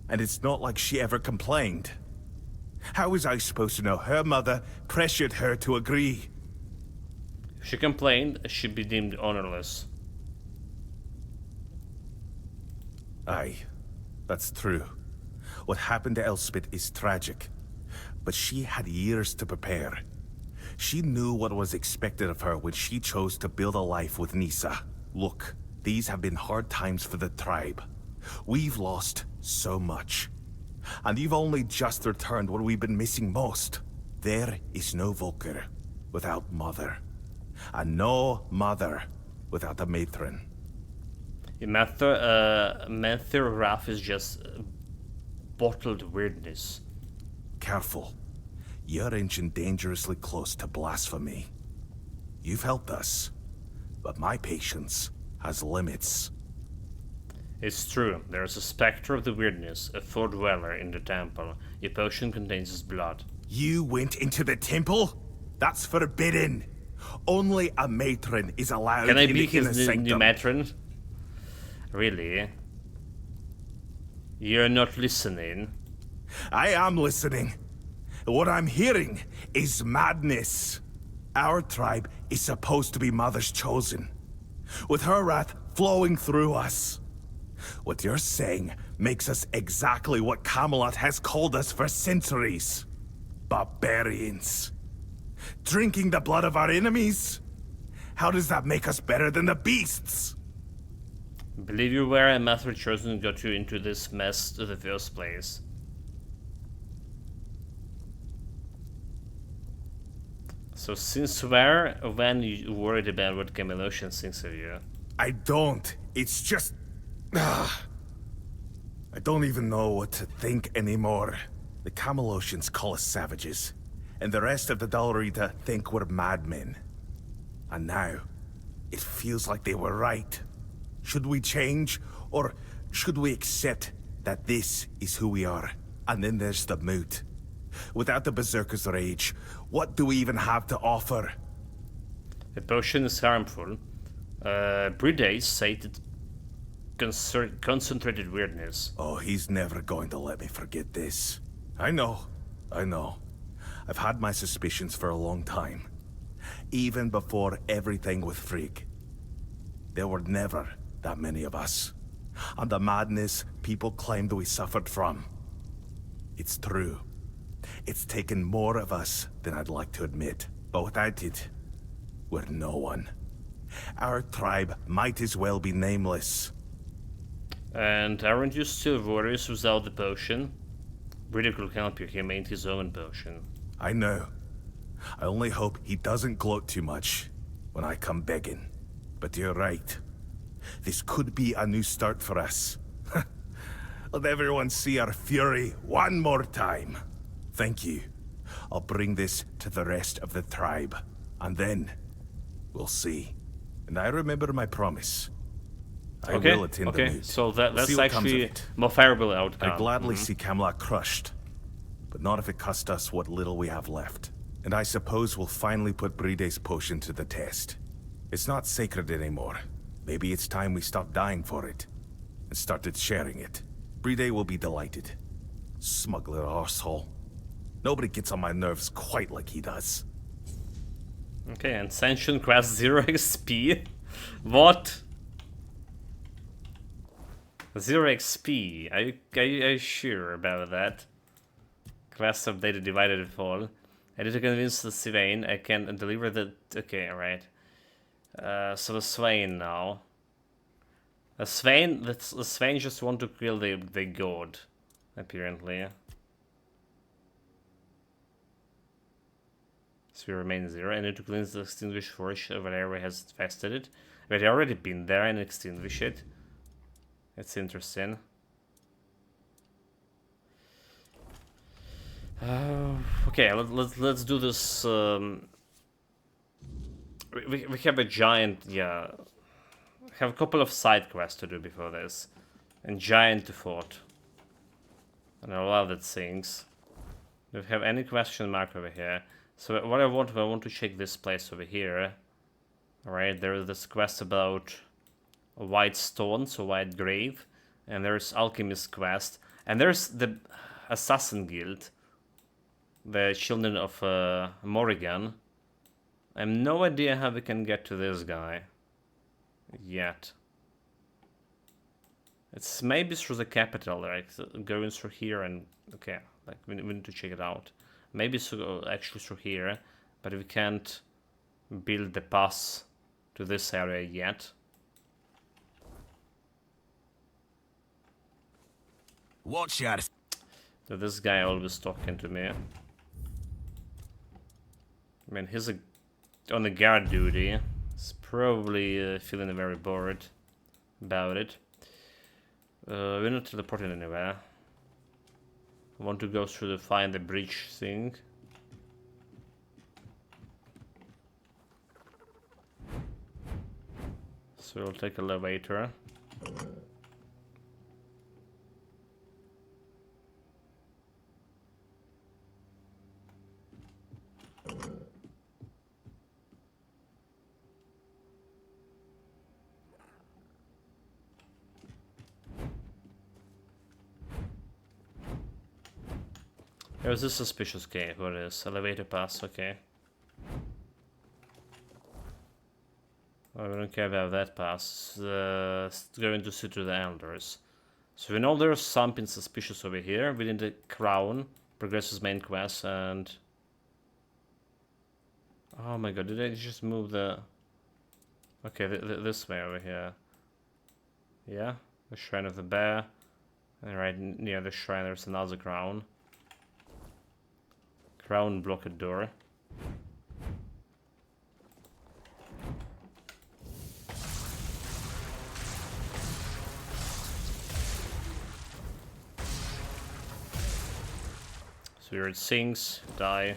And it's not like she ever complained. How was I supposed to know her mother pressured her to agree? If she complained, she'd be deemed honorless. Aye, that's true. What happened to Elspeth is tragic. But she had years to prepare. She knew what was expected of her when she chose to build a life with Nisa. Look, these have been hard times for the tribe. We've lost so much. And you've only just returned what we've been missing most. There is no Volker without Mother. And no Mother without a matron. Mather Wrath is just bottled weirdness. Careful. You're inching dangerously close to blasphemy. You've helped us, but my patience has limits. It's true. There's a specter of the weirdness, a four-dweller in the temple. Your potion contains his blood. You went into the temple? That's forbidden. Only a matron is allowed Can I in be the inner his new sanctum. matron? Really? You're not listening. I am listening. What I'm hearing is madness. Our tribe is supposed to be Mother's chosen, with her wrath flowing through us. What you're saying makes us exactly what Camelot has called us for centuries. Barbarians. Drinking the blood of our enemies? How does that make us better than the beasts? Believe you were a Mother chosen got you into this mess in the first place. So since when you worried about what Camelot thinks of you? I don't. It's just... I don't even know what to think anymore. The Camelosians call us savages, and the rest of the Dalrita think we're madmen. And now, it feels like they were right. Should we change, or should we accept that this is who we are? And then there's the moot. Without the Berserker's rage, what do we even have to offer? The potion is harmful. Brides say it concentrated weirdness. Oh, he's never going to let me forget this. I know. I've had my suspicions for a long time. Even before everything with Frigg. There were never that many of us. And the madness people claimed we suffered from. It's true. It's taken more of us than I'd like to admit. But without it, we're no one. Our tribe might as well be nameless. And aren't you still worried without the potion? Brida could help you, he made his own potion. I know. I only hope he doesn't gloat too much when I come begging. But you're right. This could be a new start for us. Let everyone see our fury one more time. Thank you. I'll bring this to the rest of the tribe. And then, we'll see. And I remember my promise. I will attend the moot. So that's See what comes of actually it. more favorable outcome. I'd gladly see Camelot crushed. But not if it cost us what little we have left. And I suppose we'll finally put Bride's potion to the test. It's not sacred anymore. Maybe it's time we stopped dying for it. And started sharing it. Bride will be delighted. Smuggler arsehole. Nobody gets on my nerves quite like he does. Okay, and Ascension quest 0 XP? What? 0 XP? Are you sure about that? Quest updated divided and fall. I need to convince the Swain I can deliver the... Okay, alright. So the Swain now. The Swain just want to kill the god, apparently. So we remain 0. I need to cleanse the extinguished forge whatever has infested it. But I already been there and extinguish it. It's interesting. Okay, let's do this. We have a giant, yeah. Have a couple of side quests to do before this, and giant to fort, and a lot of things. Do we have any question mark over here? So what I want to check this place over here. All right, there is this quest about a white stone, so white grave, and there's alchemist quest, and there's the assassin guild. The children of Morrigan. I have no idea how we can get to this guy yet. It's maybe through the capital, like going through here and okay, like we need to check it out. Maybe actually through here, but we can't build the pass to this area yet. Watch out! So this guy always talking to me. I mean, he's on the guard duty. He's probably feeling very bored about it. We're not teleporting anywhere. I want to go through the find the bridge thing. So we'll take elevator. There's this suspicious cave. What is elevator pass? Okay. Well, we don't care about that pass. Going to sit to the elders. So we know there's something suspicious over here within the crown. Progresses main quest and... Oh my god, did I just move the... Okay, this way over here. Yeah, the Shrine of the Bear. And right near the shrine there's another crown. Crown blocked door. So here it sinks, die.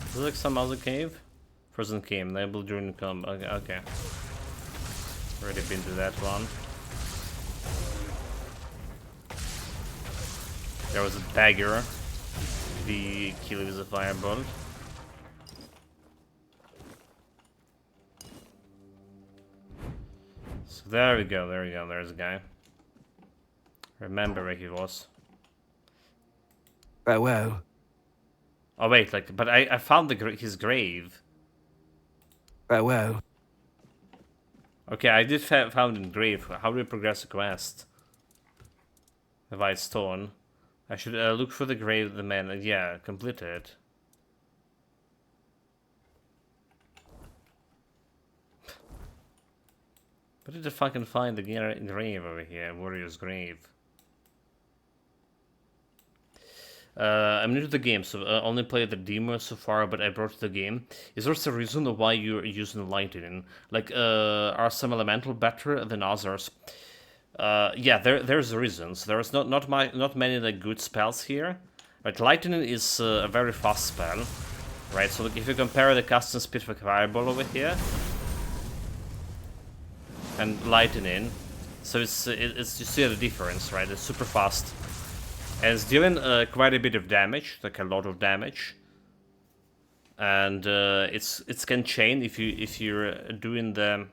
Is this like some other cave? Frozen cave, enable during combat. Okay. Already been to that one. There was a dagger. The kill with a firebolt. So there we go, there's a guy. Remember where he was. Well. Oh wait, like, but I found his grave. Well. Okay, I did found his grave. How do we progress the quest? The White Stone. I should look for the grave of the man. Yeah, complete it. Where did I fucking find the grave over here? Warrior's grave. I'm new to the game, so I only played the demo so far, but I brought the game. Is there a reason why you're using lightning? Like, are some elemental better than others? Yeah, there's reasons. There's not many like good spells here. Right, lightning is a very fast spell, right? So like, if you compare the casting speed for fireball over here and lightning, so it's you see the difference, right? It's super fast, and it's dealing quite a bit of damage, like a lot of damage, and it's can chain if you're doing the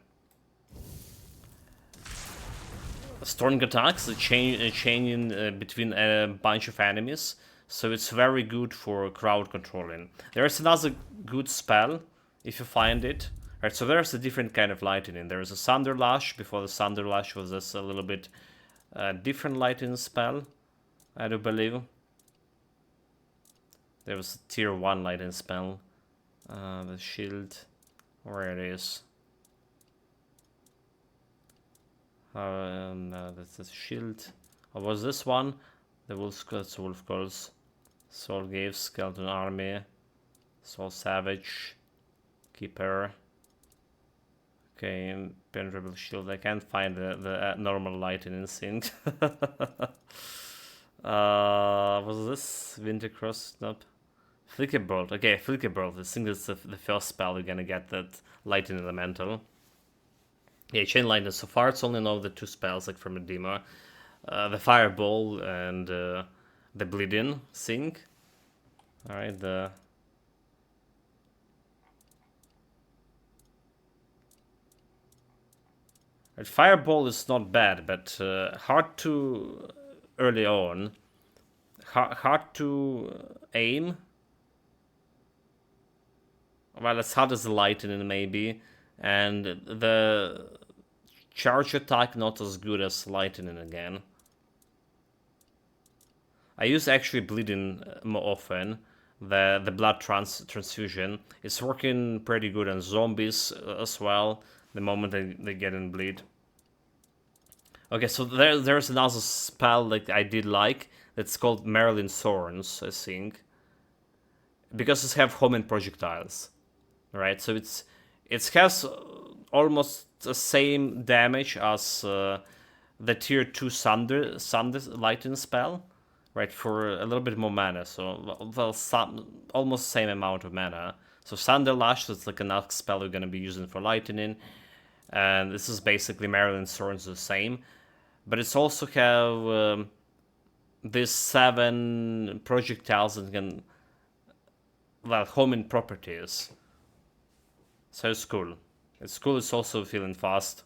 storm attacks, chaining between a bunch of enemies, so it's very good for crowd controlling. There's another good spell, if you find it. Right, so there's a different kind of lightning. There's a Thunder Lash. Before the Thunder Lash was this a little bit different lightning spell, I do believe. There was a tier 1 lightning spell. The shield, where it is. That's the shield. What was this one? The Wolf Calls. Soul Gave, Skeleton Army, Soul Savage, Keeper. Okay, Penetrable Shield. I can't find the normal lightning sync. Was this Winter Cross? Nope. Flicker Bolt. Okay, Flicker Bolt. I think that's the first spell you're gonna get that lightning elemental. Yeah, Chain Lightning. So far, it's only know the 2 spells like from the demo, the Fireball and the Bleeding Sync. All right, the Fireball is not bad, but hard to early on. Hard to aim. Well, as hard as the lightning maybe, and the charge attack not as good as lightning again. I use actually bleeding more often. The blood transfusion is working pretty good on zombies as well. The moment they get in bleed. Okay, so there's another spell like I did like that's called Marilyn Thorns, I think, because it have homing projectiles, right? So it has almost the same damage as the tier 2 Thunder Lightning spell, right? For a little bit more mana, so well, almost same amount of mana. So Thunder Lash, that's like another spell you're gonna be using for lightning, and this is basically Marilyn Thorns the same, but it's also have these 7 projectiles that can well, homing properties. So it's cool. It's cool, it's also feeling fast.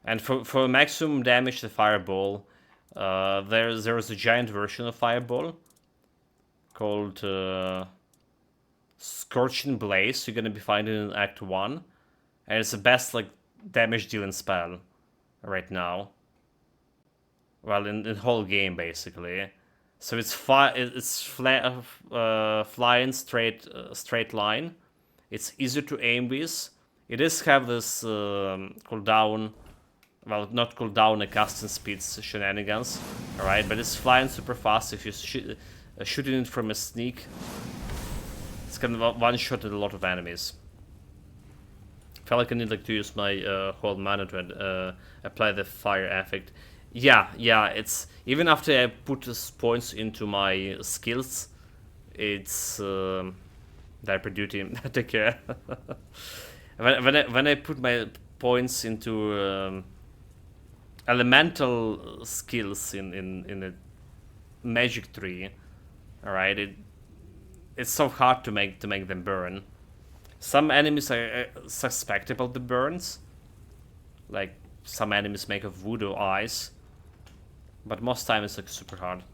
And for maximum damage the Fireball, there's a giant version of Fireball called Scorching Blaze. You're gonna be finding in Act 1. And it's the best like damage dealing spell right now. Well, in the whole game basically. So it's flying straight line. It's easy to aim with. It does have this cooldown, well, not cooldown, a casting speeds shenanigans, alright, but it's flying super fast. If you shooting it from a sneak, it's gonna one-shot a lot of enemies. I feel like I need like to use my whole mana to apply the fire effect. Yeah, it's even after I put these points into my skills, it's diaper duty. Take care. when I put my points into elemental skills in a magic tree, all right, it's so hard to make them burn. Some enemies are suspect about the burns, like some enemies make of voodoo eyes, but most time it's like super hard.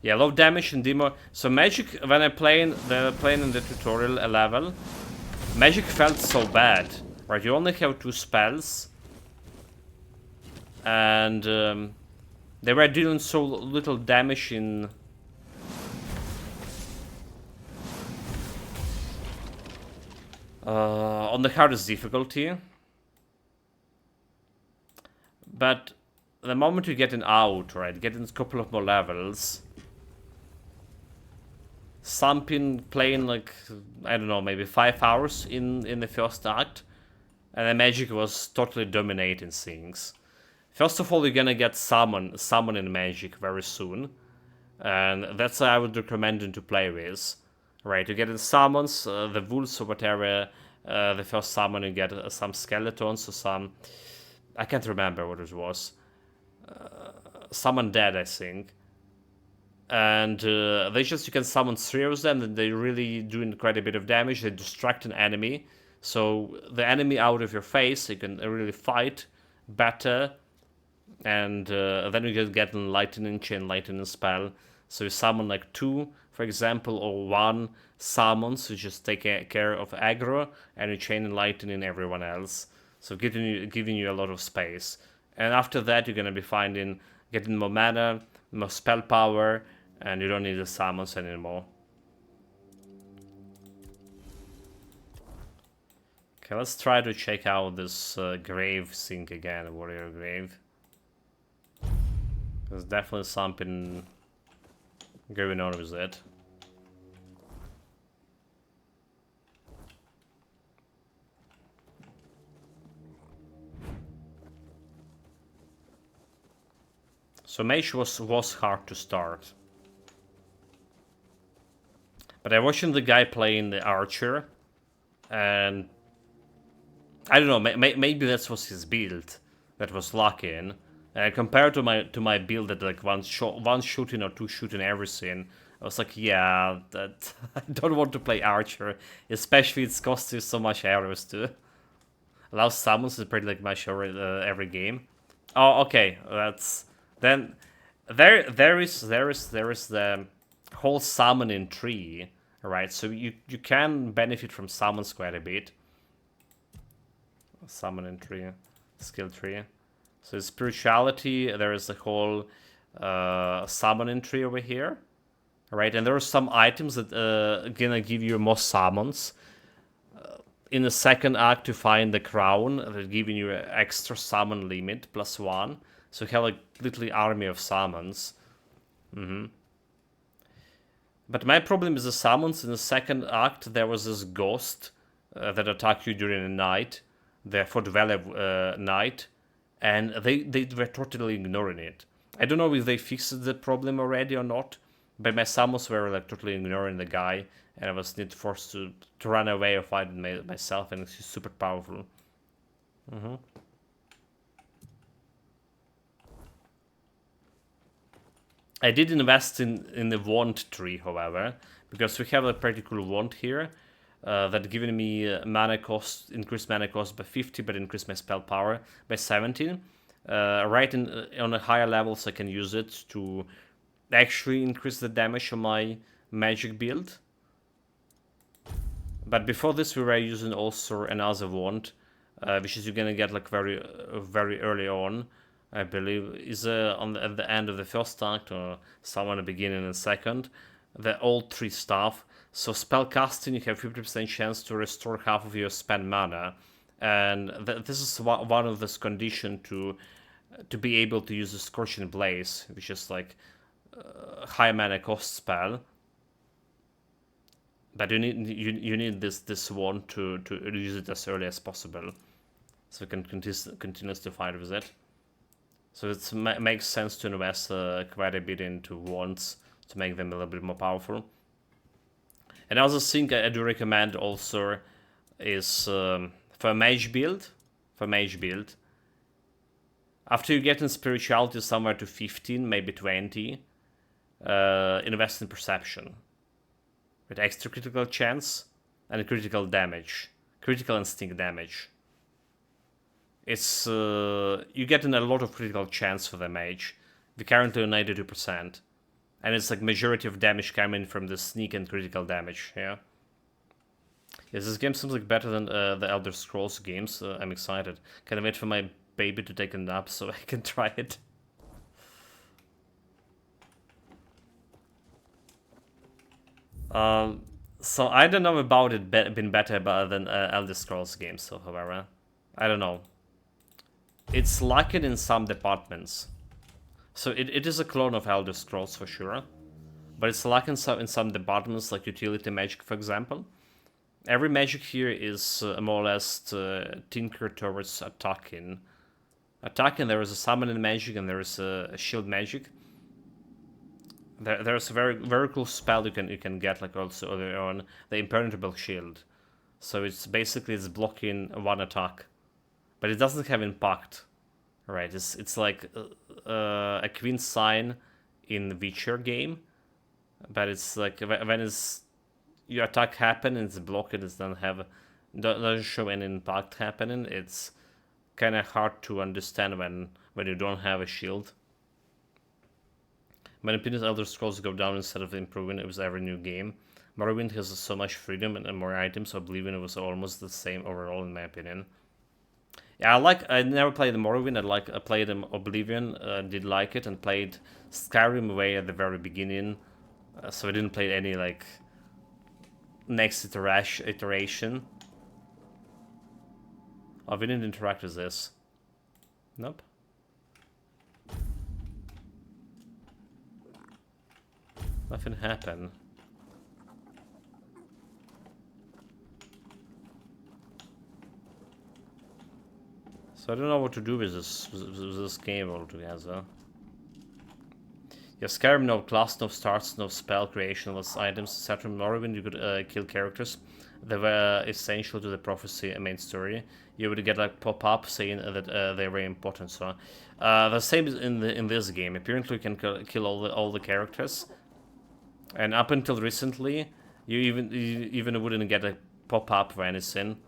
Yeah, low damage in demo. So magic, when I playing in the tutorial a level, magic felt so bad, right? You only have 2 spells, and they were dealing so little damage in. On the hardest difficulty. But the moment you get an out, right, get in a couple of more levels, something playing like, I don't know, maybe 5 hours in the first act, and the magic was totally dominating things. First of all, you're gonna get summoning magic very soon, and that's what I would recommend you to play with. Right, you get the summons, the wolves or whatever, the first summon you get some skeletons or some, I can't remember what it was, some undead I think, and you can summon 3 of them, and they really doing quite a bit of damage. They distract an enemy, so the enemy out of your face, you can really fight better, and then you get lightning chain, lightning spell, so you summon like 2, for example, or 1 summons to just take care of aggro, and you chain lightning everyone else, so giving you a lot of space. And after that, you're gonna be getting more mana, more spell power, and you don't need the summons anymore. Okay, let's try to check out this grave thing again, warrior grave. There's definitely something going on with it. So mage was hard to start. But I watching the guy playing the archer, and I don't know, maybe that was his build that was locking. Compared to my build that like one shooting or 2 shooting everything, I was like, yeah, that I don't want to play archer, especially it's costs you so much arrows to allow summons to pretty like much every game. Oh, okay, that's then there is the whole summoning tree, right? So you can benefit from summons quite a bit. Summoning tree, skill tree. So spirituality, there is a whole summoning tree over here, right? And there are some items that gonna give you more summons. In the second act, to find the crown, they're giving you an extra summon limit, +1. So you have like literally army of summons. But my problem is the summons. In the second act, there was this ghost that attacked you during the night, the Fort Valley night, and they were totally ignoring it. I don't know if they fixed the problem already or not, but my summons were like totally ignoring the guy, and I was forced to run away or fight it myself, and it's super powerful. I did invest in the wand tree, however, because we have a pretty cool wand here that giving me mana cost, increased mana cost by 50, but increased my spell power by 17. Right on the higher levels, I can use it to actually increase the damage on my magic build. But before this, we were using also another wand, which is you're gonna get like very early on. I believe is at the end of the first act or somewhere in the beginning and second. The all three stuff. So spell casting, you have 50% chance to restore half of your spent mana, and this is one of this condition to be able to use the Scorching Blaze, which is like high mana cost spell. But you need this one to use it as early as possible, so you can continuously fight with it. So it makes sense to invest quite a bit into wands to make them a little bit more powerful. Another thing I do recommend also is for a mage build. After you get in spirituality somewhere to 15, maybe 20, invest in perception. With extra critical chance and critical damage. Critical instinct damage. It's you get in a lot of critical chance for the mage. We're currently on 92%. And it's like majority of damage coming from the sneak and critical damage, yeah. Yes, this game seems like better than the Elder Scrolls games. I'm excited. Can I wait for my baby to take a nap so I can try it? So I don't know about it being better than Elder Scrolls games, so however. I don't know. It's lacking in some departments. So it is a clone of Elder Scrolls for sure. But it's lacking in some departments like utility magic, for example. Every magic here is more or less tinkered towards attacking. There is a summoning magic and there is a shield magic. There's a very cool spell you can get like also on the impenetrable shield. So it's basically blocking one attack, but it doesn't have impact, right? It's like a Queen sign in the Witcher game, but it's like when your attack happen and it's blocked, it doesn't show any impact happening. It's kind of hard to understand when you don't have a shield. My opinion, Elder Scrolls go down instead of improving with every new game. Morrowind has so much freedom and more items, so Oblivion was almost the same overall in my opinion. Yeah, I never played Morrowind. I played Oblivion, did like it, and played Skyrim way at the very beginning. So I didn't play any like next iteration. Oh, we didn't interact with this. Nope. Nothing happened. So I don't know what to do with this game altogether. Yeah, Skyrim, no class, no starts, no spell creation, less items, etc. Morrowind, you could kill characters that were essential to the prophecy main story. You would get like pop-up saying that they're very important. So the same is in this game. Apparently, you can kill all the characters. And up until recently, you even wouldn't get a pop-up for anything.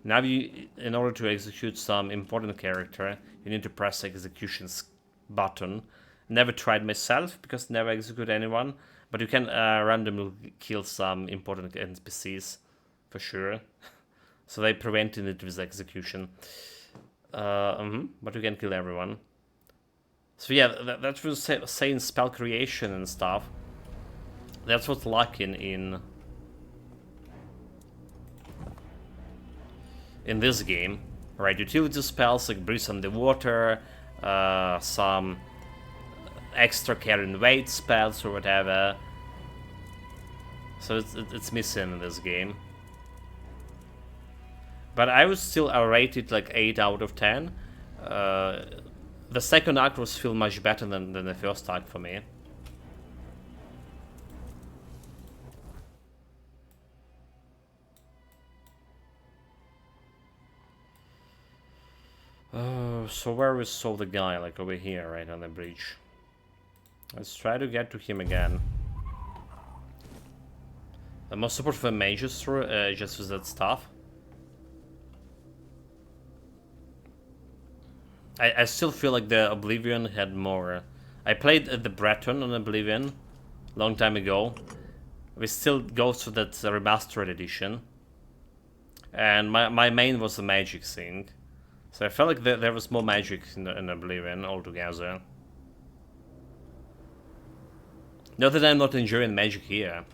Now, in order to execute some important character, you need to press the executions button. Never tried myself because never execute anyone, but you can randomly kill some important NPCs for sure. So they prevented it with execution. But you can kill everyone. So yeah, that was saying spell creation and stuff. That's what's lacking in this game, right? Utility spells like breathe on the water, some extra carrying weight spells or whatever. So it's missing in this game. But I would still rate it like 8 out of 10. The second act was still much better than the first act for me. So where we saw the guy, like over here, right on the bridge. Let's try to get to him again. The most support for mages through just with that stuff. I still feel like the Oblivion had more. I played the Breton on Oblivion long time ago. We still go to that remastered edition. And my main was the magic thing. So I felt like there was more magic in Oblivion altogether. Not that I'm not enjoying magic here.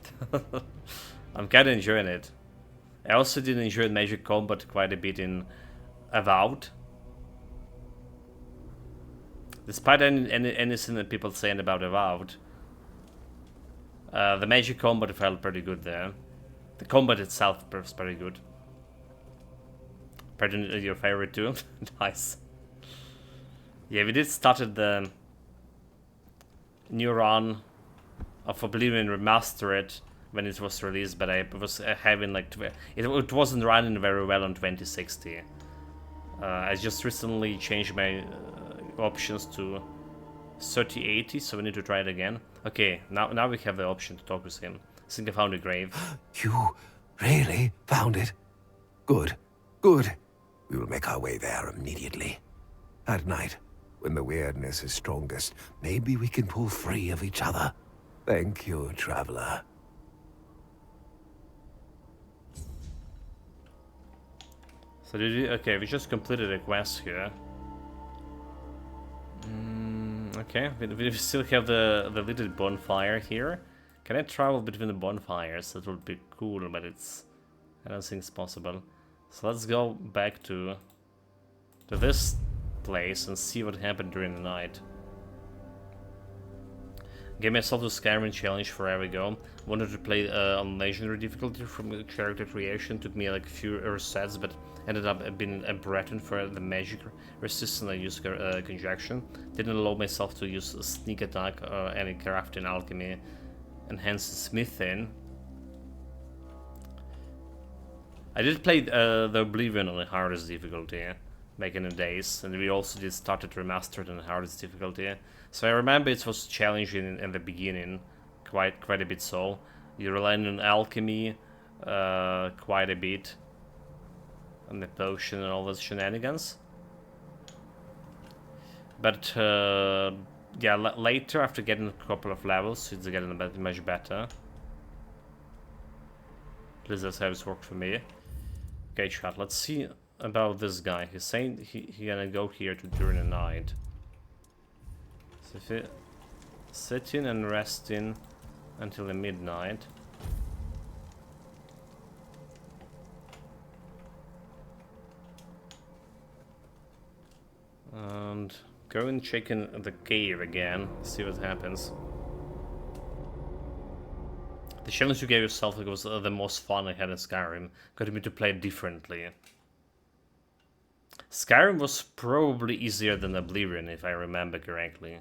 I'm kinda enjoying it. I also did enjoy magic combat quite a bit in Avowed. Despite anything that people saying about Avowed, the magic combat felt pretty good there. The combat itself was pretty good. Pardon, your favorite too? Nice. Yeah, we did started the new run of Oblivion Remastered when it was released, but I was having like it wasn't running very well on 2060. I just recently changed my options to 3080, so we need to try it again. Okay, now we have the option to talk with him. I think I found a grave. You really found it? Good, good. We will make our way there immediately. At night, when the weirdness is strongest, maybe we can pull free of each other. Thank you, traveler. So okay, we just completed a quest here. Okay, we still have the little bonfire here. Can I travel between the bonfires? That would be cool, but I don't think it's possible. So let's go back to this place and see what happened during the night. Gave myself the Skyrim challenge forever ago. Wanted to play on legendary difficulty from character creation. Took me like a few resets, but ended up being a Breton for the magic resistance. I used conjunction. Didn't allow myself to use sneak attack or any crafting alchemy, and hence smithing. I did play the Oblivion on the hardest difficulty back in the days, and we also did started remastered on the hardest difficulty. So I remember it was challenging in the beginning, quite a bit. So you relying on alchemy quite a bit, on the potion and all those shenanigans. But yeah, later after getting a couple of levels, it's getting much better. At least that's how it's worked for me. Okay, chat, let's see about this guy. He's saying he gonna go here during the night. So if he sitting and resting until the midnight. And go and check in the cave again, see what happens. The challenge you gave yourself was the most fun I had in Skyrim. Got me to play differently. Skyrim was probably easier than Oblivion, if I remember correctly.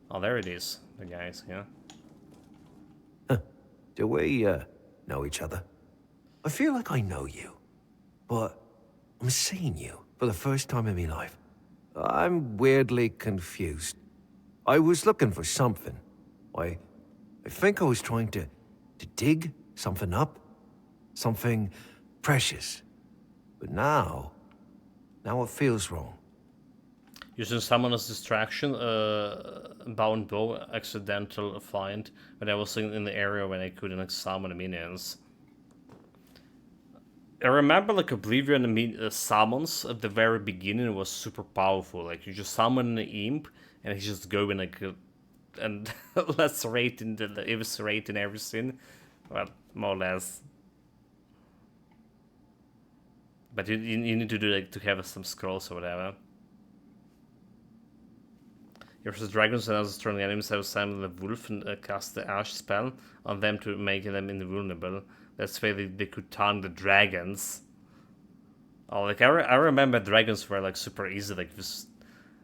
Oh, there it is, the guys, yeah. Do we, know each other? I feel like I know you, but I'm seeing you for the first time in my life. I'm weirdly confused. I was looking for something. I think I was trying to dig something up, something precious. But now it feels wrong. Using summon as distraction, bound bow, accidental find when I was in the area when I couldn't summon minions. I remember like Oblivion summons at the very beginning was super powerful. Like you just summon an imp and he's just going like and lacerating eviscerating everything. Well, more or less. But you need to do like to have some scrolls or whatever. Versus dragons and other strong enemies have summoned the wolf and cast the ash spell on them to make them invulnerable. That's why they could taunt the dragons. Oh, like I remember dragons were like super easy. Like this,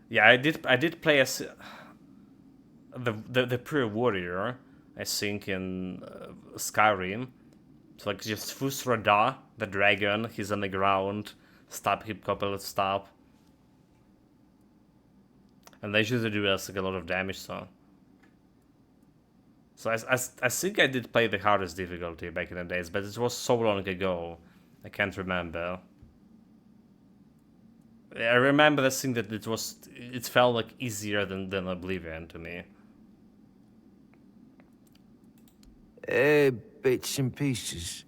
yeah, I did play as the pure warrior, I think in Skyrim. So like just Fusrada, the dragon, he's on the ground, stab him couple of stab. And they usually do us like a lot of damage, so So I think I did play the hardest difficulty back in the days, but it was so long ago, I can't remember. I remember the thing that it felt like easier than Oblivion to me. Bits and pieces.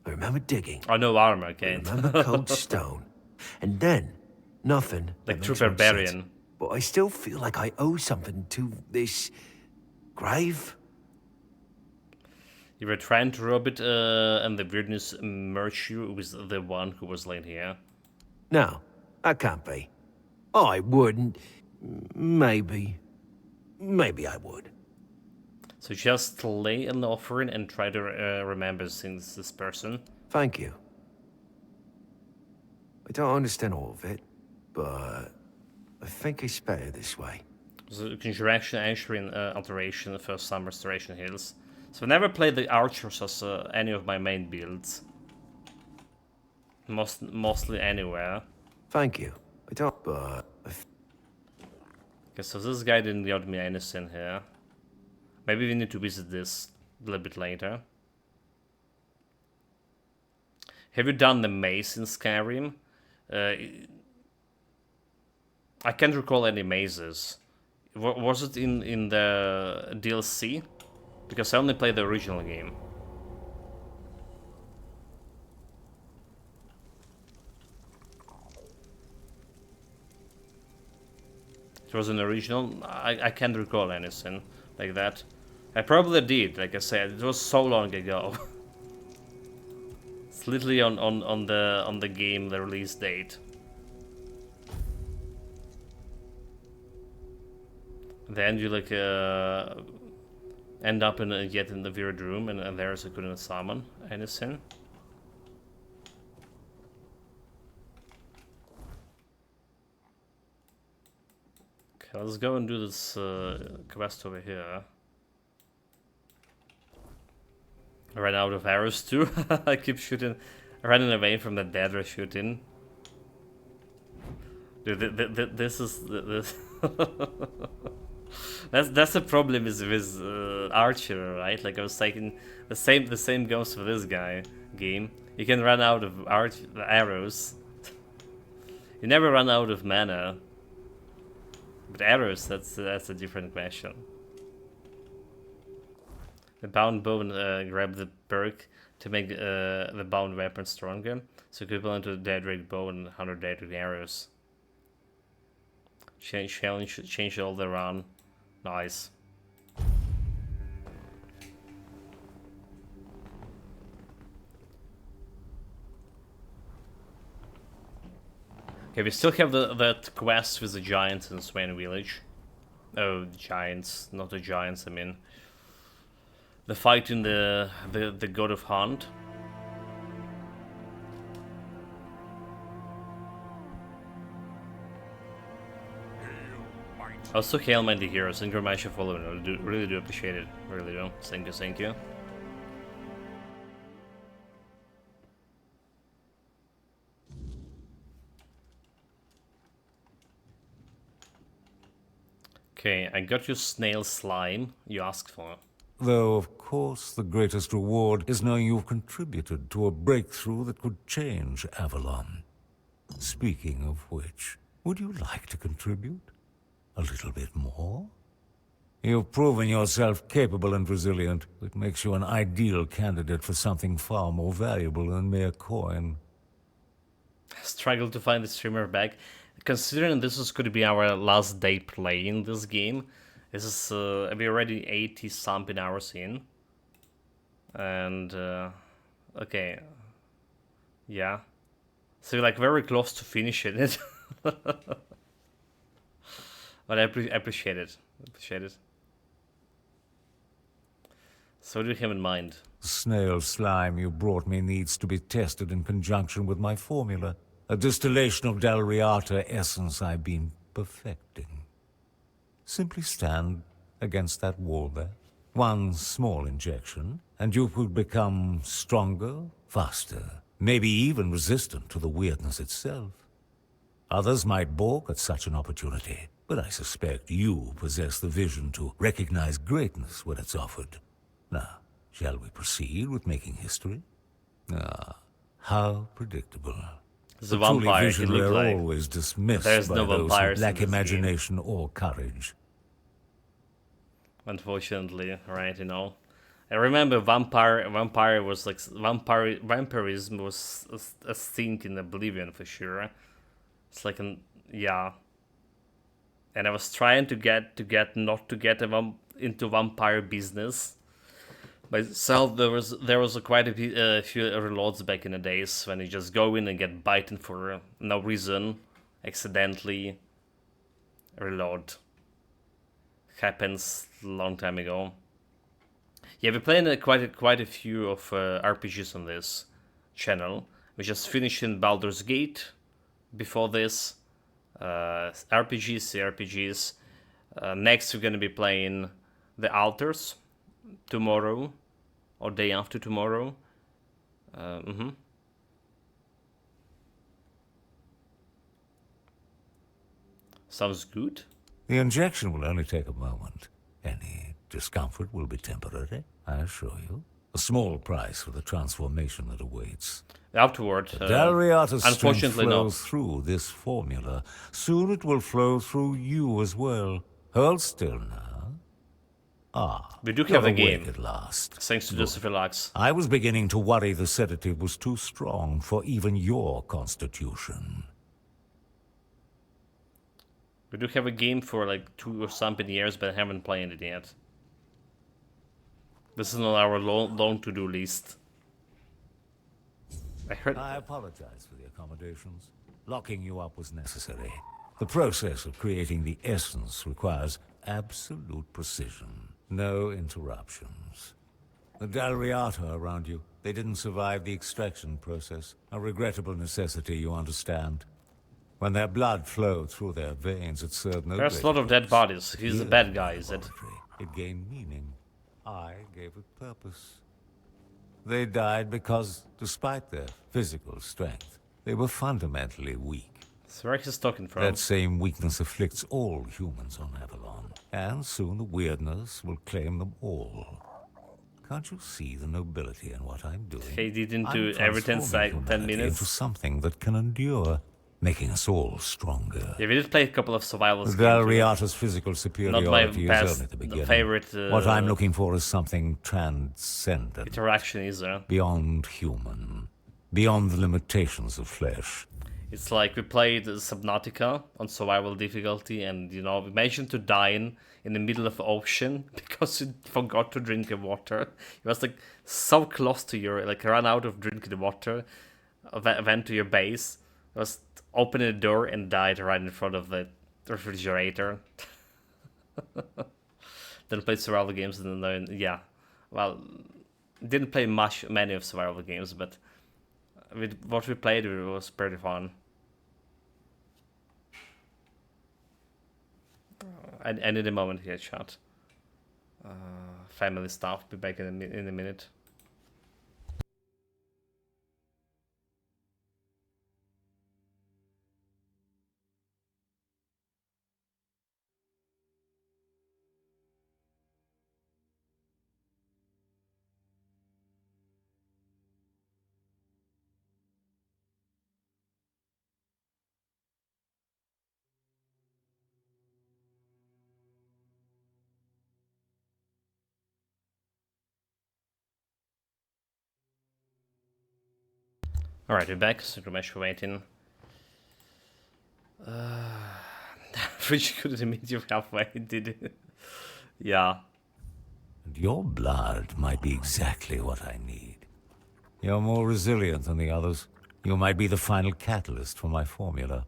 I remember digging. Oh, no armor, okay. I remember cold stone. And then, nothing. Like true barbarian. But I still feel like I owe something to this grave. You were trying to rob it, and the weirdness merged you with the one who was laid here. No, that can't be. I wouldn't. Maybe I would. So just lay an offering and try to remember since this person. Thank you. I don't understand all of it, but I think it's better this way. So conjuration, answering, alteration, first time restoration heals. So I never played the archers as any of my main builds. Mostly anywhere. Thank you. I don't, but... Okay, so this guy didn't give me anything here. Maybe we need to visit this a little bit later. Have you done the maze in Skyrim? I can't recall any mazes. Was it in the DLC? Because I only played the original game. It was an original. I can't recall anything like that. I probably did, like I said. It was so long ago. It's literally on the game, the release date. Then you like end up in yet in the weird room, and there's I couldn't summon anything. Okay, let's go and do this quest over here. I ran out of arrows too. I keep shooting, running away from the dead we're shooting. Dude, this is this. That's the problem is with Archer, right? Like I was saying, the same goes for this guy game. You can run out of arrows. You never run out of mana. But arrows, that's a different question. The bound bone grab the perk to make the bound weapon stronger. So equivalent to the dead rig bow and 100 dead rig arrows. Change all the run. Nice. Okay, we still have that quest with the giants in Swain Village. Oh, giants, not the giants, I mean. The fight in the God of Hunt. Also, hail my heroes. Thank you very much for following. I really do appreciate it. Really do. Thank you, thank you. Okay, I got you snail slime you asked for. Though, of course, the greatest reward is knowing you've contributed to a breakthrough that could change Avalon. Speaking of which, would you like to contribute? A little bit more? You've proven yourself capable and resilient, which makes you an ideal candidate for something far more valuable than mere coin. Struggle to find the streamer back. Considering this is going to be our last day playing this game, this is we're already 80 something hours in, and okay, yeah, so we're like very close to finishing it. But I appreciate it. Appreciate it. So what do you have in mind? The snail slime you brought me needs to be tested in conjunction with my formula. A distillation of Dalriata essence I've been perfecting. Simply stand against that wall there. One small injection, and you could become stronger, faster, maybe even resistant to the weirdness itself. Others might balk at such an opportunity, but I suspect you possess the vision to recognize greatness when it's offered. Now, shall we proceed with making history? Ah, how predictable. The truly vampire, he visionary looked are like. always dismissed There's by no those who vampires in lack this game. imagination or courage. Unfortunately, right? You know, I remember vampire was like vampirism was a thing in Oblivion for sure. It's like yeah, and I was trying to get not to get into vampire business myself. There was quite a few reloads back in the days when you just go in and get bitten for no reason, accidentally reload. Happens a long time ago. Yeah, we played quite a few of RPGs on this channel. We just finished in Baldur's Gate before this. RPGs, CRPGs. Next we're gonna be playing The Altars tomorrow or day after tomorrow. Sounds good. The injection will only take a moment. Any discomfort will be temporary, I assure you. A small price for the transformation that awaits. Afterward, Dalriata's strength unfortunately flows no. through this formula. Soon it will flow through you as well. Hold still now. Ah, We do you're have a awake game. at last. Thanks to Good. Lucifer Lux. I was beginning to worry the sedative was too strong for even your constitution. We do have a game for like 2 or something years, but I haven't played it yet. This is on our long to-do list. I apologize for the accommodations. Locking you up was necessary. The process of creating the essence requires absolute precision. No interruptions. The Dalriata around you, they didn't survive the extraction process. A regrettable necessity, you understand. When their blood flowed through their veins, it served no There's a lot of great dead bodies. He's the bad guy, is it? It gained meaning. I gave it purpose. They died because, despite their physical strength, they were fundamentally weak. So where he's talking from? That same weakness afflicts all humans on Avalon, and soon the weirdness will claim them all. Can't you see the nobility in what I'm doing? He didn't I'm do every 10 transforming minutes. into something that can endure, making us all stronger. Yeah, we did play a couple of survival games. Dalriata's physical Not superiority my is only the beginning. favorite. What I'm looking for is something transcendent. Interaction is there. Beyond human. Beyond the limitations of flesh. It's like we played Subnautica on survival difficulty, and you know, imagine to dying in the middle of the ocean because you forgot to drink the water. It was like so close to your, like ran out of drinking the water, went to your base, was opening the door and died right in front of the refrigerator. Then played survival games, and then yeah, well, didn't play many of survival games, but with what we played, it was pretty fun. I need a moment here, chat. Family stuff. Be back in a minute. Alright, we're back. So Ramesh, we're waiting. Fridge couldn't meet you halfway, did it? Yeah. And your blood might be exactly what I need. You're more resilient than the others. You might be the final catalyst for my formula.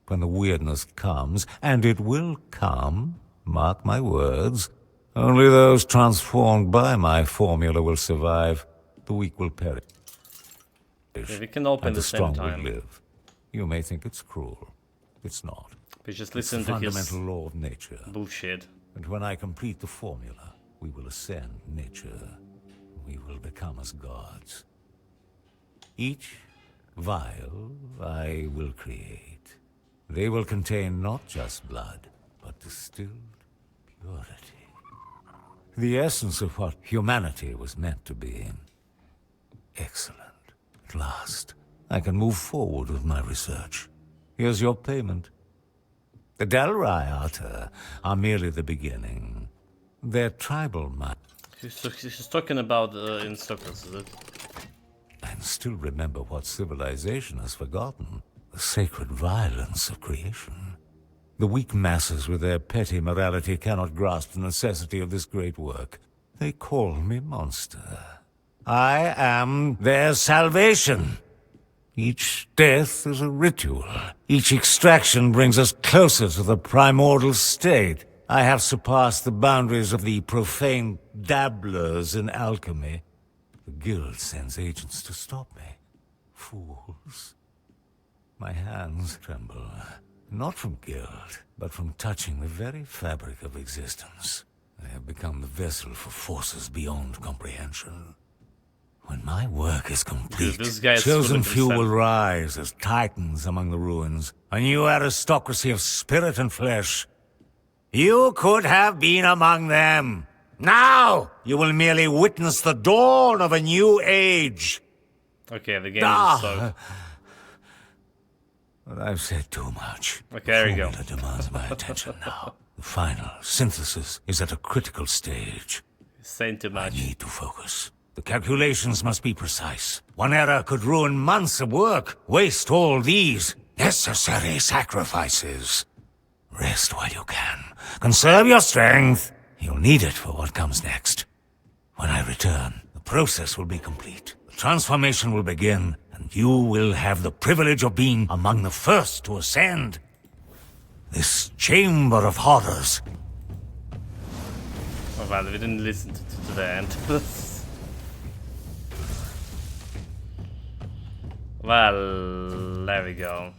When the weirdness comes, and it will come, mark my words, only those transformed by my formula will survive. The weak will perish. Yeah, we can open and the the same strong time. will live. You may think it's cruel. It's not. We just It's listen the to his fundamental law of nature. bullshit. And when I complete the formula, we will ascend nature. We will become as gods. Each vial I will create. They will contain not just blood, but distilled purity. The essence of what humanity was meant to be. Excellent. At last, I can move forward with my research. Here's your payment. The Dalriata are merely the beginning. Their tribal mind. She's talking about instructors, is it? And still remember what civilization has forgotten. The sacred violence of creation. The weak masses with their petty morality cannot grasp the necessity of this great work. They call me monster. I am their salvation. Each death is a ritual. Each extraction brings us closer to the primordial state. I have surpassed the boundaries of the profane dabblers in alchemy. The guild sends agents to stop me. Fools. My hands tremble. Not from guilt, but from touching the very fabric of existence. I have become the vessel for forces beyond comprehension. When my work is complete, Dude, this guy is chosen full of few will himself. rise as titans among the ruins. A new aristocracy of spirit and flesh. You could have been among them. Now, you will merely witness the dawn of a new age. Okay, the game is so... But I've said too much. Okay, there you go. The formula demands my attention now. The final synthesis is at a critical stage. Saying too much. I need to focus. The calculations must be precise. One error could ruin months of work. Waste all these necessary sacrifices. Rest while you can. Conserve your strength. You'll need it for what comes next. When I return, the process will be complete. The transformation will begin, and you will have the privilege of being among the first to ascend. This chamber of horrors. Oh well, we didn't listen to the end. Well, there we go.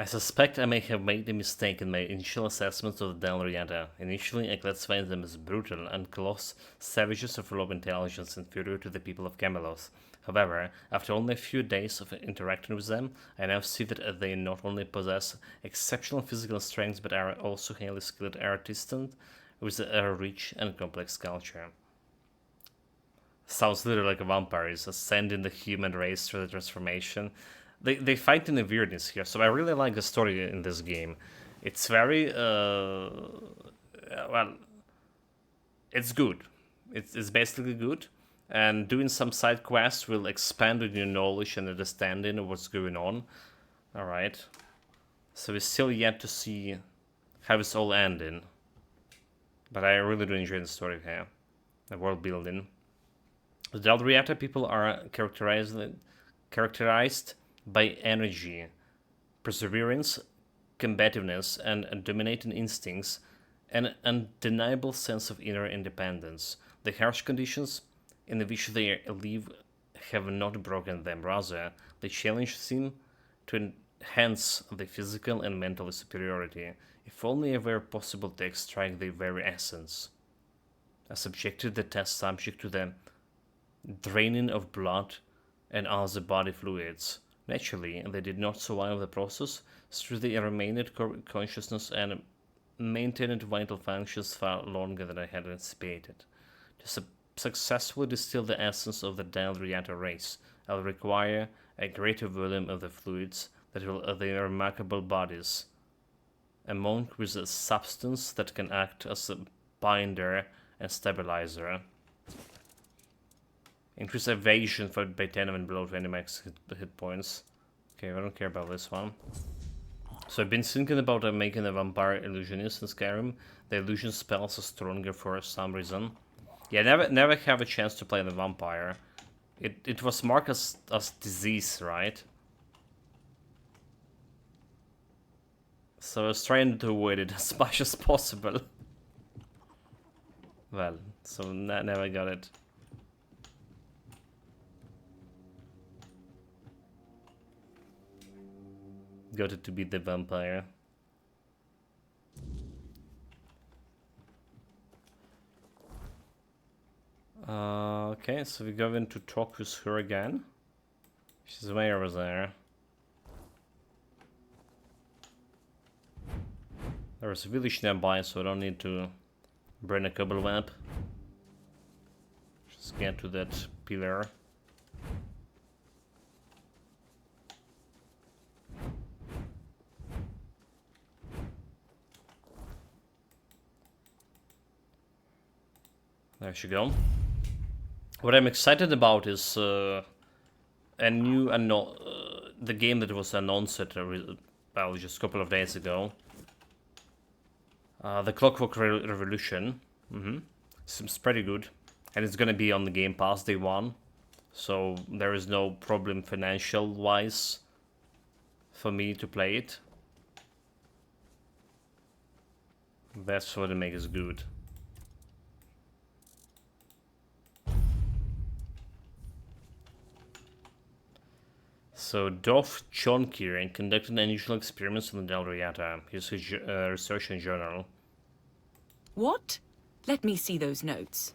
I suspect I may have made a mistake in my initial assessment of the Dalriata. Initially, I classified them as brutal and callous savages of low intelligence inferior to the people of Camelot. However, after only a few days of interacting with them, I now see that they not only possess exceptional physical strength, but are also highly skilled artisans with a rich and complex culture. Sounds literally like vampires ascending the human race through the transformation. They fight in the weirdness here, so I really like the story in this game. It's very, well, it's good. It's basically good, and doing some side quests will expand on your knowledge and understanding of what's going on. Alright, so we're still yet to see how it's all ending, but I really do enjoy the story here, the world building. The Dalriata people are characterized by energy, perseverance, combativeness, and dominating instincts, and an undeniable sense of inner independence. The harsh conditions in which they live have not broken them. Rather, they challenge them to enhance their physical and mental superiority, if only it were possible to extract their very essence. I subjected the test subject to the draining of blood and other body fluids. Naturally, they did not survive the process, through they remained consciousness and maintained vital functions far longer than I had anticipated. To successfully distill the essence of the Dalriata race, I'll require a greater volume of the fluids that will their remarkable bodies, a monk with a substance that can act as a binder and stabilizer. Increase evasion by 10 and below 20 max hit points. Okay, I don't care about this one. So I've been thinking about making a vampire illusionist in Skyrim. The illusion spells are stronger for some reason. Yeah, never have a chance to play the vampire. It was marked as disease, right? So I was trying to avoid it as much as possible. Well, so never got it. Got it to be the vampire. Okay, so we go in to talk with her again. She's way over there. There's a village nearby, so I don't need to burn a cobbleweb. Just get to that pillar. There she go. What I'm excited about is the game that was announced well, just a couple of days ago. The Clockwork Revolution. Seems pretty good. And it's gonna be on the Game Pass day one. So there is no problem financial-wise for me to play it. That's what makes it good. So, Dov Chonkirin conducted unusual experiments on the Delriata. Here's his research and journal. What? Let me see those notes.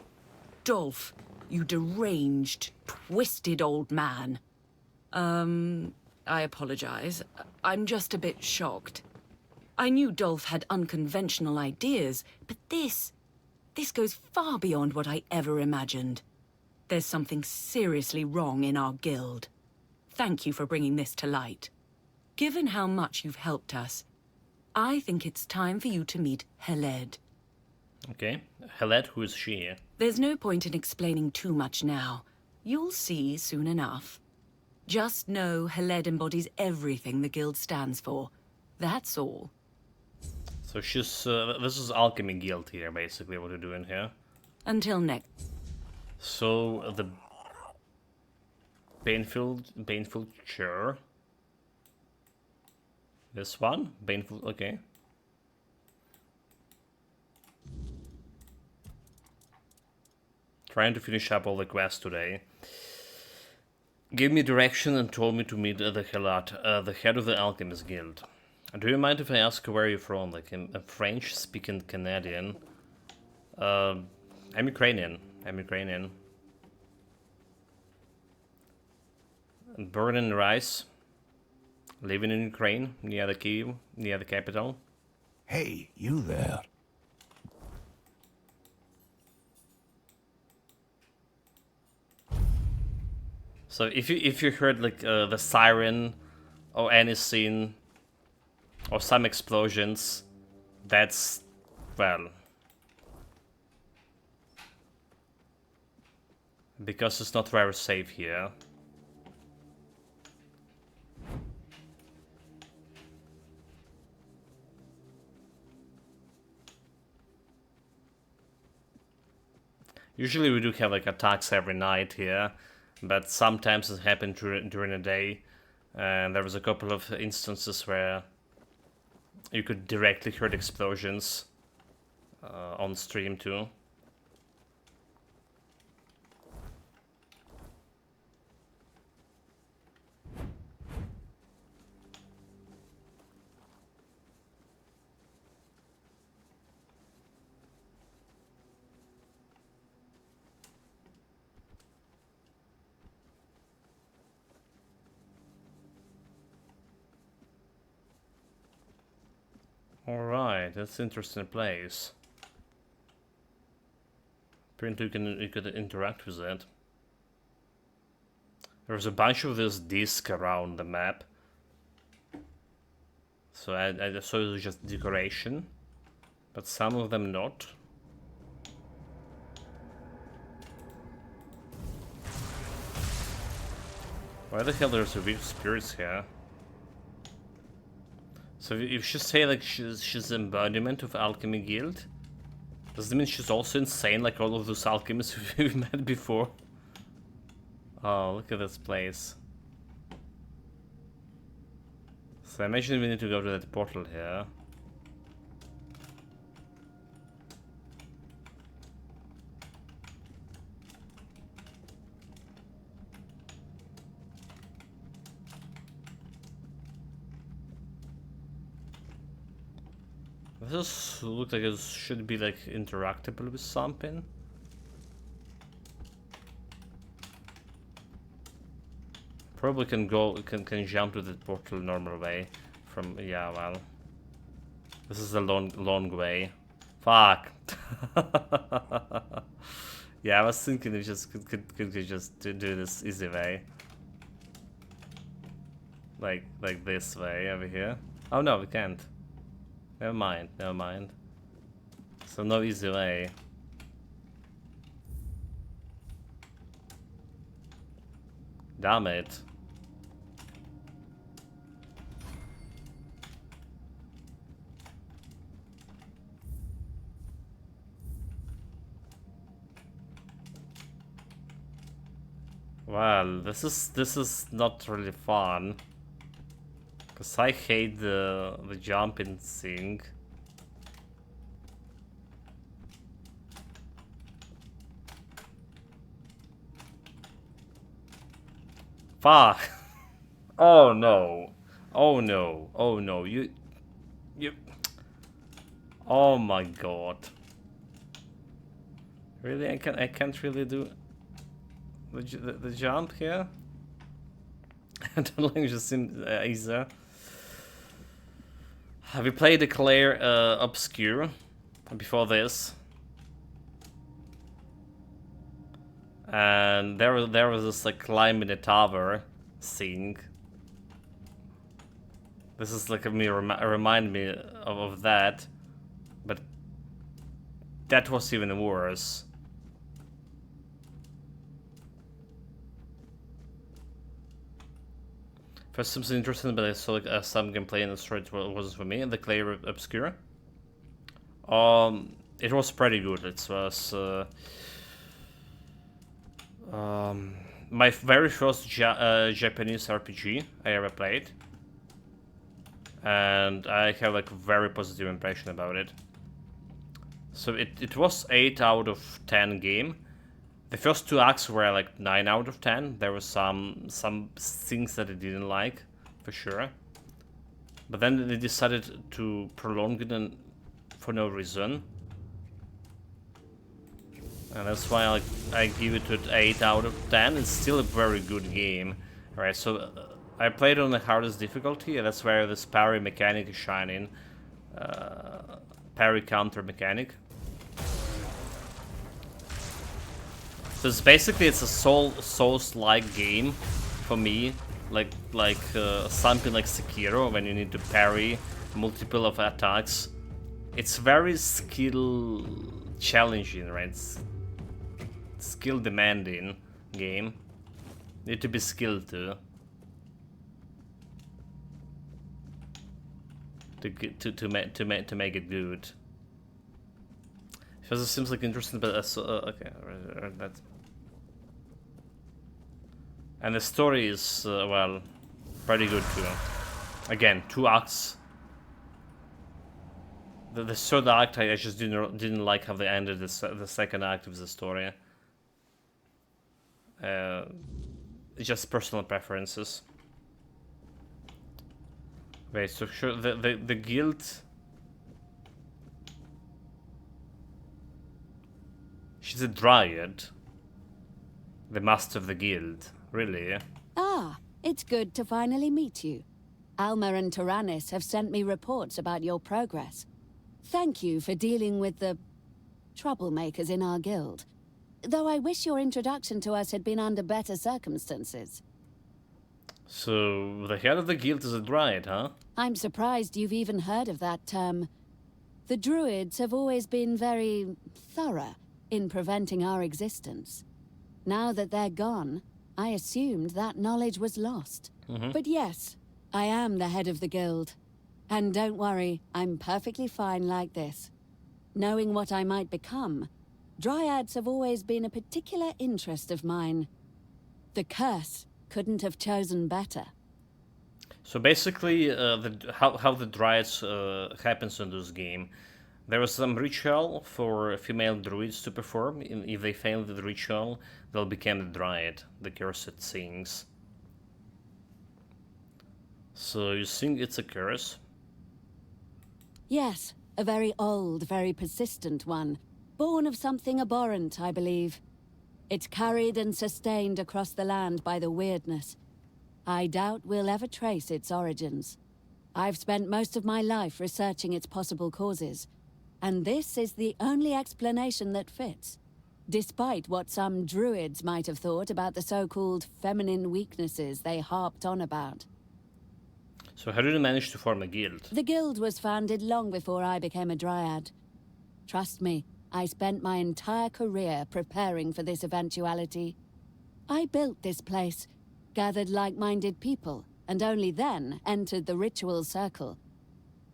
Dolph, you deranged, twisted old man. I apologize. I'm just a bit shocked. I knew Dolph had unconventional ideas, but this goes far beyond what I ever imagined. There's something seriously wrong in our guild. Thank you for bringing this to light. Given how much you've helped us, I think it's time for you to meet Heled. Okay. Heled, who is she? There's no point in explaining too much now. You'll see soon enough. Just know Heled embodies everything the guild stands for. That's all. So she's... this is Alchemy Guild here, basically, what we're doing here. Until next. So, the... Baneful Chair. This one? Baneful, okay. Trying to finish up all the quests today. Gave me direction and told me to meet the Helad, the head of the Alchemist Guild. Do you mind if I ask where you're from? Like, I'm French-speaking Canadian. I'm Ukrainian. Born in Rice, living in Ukraine, near the Kyiv, near the capital. Hey, you there. So if you heard like the siren or any scene or some explosions, that's, well, because it's not very safe here. Usually we do have like attacks every night here, but sometimes it happened during the day, and there was a couple of instances where you could directly hear the explosions on stream too. Alright, that's an interesting place. Apparently you could interact with it. There's a bunch of this disc around the map. So I saw it was just decoration. But some of them not. Why the hell there's a weird spirits here? So if she say like she's the embodiment of Alchemy Guild, does that mean she's also insane like all of those alchemists we've met before? Oh, look at this place. So I imagine we need to go to that portal here. This looks like it should be like interactable with something. Probably can jump to the portal normal way from, yeah, well. This is the long way. Fuck. Yeah, I was thinking we just could just do this easy way. Like this way over here. Oh no, we can't. Never mind, never mind. So no easy way. Damn it. Well, this is not really fun. Cause I hate the jumping thing. Fuck. Oh no. Oh no. Oh no. You. Oh my god. Really, I can't really do the jump here. The language just seems easier. Have you played the Claire Obscure before this? And there was this like climbing the tower thing. This is like remind me of that, but that was even worse. First, something interesting, but I saw like some gameplay and the story wasn't for me. The Clay Obscura. It was pretty good. It was my very first Japanese RPG I ever played, and I have like a very positive impression about it. So it was 8 out of 10 game. The first 2 acts were like 9 out of 10. There were some things that I didn't like, for sure. But then they decided to prolong it for no reason. And that's why I give it 8 out of 10. It's still a very good game. Alright, so I played on the hardest difficulty, and that's where this parry mechanic is shining. Parry counter mechanic. So it's basically a Souls-like game for me, like something like Sekiro, when you need to parry multiple of attacks. It's very skill challenging, right? It's skill demanding game. You need to be skilled to make it good. Because it seems like interesting, but okay, that's. And the story is, well, pretty good too. Again, 2 acts. The third act, I just didn't like how they ended the second act of the story. It's just personal preferences. Wait, so sure, the guild. She's a dryad. The master of the guild. Really? Ah, it's good to finally meet you. Alma and Tyrannus have sent me reports about your progress. Thank you for dealing with the troublemakers in our guild. Though I wish your introduction to us had been under better circumstances. So, the head of the guild is a dryad, huh? I'm surprised you've even heard of that term. The druids have always been very thorough in preventing our existence. Now that they're gone, I assumed that knowledge was lost. But yes, I am the head of the guild. And don't worry, I'm perfectly fine like this. Knowing what I might become, dryads have always been a particular interest of mine. The curse couldn't have chosen better. So basically, how the dryads happens in this game. There was some ritual for female druids to perform. If they fail the ritual, they'll become the dryad, the cursed things. So you think it's a curse? Yes, a very old, very persistent one. Born of something abhorrent, I believe. It's carried and sustained across the land by the weirdness. I doubt we'll ever trace its origins. I've spent most of my life researching its possible causes, and this is the only explanation that fits. Despite what some druids might have thought about the so-called feminine weaknesses they harped on about. So how did you manage to form a guild? The guild was founded long before I became a dryad. Trust me, I spent my entire career preparing for this eventuality. I built this place, gathered like-minded people, and only then entered the ritual circle.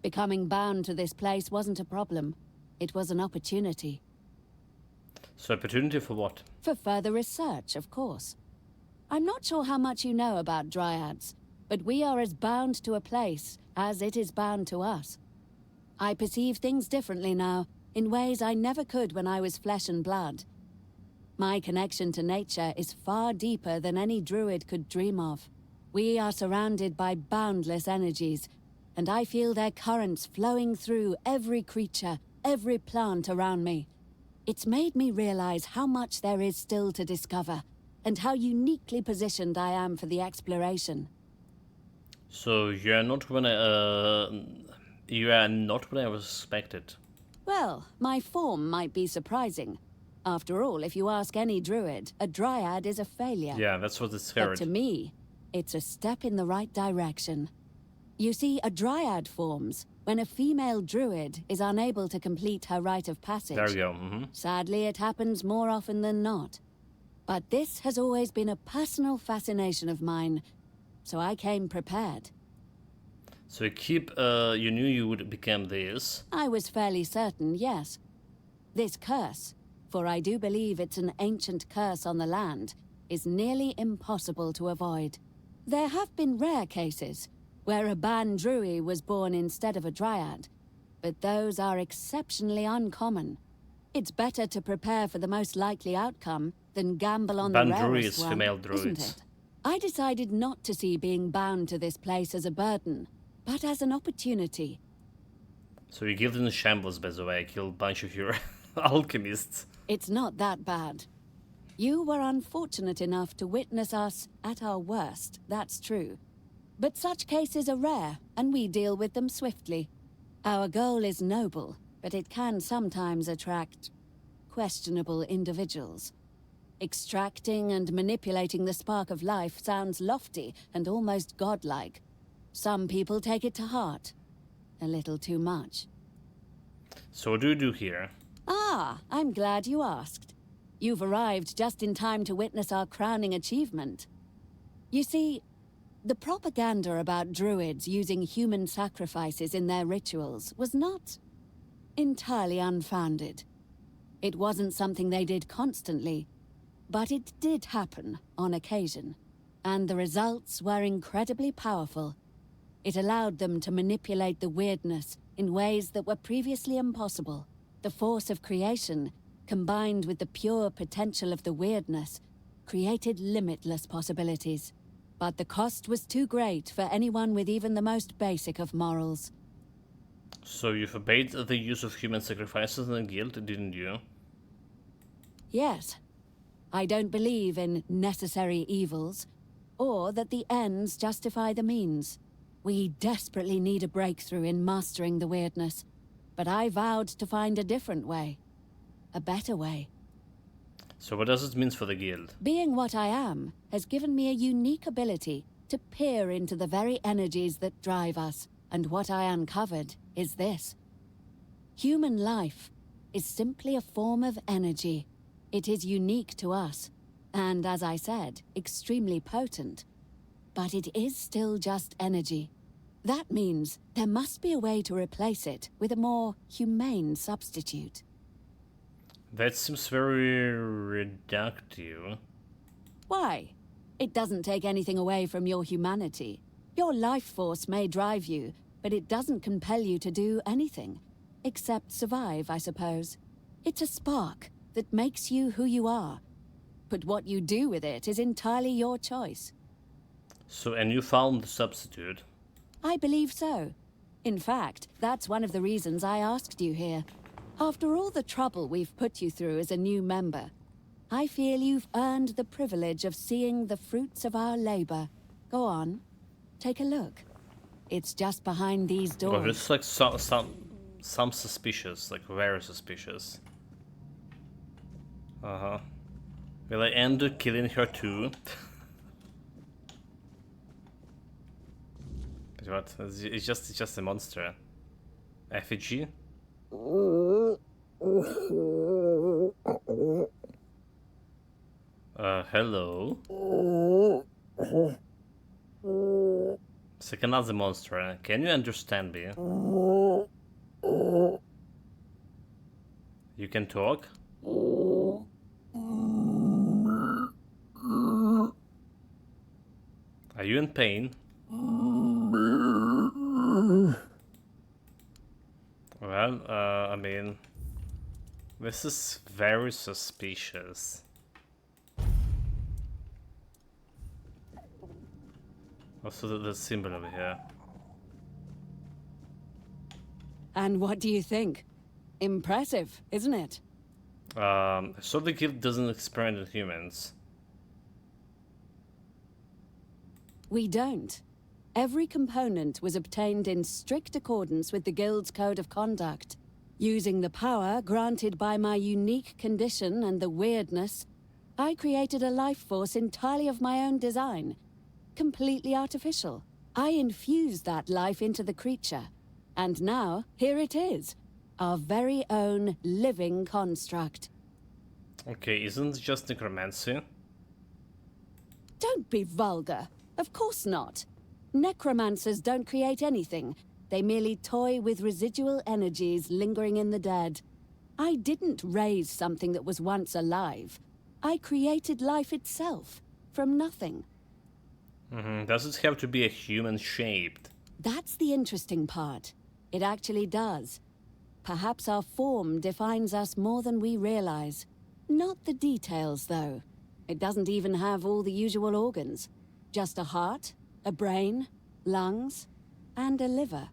Becoming bound to this place wasn't a problem. It was an opportunity. So opportunity for what? For further research, of course. I'm not sure how much you know about dryads, but we are as bound to a place as it is bound to us. I perceive things differently now, in ways I never could when I was flesh and blood. My connection to nature is far deeper than any druid could dream of. We are surrounded by boundless energies, and I feel their currents flowing through every creature, every plant around me. It's made me realize how much there is still to discover, and how uniquely positioned I am for the exploration. So you are not what I was expected. Well, my form might be surprising. After all, if you ask any druid, a dryad is a failure. Yeah, that's what it's But heard. to me, it's a step in the right direction. You see, a dryad forms when a female druid is unable to complete her rite of passage. There we go. Mm-hmm. Sadly, it happens more often than not. But this has always been a personal fascination of mine, so I came prepared. So you knew you would become this. I was fairly certain, yes. This curse, for I do believe it's an ancient curse on the land, is nearly impossible to avoid. There have been rare cases where a Ban Druid was born instead of a dryad, but those are exceptionally uncommon. It's better to prepare for the most likely outcome than gamble on the Ban rarest druids, one, female isn't druids. it? I decided not to see being bound to this place as a burden, but as an opportunity. So you killed in the shambles, by the way. Killed a bunch of your alchemists. It's not that bad. You were unfortunate enough to witness us at our worst, that's true. But such cases are rare, and we deal with them swiftly. Our goal is noble, but it can sometimes attract questionable individuals. Extracting and manipulating the spark of life sounds lofty and almost godlike. Some people take it to heart. A little too much. So what do you do here? Ah, I'm glad you asked. You've arrived just in time to witness our crowning achievement. You see, the propaganda about druids using human sacrifices in their rituals was not entirely unfounded. It wasn't something they did constantly, but it did happen on occasion, and the results were incredibly powerful. It allowed them to manipulate the weirdness in ways that were previously impossible. The force of creation, combined with the pure potential of the weirdness, created limitless possibilities. But the cost was too great for anyone with even the most basic of morals. So you forbade the use of human sacrifices in the guild, didn't you? Yes. I don't believe in necessary evils, or that the ends justify the means. We desperately need a breakthrough in mastering the weirdness, but I vowed to find a different way. A better way. So what does it mean for the guild? Being what I am has given me a unique ability to peer into the very energies that drive us, and what I uncovered is this. Human life is simply a form of energy. It is unique to us, and as I said, extremely potent. But it is still just energy. That means there must be a way to replace it with a more humane substitute. That seems very reductive. Why? It doesn't take anything away from your humanity. Your life force may drive you, but it doesn't compel you to do anything. Except survive, I suppose. It's a spark that makes you who you are. But what you do with it is entirely your choice. So, and you found the substitute? I believe so. In fact, that's one of the reasons I asked you here. After all the trouble we've put you through as a new member, I feel you've earned the privilege of seeing the fruits of our labor. Go on, take a look. It's just behind these Oh, doors. this is like some suspicious, like very suspicious. Uh-huh. Will I end up killing her too? What? It's just a monster. Effigy? Hello? It's like another monster. Can you understand me? You can talk? Are you in pain? Well, I mean, this is very suspicious. Also, the symbol over here. And what do you think? Impressive, isn't it? So the guild doesn't experiment with humans. We don't. Every component was obtained in strict accordance with the Guild's code of conduct. Using the power granted by my unique condition and the weirdness, I created a life force entirely of my own design. Completely artificial. I infused that life into the creature. And now, here it is. Our very own living construct. Okay, isn't it just necromancy? Don't be vulgar. Of course not. Necromancers don't create anything. They merely toy with residual energies lingering in the dead. I didn't raise something that was once alive. I created life itself, from nothing. Does it have to be a human-shaped? That's the interesting part. It actually does. Perhaps our form defines us more than we realize. Not the details, though. It doesn't even have all the usual organs. Just a heart, a brain, lungs, and a liver.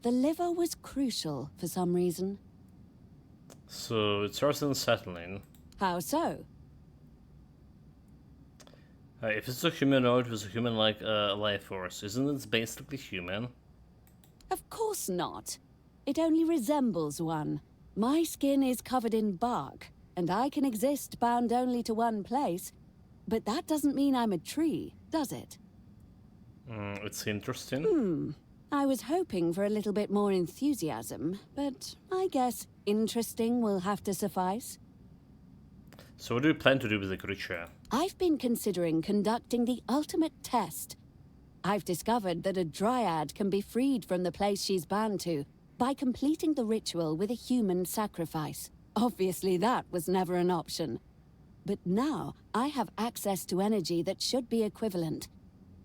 The liver was crucial for some reason. So it's sort of unsettling. How so? If it's a humanoid with a human-like life force, isn't it basically human? Of course not. It only resembles one. My skin is covered in bark, and I can exist bound only to one place. But that doesn't mean I'm a tree, does it? It's interesting. I was hoping for a little bit more enthusiasm, but I guess interesting will have to suffice. So what do you plan to do with the creature? I've been considering conducting the ultimate test. I've discovered that a dryad can be freed from the place she's bound to by completing the ritual with a human sacrifice. Obviously, that was never an option. But now, I have access to energy that should be equivalent.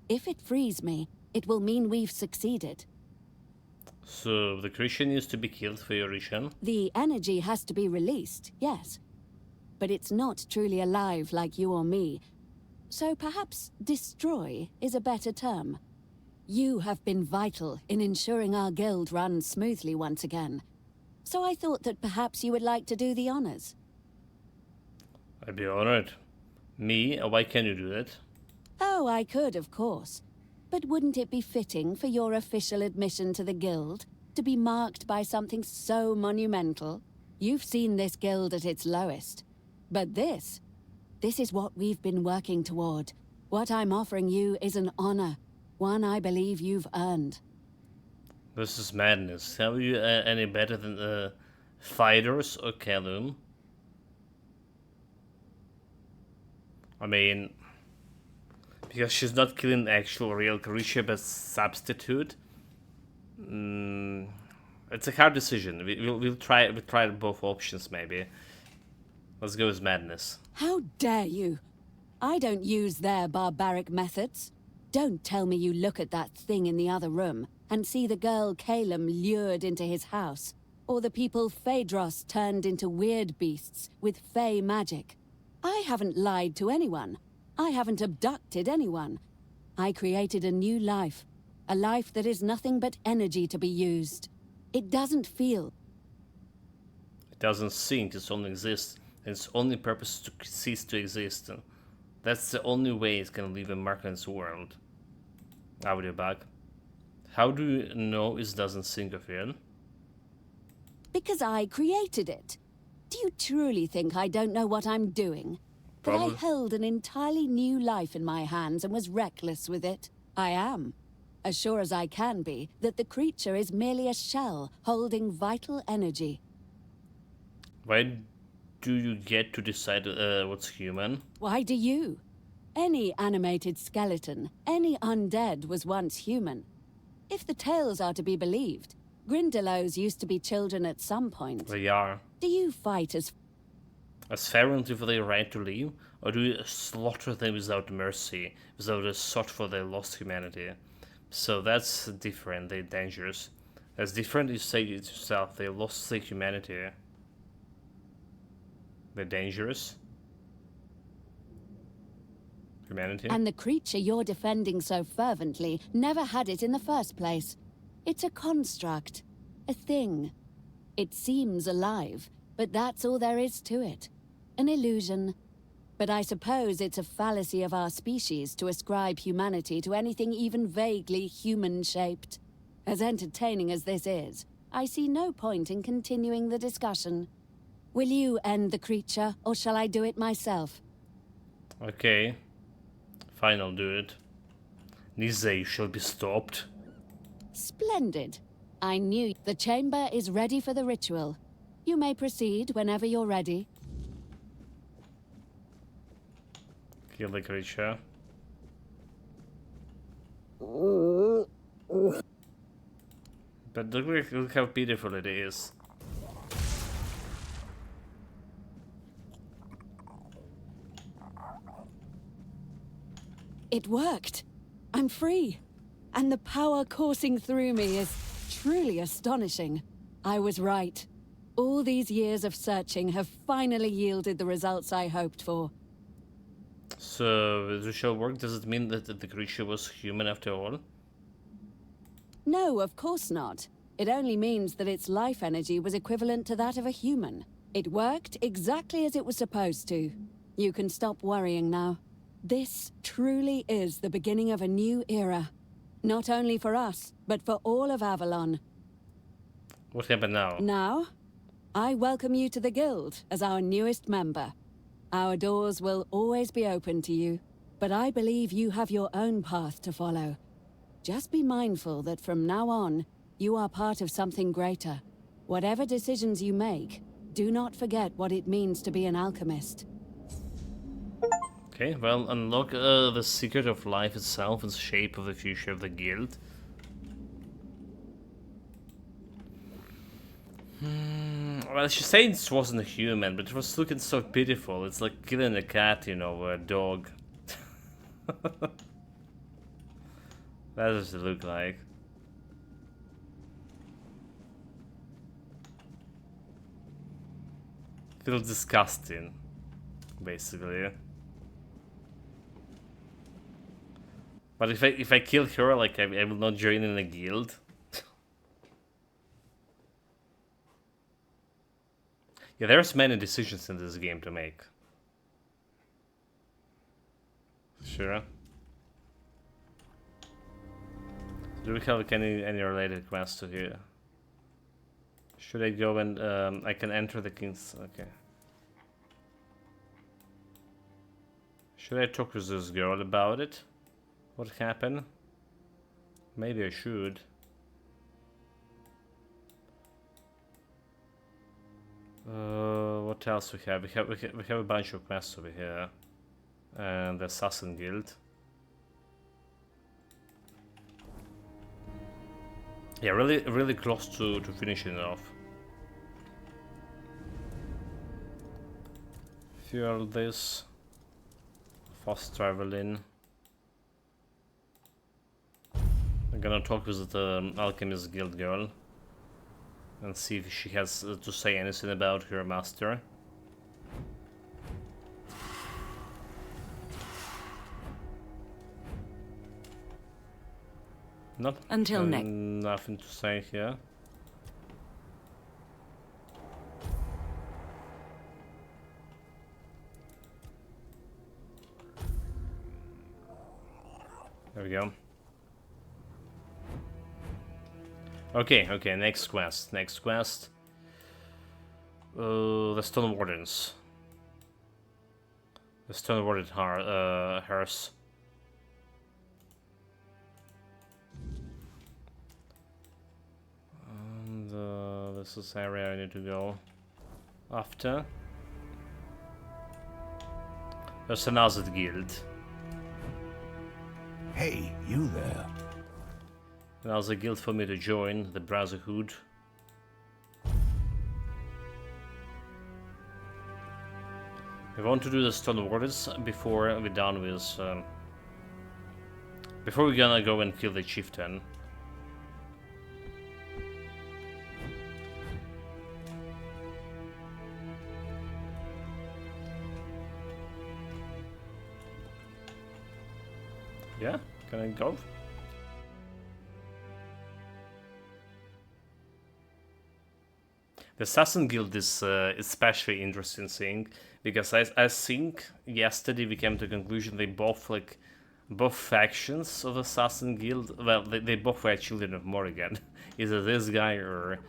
If it frees me, it will mean we've succeeded. So the creature needs to be killed for your ritual? The energy has to be released, yes. But it's not truly alive like you or me. So perhaps destroy is a better term. You have been vital in ensuring our guild runs smoothly once again. So I thought that perhaps you would like to do the honors. I'd be honored. Me? Why can't you do that? Oh, I could, of course. But wouldn't it be fitting for your official admission to the guild to be marked by something so monumental? You've seen this guild at its lowest. But this is what we've been working toward. What I'm offering you is an honor, one I believe you've earned. This is madness. Are you any better than fighters or Callum? I mean, because she's not killing actual real creature but substitute. It's a hard decision. We'll try both options maybe. Let's go with madness. How dare you? I don't use their barbaric methods. Don't tell me you look at that thing in the other room and see the girl Calum lured into his house, or the people Phaedros turned into weird beasts with fey magic. I haven't lied to anyone. I haven't abducted anyone. I created a new life, a life that is nothing but energy to be used. It doesn't feel. It doesn't think, it only exists. And its only purpose is to cease to exist. That's the only way it can leave a mark in this world. Audio bug. How do you know it doesn't sink of in? Because I created it. Do you truly think I don't know what I'm doing? That I held an entirely new life in my hands and was reckless with it? I am. As sure as I can be that the creature is merely a shell holding vital energy. Why do you get to decide what's human? Why do you? Any animated skeleton, any undead was once human. If the tales are to be believed, Grindelows used to be children at some point. They are. Do you fight as fervently for their right to live, or do you slaughter them without mercy, without a thought for their lost humanity? So that's different, they're dangerous. That's different, you say it yourself, they lost their humanity. They're dangerous. Humanity. And the creature you're defending so fervently never had it in the first place. It's a construct, a thing. It seems alive, but that's all there is to it. An illusion. But I suppose it's a fallacy of our species to ascribe humanity to anything even vaguely human-shaped. As entertaining as this is, I see no point in continuing the discussion. Will you end the creature, or shall I do it myself? Okay. Fine, I'll do it. Nizei, you shall be stopped. Splendid. I knew the chamber is ready for the ritual. You may proceed whenever you're ready. Kill the creature. But look how beautiful it is. It worked. I'm free. And the power coursing through me is truly astonishing. I was right. All these years of searching have finally yielded the results I hoped for. So, the ritual work, does it mean that the creature was human after all? No, of course not. It only means that its life energy was equivalent to that of a human. It worked exactly as it was supposed to. You can stop worrying now. This truly is the beginning of a new era. Not only for us, but for all of Avalon. What happened now? Now, I welcome you to the Guild as our newest member. Our doors will always be open to you, but I believe you have your own path to follow. Just be mindful that from now on, you are part of something greater. Whatever decisions you make, do not forget what it means to be an alchemist. Okay, well, unlock the secret of life itself and shape of the future of the guild. Well, she's saying it wasn't a human, but it was looking so beautiful. It's like killing a cat, you know, or a dog. That does it look like. Feels disgusting, basically. But if I kill her, like I will not join in a guild. Yeah, there's many decisions in this game to make. Sure. Do we have any related quests to here? Should I go and I can enter the king's? Okay. Should I talk to this girl about it? What happened? Maybe I should. What else we have? We have a bunch of quests over here, and the Assassin Guild. Yeah, really close to finishing it off. Fuel this. Fast traveling. I'm gonna talk with the Alchemist Guild girl and see if she has to say anything about her master. Nope. Until next. Nothing to say here. There we go. Okay, okay, next quest. The Stone Wardens. The Stone Warden Hearse. And this is area I need to go after. There's another guild. Hey, you there. Another guild for me to join, the Brotherhood. We want to do the Stone Wardens before we're done with... before we're gonna go and kill the chieftain. Yeah, can I go? The Assassin Guild is especially interesting thing because I think yesterday we came to the conclusion they both both factions of Assassin Guild. Well, they both were children of Morrigan, either this guy or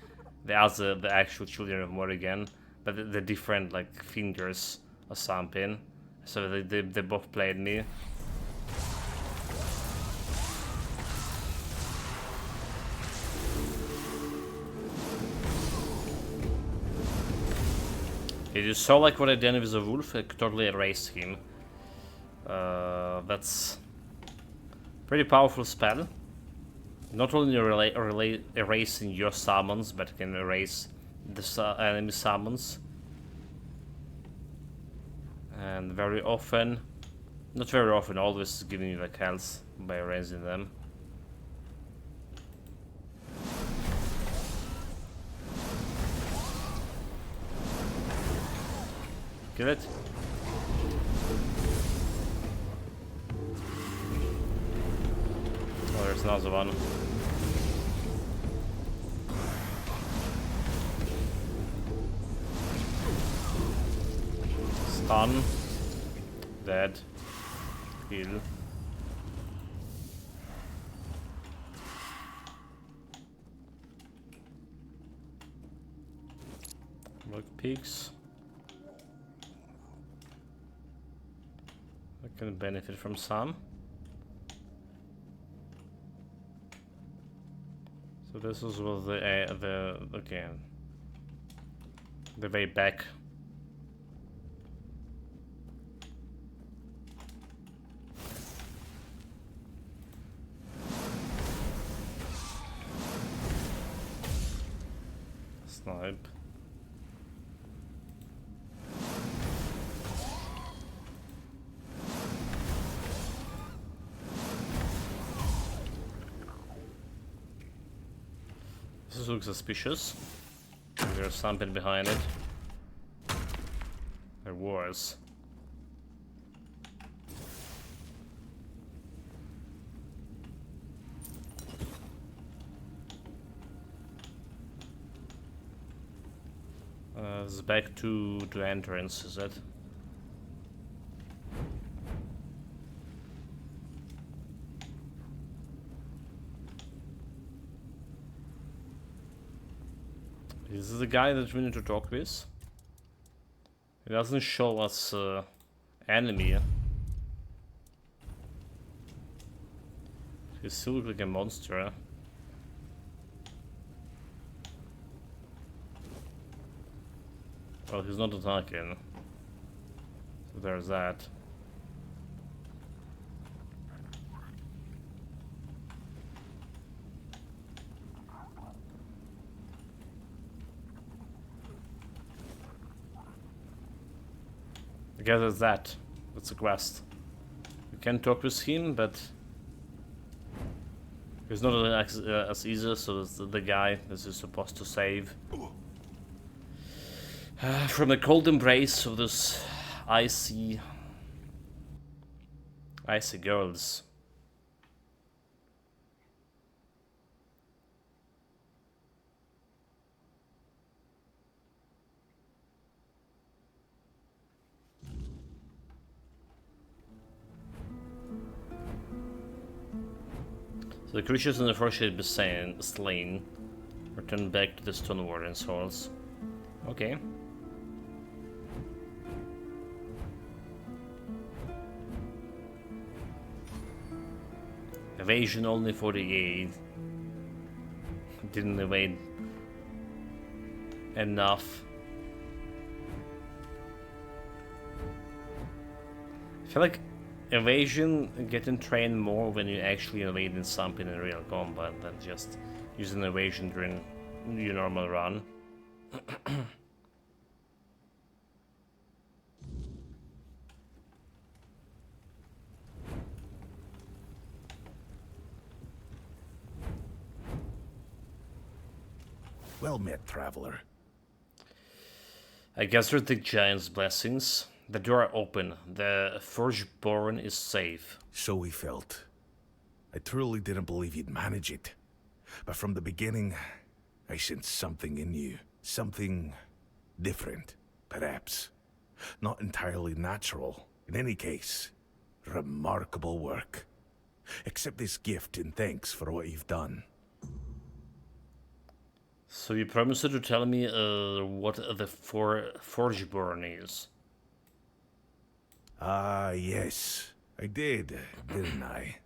the actual children of Morrigan, but the different like fingers or something. So they both played me. It is so like what I did with the wolf, I totally erased him. That's pretty powerful spell. Not only erasing your summons, but can erase the enemy summons. And very often, not very often, always giving you like health by erasing them. Kill it. Oh, there's another one. Stun. Dead. Heal. Look peaks. I can benefit from some. So this was the okay, the way back. Snipe. This looks suspicious. There's something behind it. There was. This is back to entrance, is it? Is this the guy that we need to talk with? He doesn't show us enemy. He still looks like a monster. Well, he's not attacking. So there's that. I guess that's that. That's a quest. You can talk with him, but he's not as easy, so it's the guy that is supposed to save. From the cold embrace of those icy girls. So the creatures in the forest should be slain. return back to the Stone Warden's halls. Okay. Evasion only 48. Didn't evade enough. I feel like evasion getting trained more when you actually evade in something in real combat than just using evasion during your normal run. Well met, traveler. I guess with the giant's blessings, the door are open. The Forgeborn is safe. So we felt. I truly didn't believe you'd manage it. But from the beginning, I sensed something in you. Something different, perhaps. Not entirely natural. In any case, remarkable work. Accept this gift in thanks for what you've done. So you promised to tell me what the Forgeborn is. Ah, yes. I did, didn't I?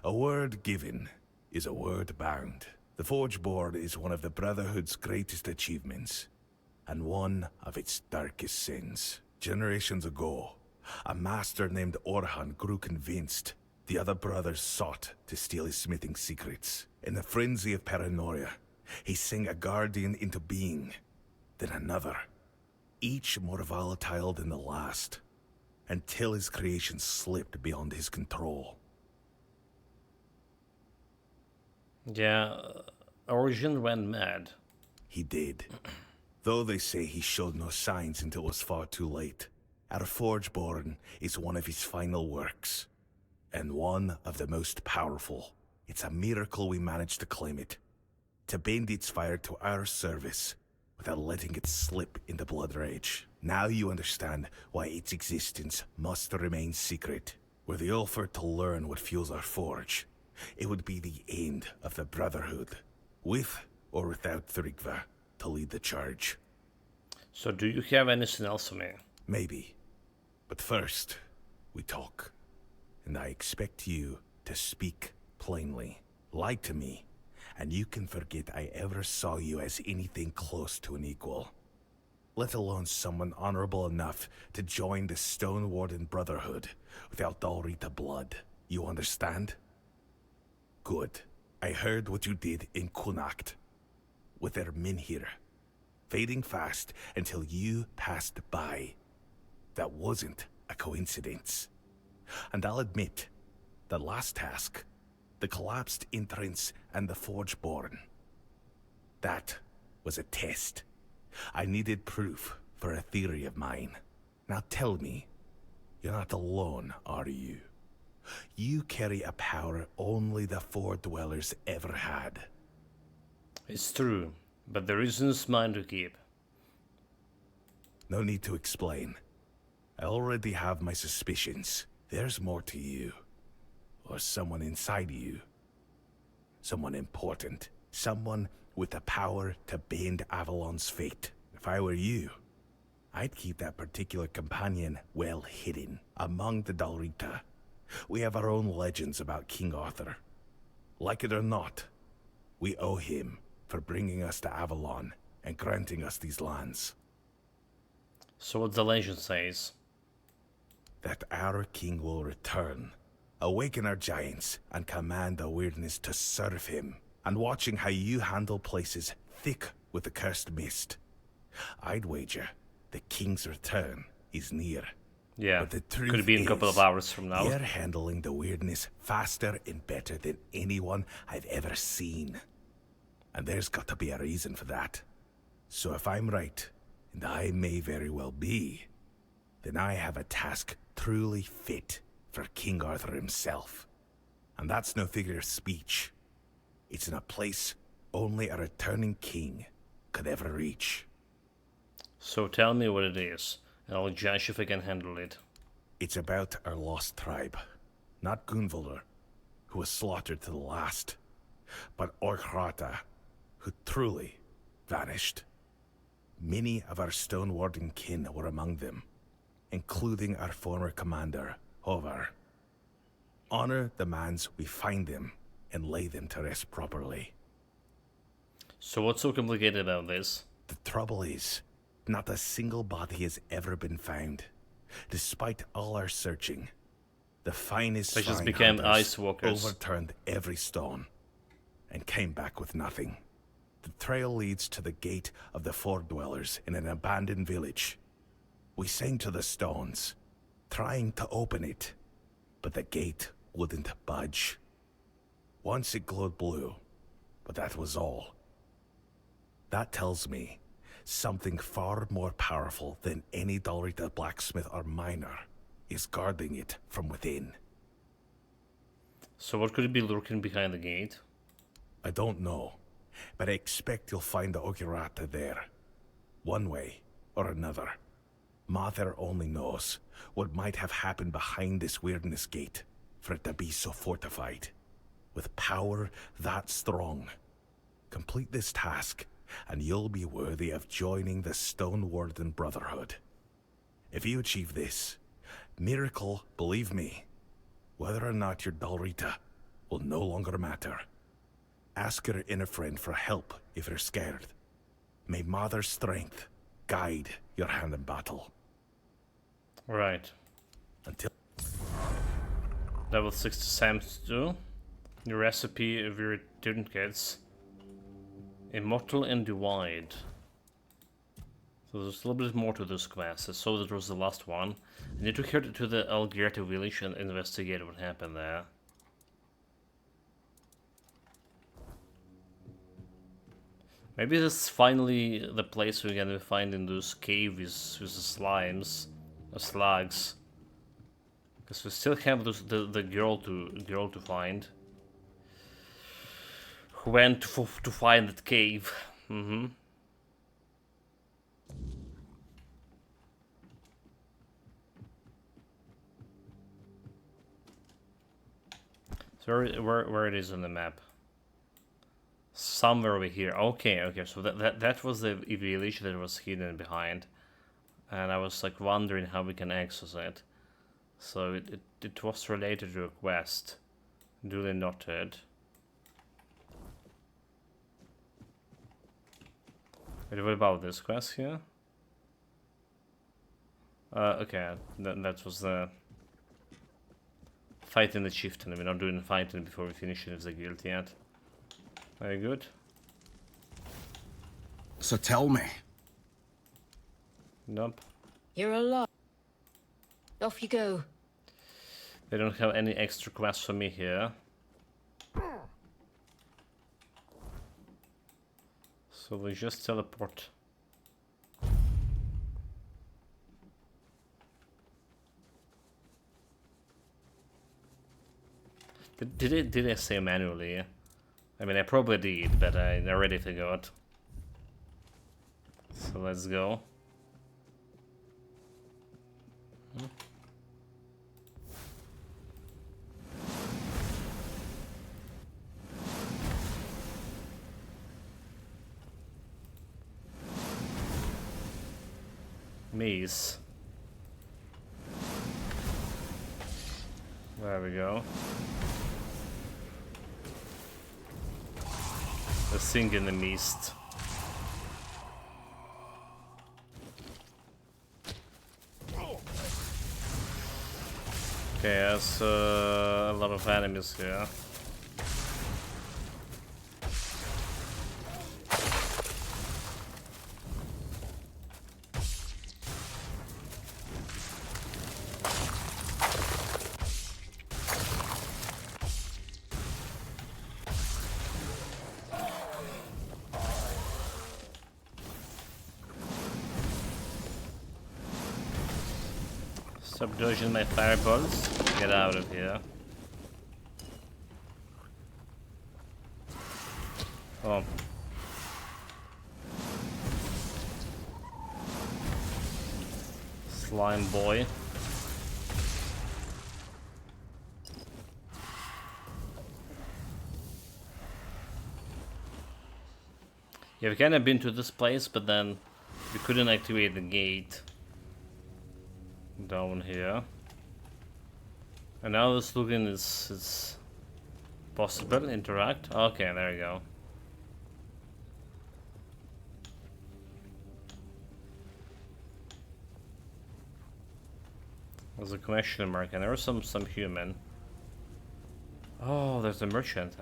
A word given is a word bound. The Forgeborn is one of the Brotherhood's greatest achievements, and one of its darkest sins. Generations ago, a master named Orhan grew convinced the other brothers sought to steal his smithing secrets. In the frenzy of paranoia, he sang a guardian into being, then another, each more volatile than the last, until his creation slipped beyond his control. Yeah, Origin went mad. He did. Though they say he showed no signs until it was far too late. Our Forgeborn is one of his final works, and one of the most powerful. It's a miracle we managed to claim it, to bend its fire to our service without letting it slip into Blood Rage. Now you understand why its existence must remain secret. Were the offer to learn what fuels our forge, it would be the end of the Brotherhood, with or without Thrigva to lead the charge. So do you have anything else for me? Maybe. But first, we talk. And I expect you to speak plainly. Lie to me, and you can forget I ever saw you as anything close to an equal. Let alone someone honorable enough to join the Stone Warden Brotherhood without Dalrita blood. You understand? Good. I heard what you did in Kunakt, with their Minhir, fading fast until you passed by. That wasn't a coincidence. And I'll admit, the last task, the collapsed entrance and the Forgeborn, that was a test. I needed proof for a theory of mine. Now tell me, you're not alone, are you? You carry a power only the Four Dwellers ever had. It's true, but the reason's mine to keep. No need to explain. I already have my suspicions. There's more to you. Or someone inside you. Someone important. Someone with the power to bend Avalon's fate. If I were you, I'd keep that particular companion well hidden among the Dalrita. We have our own legends about King Arthur. Like it or not, we owe him for bringing us to Avalon and granting us these lands. So what the legend says? That our king will return, awaken our giants, and command the weirdness to serve him. And watching how you handle places thick with the cursed mist, I'd wager the king's return is near. Yeah, but the truth could be in a couple of hours from now. You're handling the weirdness faster and better than anyone I've ever seen. And there's got to be a reason for that. So if I'm right, and I may very well be, then I have a task truly fit for King Arthur himself. And that's no figure of speech. It's in a place only a returning king could ever reach. So tell me what it is, and I'll judge if I can handle it. It's about our lost tribe. Not Gunvaldur, who was slaughtered to the last, but Orkrata, who truly vanished. Many of our Stone Warden kin were among them, including our former commander, Hovar. Honor demands we find them and lay them to rest properly. So what's so complicated about this? The trouble is, not a single body has ever been found. Despite all our searching, the finest They just shrine became hunters ice walkers. overturned every stone and came back with nothing. The trail leads to the gate of the Fort Dwellers in an abandoned village. We sang to the stones, trying to open it, but the gate wouldn't budge. Once it glowed blue, but that was all. That tells me something far more powerful than any Dalrita blacksmith or miner is guarding it from within. So what could it be lurking behind the gate? I don't know, but I expect you'll find the Ogirata there. One way or another. Mother only knows what might have happened behind this weirdness gate for it to be so fortified. With power that strong, complete this task and you'll be worthy of joining the Stone Warden Brotherhood. If you achieve this, miracle, believe me, whether or not you're Dalrita will no longer matter. Ask your inner friend for help if you're scared. May Mother's strength guide your hand in battle. Right. Until Level 6 to Sam's do. The recipe of your trinkets. Immortal and Divide. So there's a little bit more to this quest. I saw that was the last one. I need to head to the Algerta village and investigate what happened there. Maybe this is finally the place we're gonna find in those caves with the slimes, or slugs. Because we still have the girl to find. Who went to find that cave. So where it is on the map? Somewhere over here. Okay, so that was the village that was hidden behind. And I was like wondering how we can access it. So it was related to a quest. Duly noted. Wait, what about this quest here? Okay, that was the fighting the chieftain. We're not doing fighting before we finish it with the guild yet. Very good. So tell me. Nope. You're alive. Off you go. They don't have any extra quests for me here. So we just teleport. Did I say manually? I mean, I probably did, but I already forgot. So let's go. Maze. There we go. A sing in the mist. Okay, there's a lot of enemies here. Stop dodging my fireballs. Get out of here. Oh. Slime boy. Yeah, we kind of been to this place, but then we couldn't activate the gate down here. And now this looking is possible. Interact. Okay, there you go. There's a question mark, and there's some human. Oh, there's a merchant.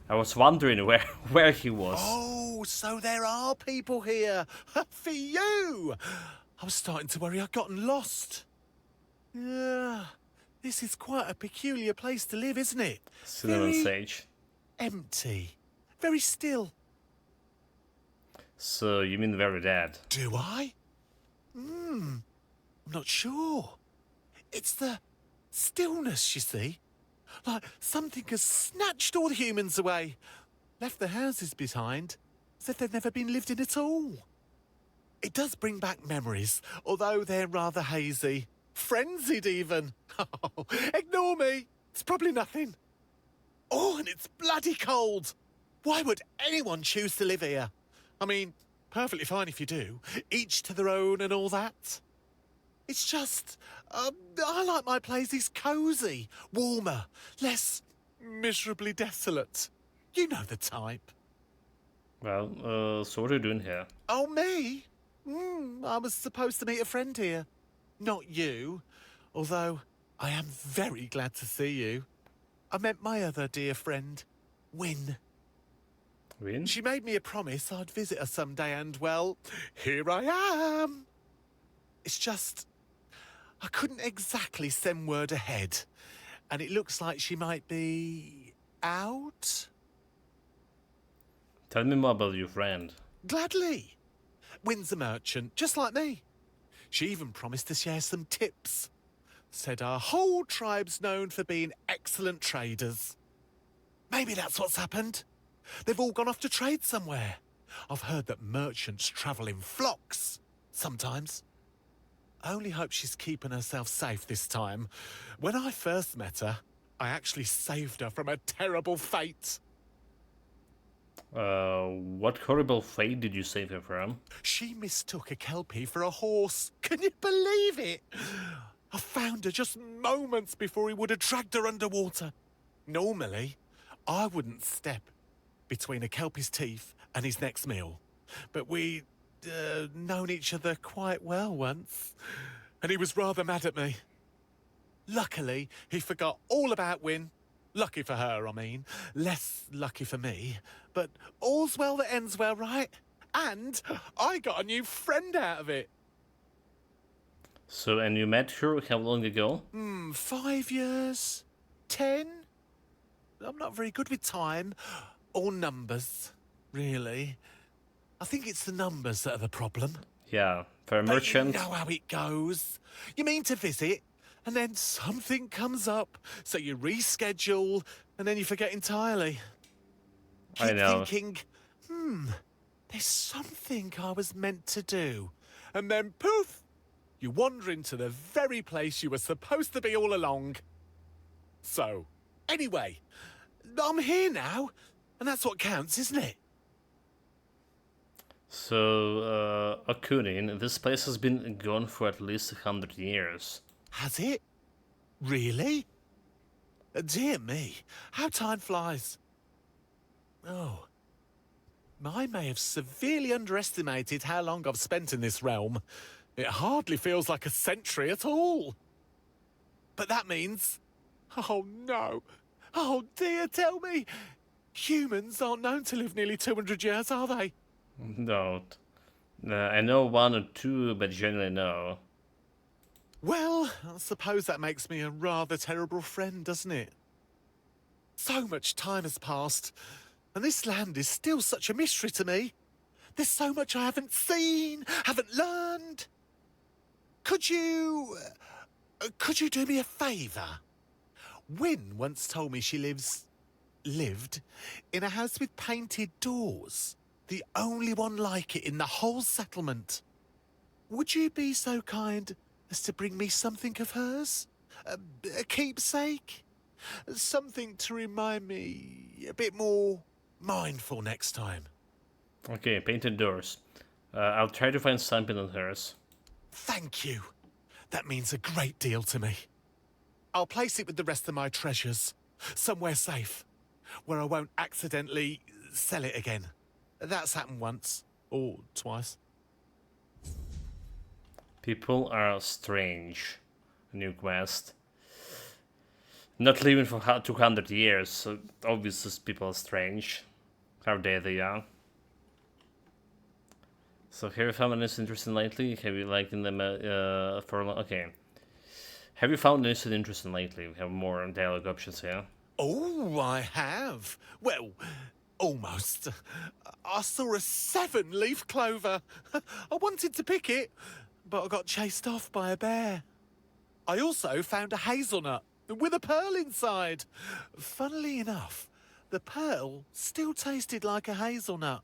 I was wondering where he was. Oh, so there are people here. For you! I was starting to worry I'd gotten lost. Yeah, this is quite a peculiar place to live, isn't it? Cinnamon Sage. Empty. Very still. So, you mean very dead? Do I? I'm not sure. It's the stillness, you see. Like something has snatched all the humans away, left the houses behind, as if they've never been lived in at all. It does bring back memories, although they're rather hazy. Frenzied, even. Oh, ignore me. It's probably nothing. Oh, and it's bloody cold. Why would anyone choose to live here? I mean, perfectly fine if you do. Each to their own and all that. It's just, I like my places cosy, warmer, less miserably desolate. You know the type. Well, so what are you doing here? Oh, me? I was supposed to meet a friend here. Not you. Although, I am very glad to see you. I meant my other dear friend, Wynne. Wynne? She made me a promise I'd visit her someday and, well, here I am. It's just, I couldn't exactly send word ahead. And it looks like she might be out. Tell me more about your friend. Gladly. Wynne's a merchant, just like me. She even promised to share some tips. Said our whole tribe's known for being excellent traders. Maybe that's what's happened. They've all gone off to trade somewhere. I've heard that merchants travel in flocks, sometimes. I only hope she's keeping herself safe this time. When I first met her, I actually saved her from a terrible fate. What horrible fate did you save her from? She mistook a kelpie for a horse. Can you believe it? I found her just moments before he would have dragged her underwater. Normally, I wouldn't step between a kelpie's teeth and his next meal. But we'd known each other quite well once, and he was rather mad at me. Luckily, he forgot all about Wynne. Lucky for her, I mean. Less lucky for me. But all's well that ends well, right? And I got a new friend out of it. So, and you met her how long ago? 5 years? 10? I'm not very good with time. Or numbers, really. I think it's the numbers that are the problem. Yeah, for a merchant. But you know how it goes. You mean to visit, and then something comes up, so you reschedule, and then you forget entirely. I know. Thinking, there's something I was meant to do. And then poof, you wander into the very place you were supposed to be all along. So, anyway, I'm here now, and that's what counts, isn't it? So, Akunin, this place has been gone for at least 100 years. Has it? Really? Dear me, how time flies. Oh, I may have severely underestimated how long I've spent in this realm. It hardly feels like a century at all. But that means... Oh no! Oh dear, tell me! Humans aren't known to live nearly 200 years, are they? No. I know 1 or 2, but generally no. Well, I suppose that makes me a rather terrible friend, doesn't it? So much time has passed, and this land is still such a mystery to me. There's so much I haven't seen, haven't learned. Could you do me a favour? Wynne once told me she lived in a house with painted doors. The only one like it in the whole settlement. Would you be so kind as to bring me something of hers? A keepsake? Something to remind me a bit more mindful next time. Okay, painted doors. I'll try to find something on hers. Thank you. That means a great deal to me. I'll place it with the rest of my treasures. Somewhere safe. Where I won't accidentally sell it again. That's happened once. Or twice. People are strange. New quest. Not living for 200 years, so obviously people are strange. How dare they are. So have you found anything interesting lately? Have you liked in them okay. Have you found anything interesting lately? We have more dialogue options here. Oh, I have. Well, almost. I saw a 7-leaf clover. I wanted to pick it, but I got chased off by a bear. I also found a hazelnut with a pearl inside. Funnily enough, the pearl still tasted like a hazelnut.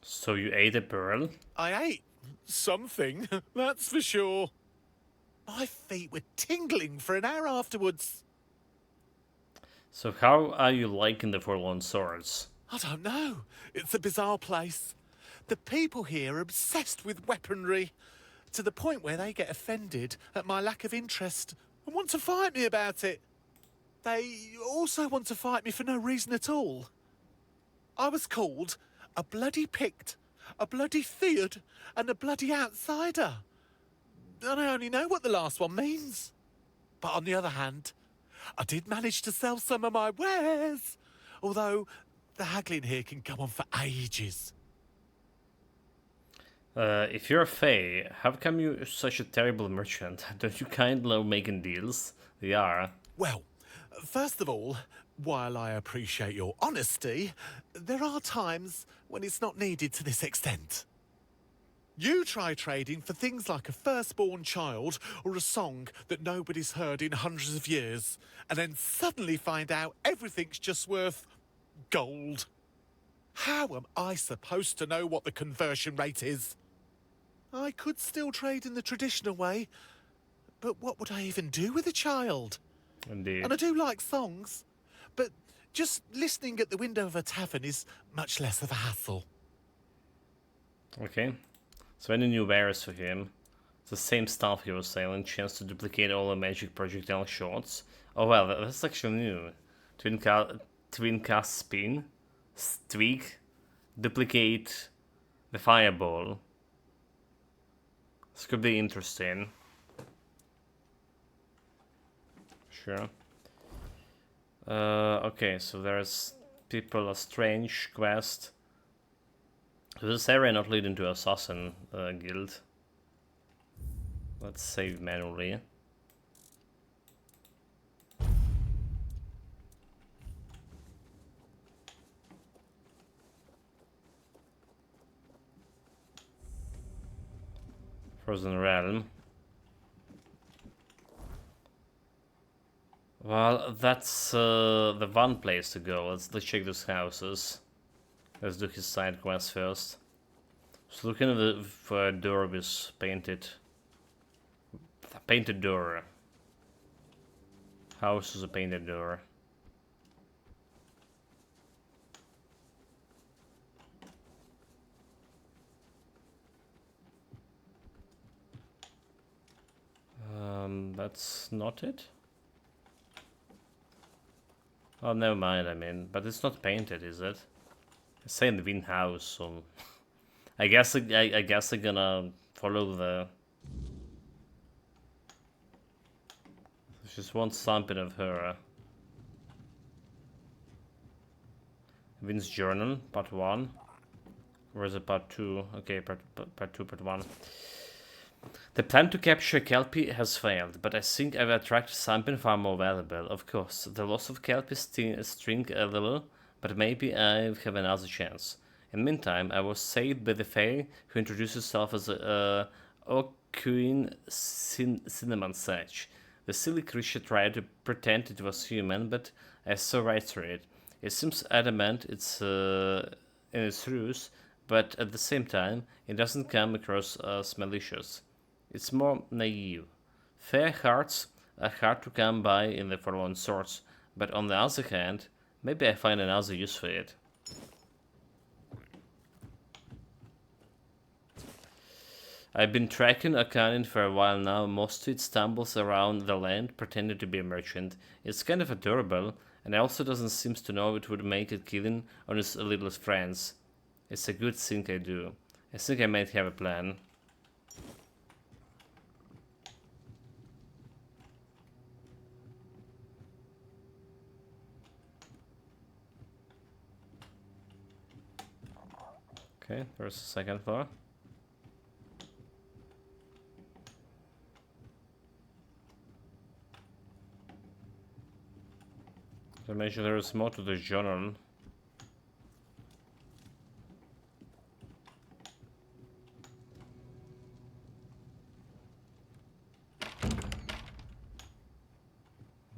So you ate a pearl? I ate something, that's for sure. My feet were tingling for an hour afterwards. So how are you liking the Forlorn Swords? I don't know. It's a bizarre place. The people here are obsessed with weaponry, to the point where they get offended at my lack of interest and want to fight me about it. They also want to fight me for no reason at all. I was called a bloody Pict, a bloody Theod, and a bloody outsider. And I only know what the last one means. But on the other hand, I did manage to sell some of my wares, although the haggling here can go on for ages. If you're a fae, how come you're such a terrible merchant? Don't you kind of love making deals? They are. Well, first of all, while I appreciate your honesty, there are times when it's not needed to this extent. You try trading for things like a firstborn child or a song that nobody's heard in hundreds of years, and then suddenly find out everything's just worth gold. How am I supposed to know what the conversion rate is? I could still trade in the traditional way, but what would I even do with a child? Indeed. And I do like songs, but just listening at the window of a tavern is much less of a hassle. Okay. So any new wares for him? It's the same stuff he was selling. Chance to duplicate all the magic projectile shots. Oh well, that's actually new. Twin cast spin, streak, duplicate the fireball. This could be interesting. Sure. Okay, so there's people a strange quest. This area not leading to Assassin Guild. Let's save manually. Frozen Realm. Well, that's the one place to go. Let's check those houses. Let's do his side quest first. So looking at the door with painted door. House is a painted door. That's not it. Oh, never mind. I mean, but it's not painted, is it? It's saying the Win House, so I guess I guess I'm gonna follow the. Just want something of her. Win's Journal, part 1. Or is it part 2? Okay, part 2, part 1. The plan to capture Kelpie has failed, but I think I've attracted something far more valuable. Of course, the loss of Kelpie string a little, but maybe I have another chance. In the meantime, I was saved by the Fae, who introduced herself as a Queen Cinnamon Sage. The silly creature tried to pretend it was human, but I saw right through it. It seems adamant it's in its ruse, but at the same time, it doesn't come across as malicious. It's more naive. Fair hearts are hard to come by in the Forlorn Swords, but on the other hand, maybe I find another use for it. I've been tracking Akanin for a while now. Mostly it stumbles around the land pretending to be a merchant. It's kind of adorable, and also doesn't seem to know it would make it killing on his little friends. It's a good thing I do. I think I might have a plan. Okay, there's the second floor. I mentioned there is more to the journal.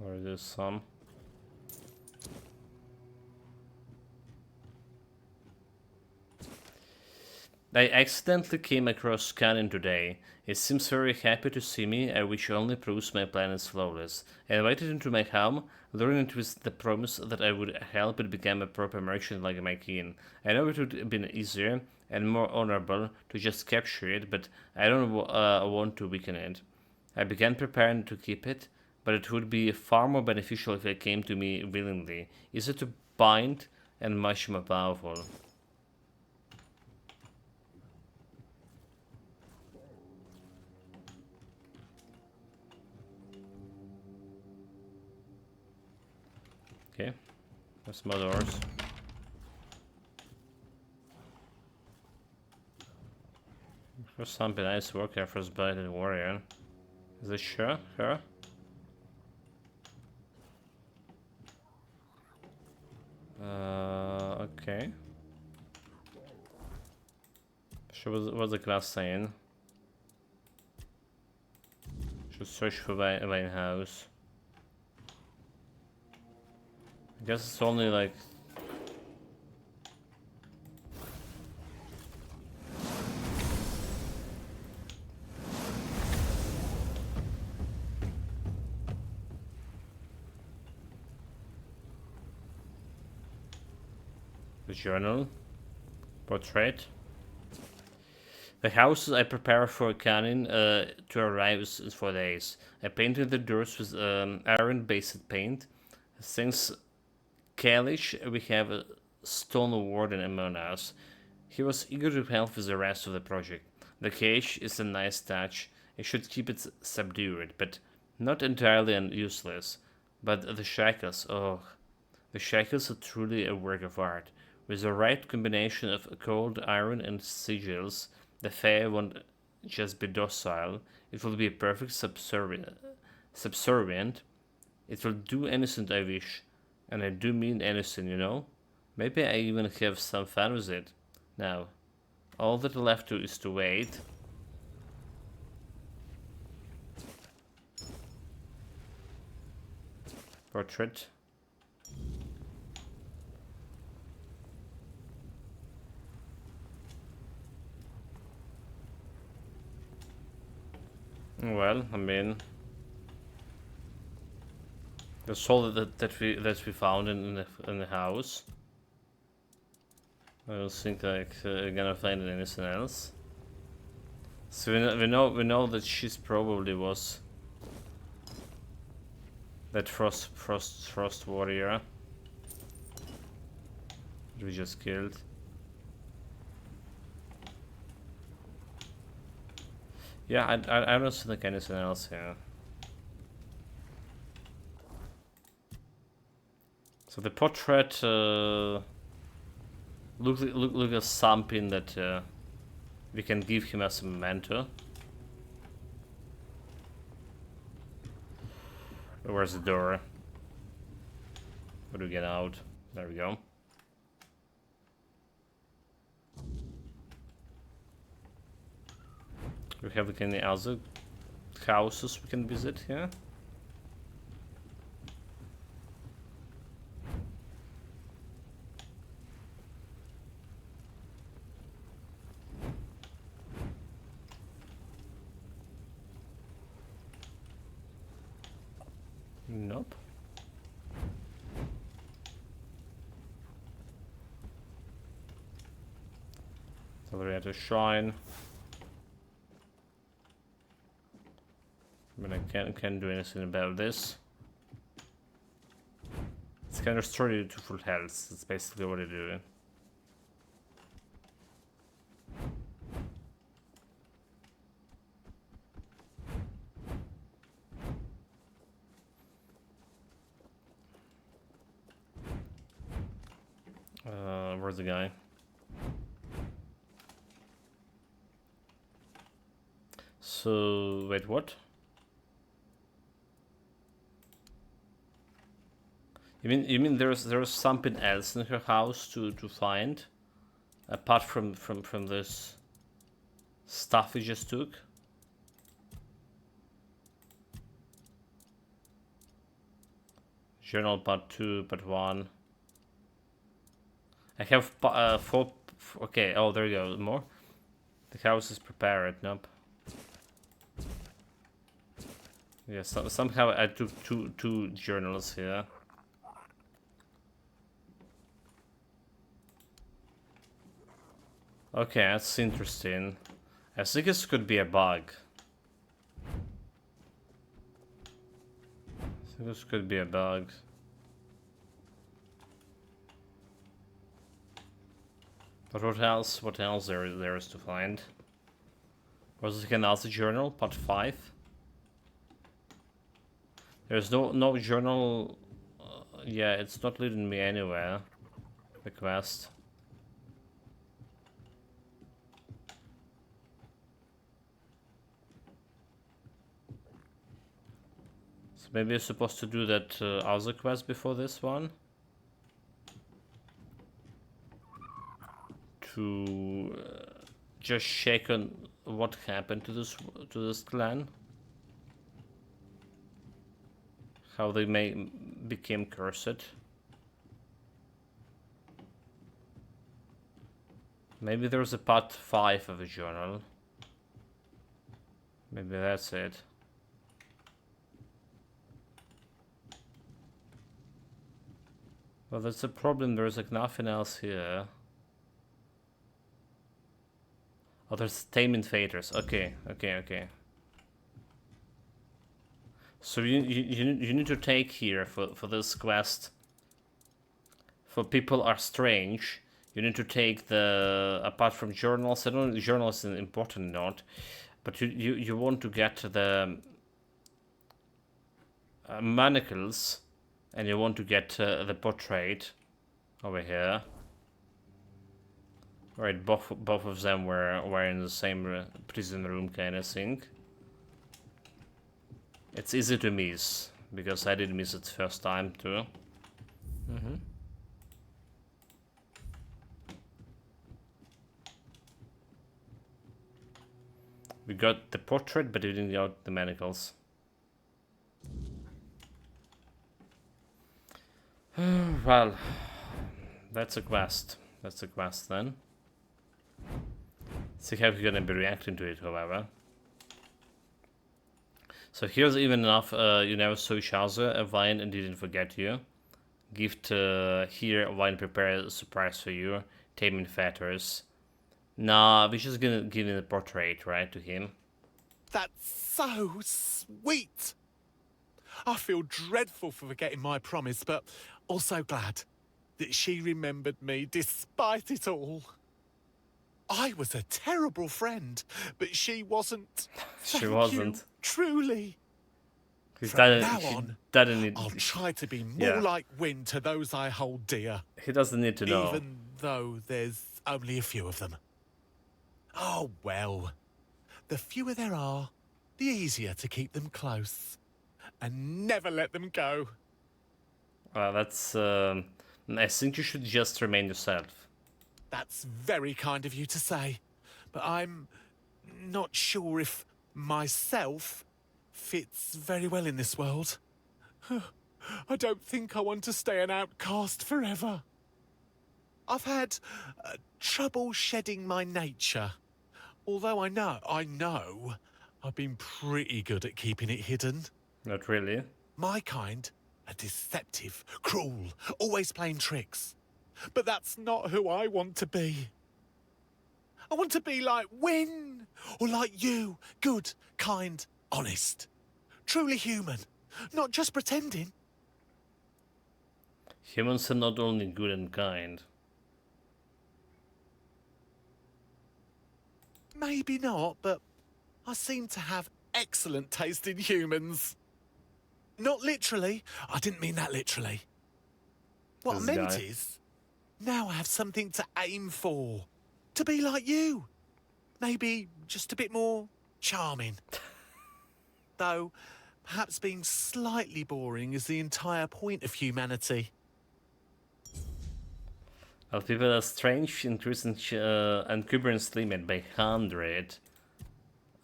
Or is this some? I accidentally came across Canon today. It seems very happy to see me, which only proves my plan is flawless. I invited him to my home, luring it with the promise that I would help it become a proper merchant like my king. I know it would have been easier and more honorable to just capture it, but I don't want to weaken it. I began preparing to keep it, but it would be far more beneficial if it came to me willingly. Easier to bind and much more powerful. Okay, there's more doors. There's something nice work here for this blighted warrior. Is this sure? Her? Okay. So what's the class saying? Should search for Vine House. I guess it's only like... the journal. Portrait. The houses I prepare for Canin to arrive in 4 days. I painted the doors with iron-based paint. Since Kalish, we have a stone warden among us. He was eager to help with the rest of the project. The cage is a nice touch. It should keep it subdued, but not entirely useless. But the shackles, oh, the shackles are truly a work of art. With the right combination of cold iron and sigils, the Fae won't just be docile, it will be a perfect subservient. It will do anything I wish. And I do mean anything, you know? Maybe I even have some fun with it. Now, all that left is to wait. Portrait. Well, I mean, the soul that we found in the house. I don't think like gonna find anything else. So we know that she's probably was that frost warrior that we just killed. Yeah, I don't think anything else here. So the portrait look like something that we can give him as a mentor. Where's the door? Where do we get out? There we go. Do we have like any other houses we can visit here? Nope. So we have to shrine. But I can't do anything about this. It's kind of restore you to full health. That's basically what I do. Where's the guy? So wait, what? You mean there's something else in her house to find, apart from this stuff we just took? Journal part 2, part 1. I have 4. Okay, oh, there you go. More. The house is prepared. Nope. Yeah, somehow I took two journals here. Okay, that's interesting. I think this could be a bug. I think this could be a bug. But what else? What else there is to find? Was it another journal? Part 5. There's no journal. Yeah, it's not leading me anywhere. The quest. So maybe you're supposed to do that other quest before this one. To just check on what happened to this clan, how they became cursed. Maybe there's a part 5 of a journal. Maybe that's it. Well, that's a problem. There's like nothing else here. Oh, there's Tainted Faders. Okay. So you need to take here for this quest. For people are strange. You need to take the, apart from journals. I don't know if journals is important or not, but you want to get the manacles, and you want to get the portrait over here. Right, both of them were in the same prison room kind of thing. It's easy to miss, because I did miss it first time too. We got the portrait, but we didn't get the manacles. Well, that's a quest. That's a quest then. See how you're gonna be reacting to it, however. So here's even enough. You never saw each other. A wine and didn't forget you. Gift here. Wine prepared a surprise for you. Taming fetters. Nah, we're just gonna give him the portrait, right, to him. That's so sweet. I feel dreadful for forgetting my promise, but also glad that she remembered me despite it all. I was a terrible friend, but she wasn't. She wasn't. You, truly. From now on, I'll try to be more like Wynne to those I hold dear. He doesn't need to know. Even though there's only a few of them. Oh, well. The fewer there are, the easier to keep them close. And never let them go. That's... I think you should just remain yourself. That's very kind of you to say. But I'm not sure if myself fits very well in this world. I don't think I want to stay an outcast forever. I've had trouble shedding my nature. Although I know I've been pretty good at keeping it hidden. Not really. My kind are deceptive, cruel, always playing tricks. But that's not who I want to be. I want to be like Wynne, or like you, good, kind, honest. Truly human. Not just pretending. Humans are not only good and kind. Maybe not, but I seem to have excellent taste in humans. Not literally. I didn't mean that literally. What This I meant guy. is, now I have something to aim for. To be like you. Maybe just a bit more charming. Though, perhaps being slightly boring is the entire point of humanity. Well, people are strange, increasing encumbrance limit by 100.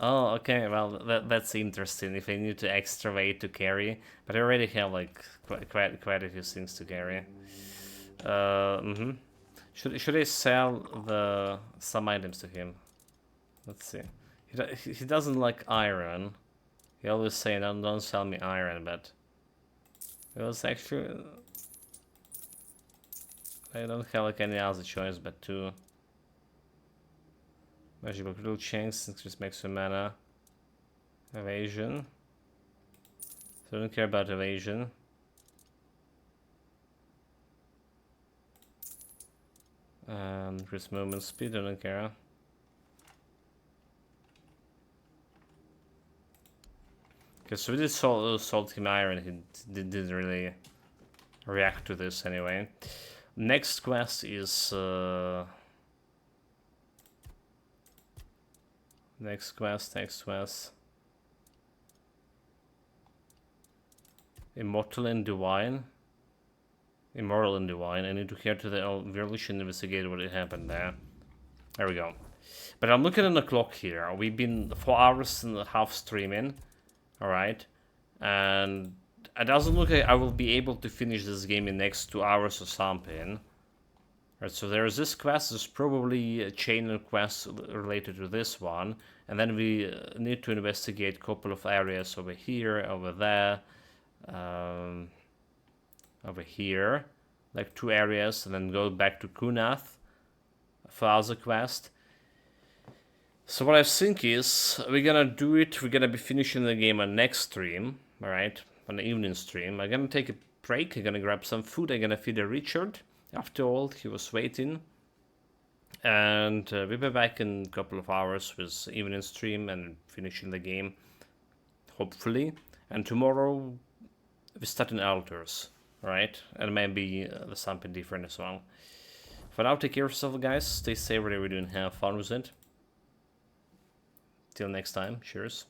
Oh, okay, well, that's interesting. If I need to extra weight to carry, but I already have like quite a few things to carry. Should I sell some items to him? Let's see. He doesn't like iron. He always say, don't sell me iron, but it was actually I don't have like any other choice but to. Magical critical chance, increase maximum mana. Evasion. So I don't care about evasion. Increase movement speed, I don't care. Okay, so we did sold him iron, he didn't really react to this anyway. Next quest is next quest. Immortal and Divine. Immoral and Divine. I need to head to the village and investigate what happened there. There we go. But I'm looking at the clock here. We've been 4 hours and a half streaming. Alright. And it doesn't look like I will be able to finish this game in the next 2 hours or something. Right, so there's this quest. There's probably a chain of quests related to this one. And then we need to investigate a couple of areas over here, over there. Over here, like 2 areas, and then go back to Kunath for other quest. So what I think is we're gonna do it. We're gonna be finishing the game on next stream, all right, on the evening stream. I'm gonna take a break. I'm gonna grab some food. I'm gonna feed Richard. After all, he was waiting, and we'll be back in a couple of hours with evening stream and finishing the game, hopefully. And tomorrow we start in altars, right? And maybe something different as well. For now, take care of yourself, guys. Stay safe wherever you're doing. Have fun with it. Till next time. Cheers.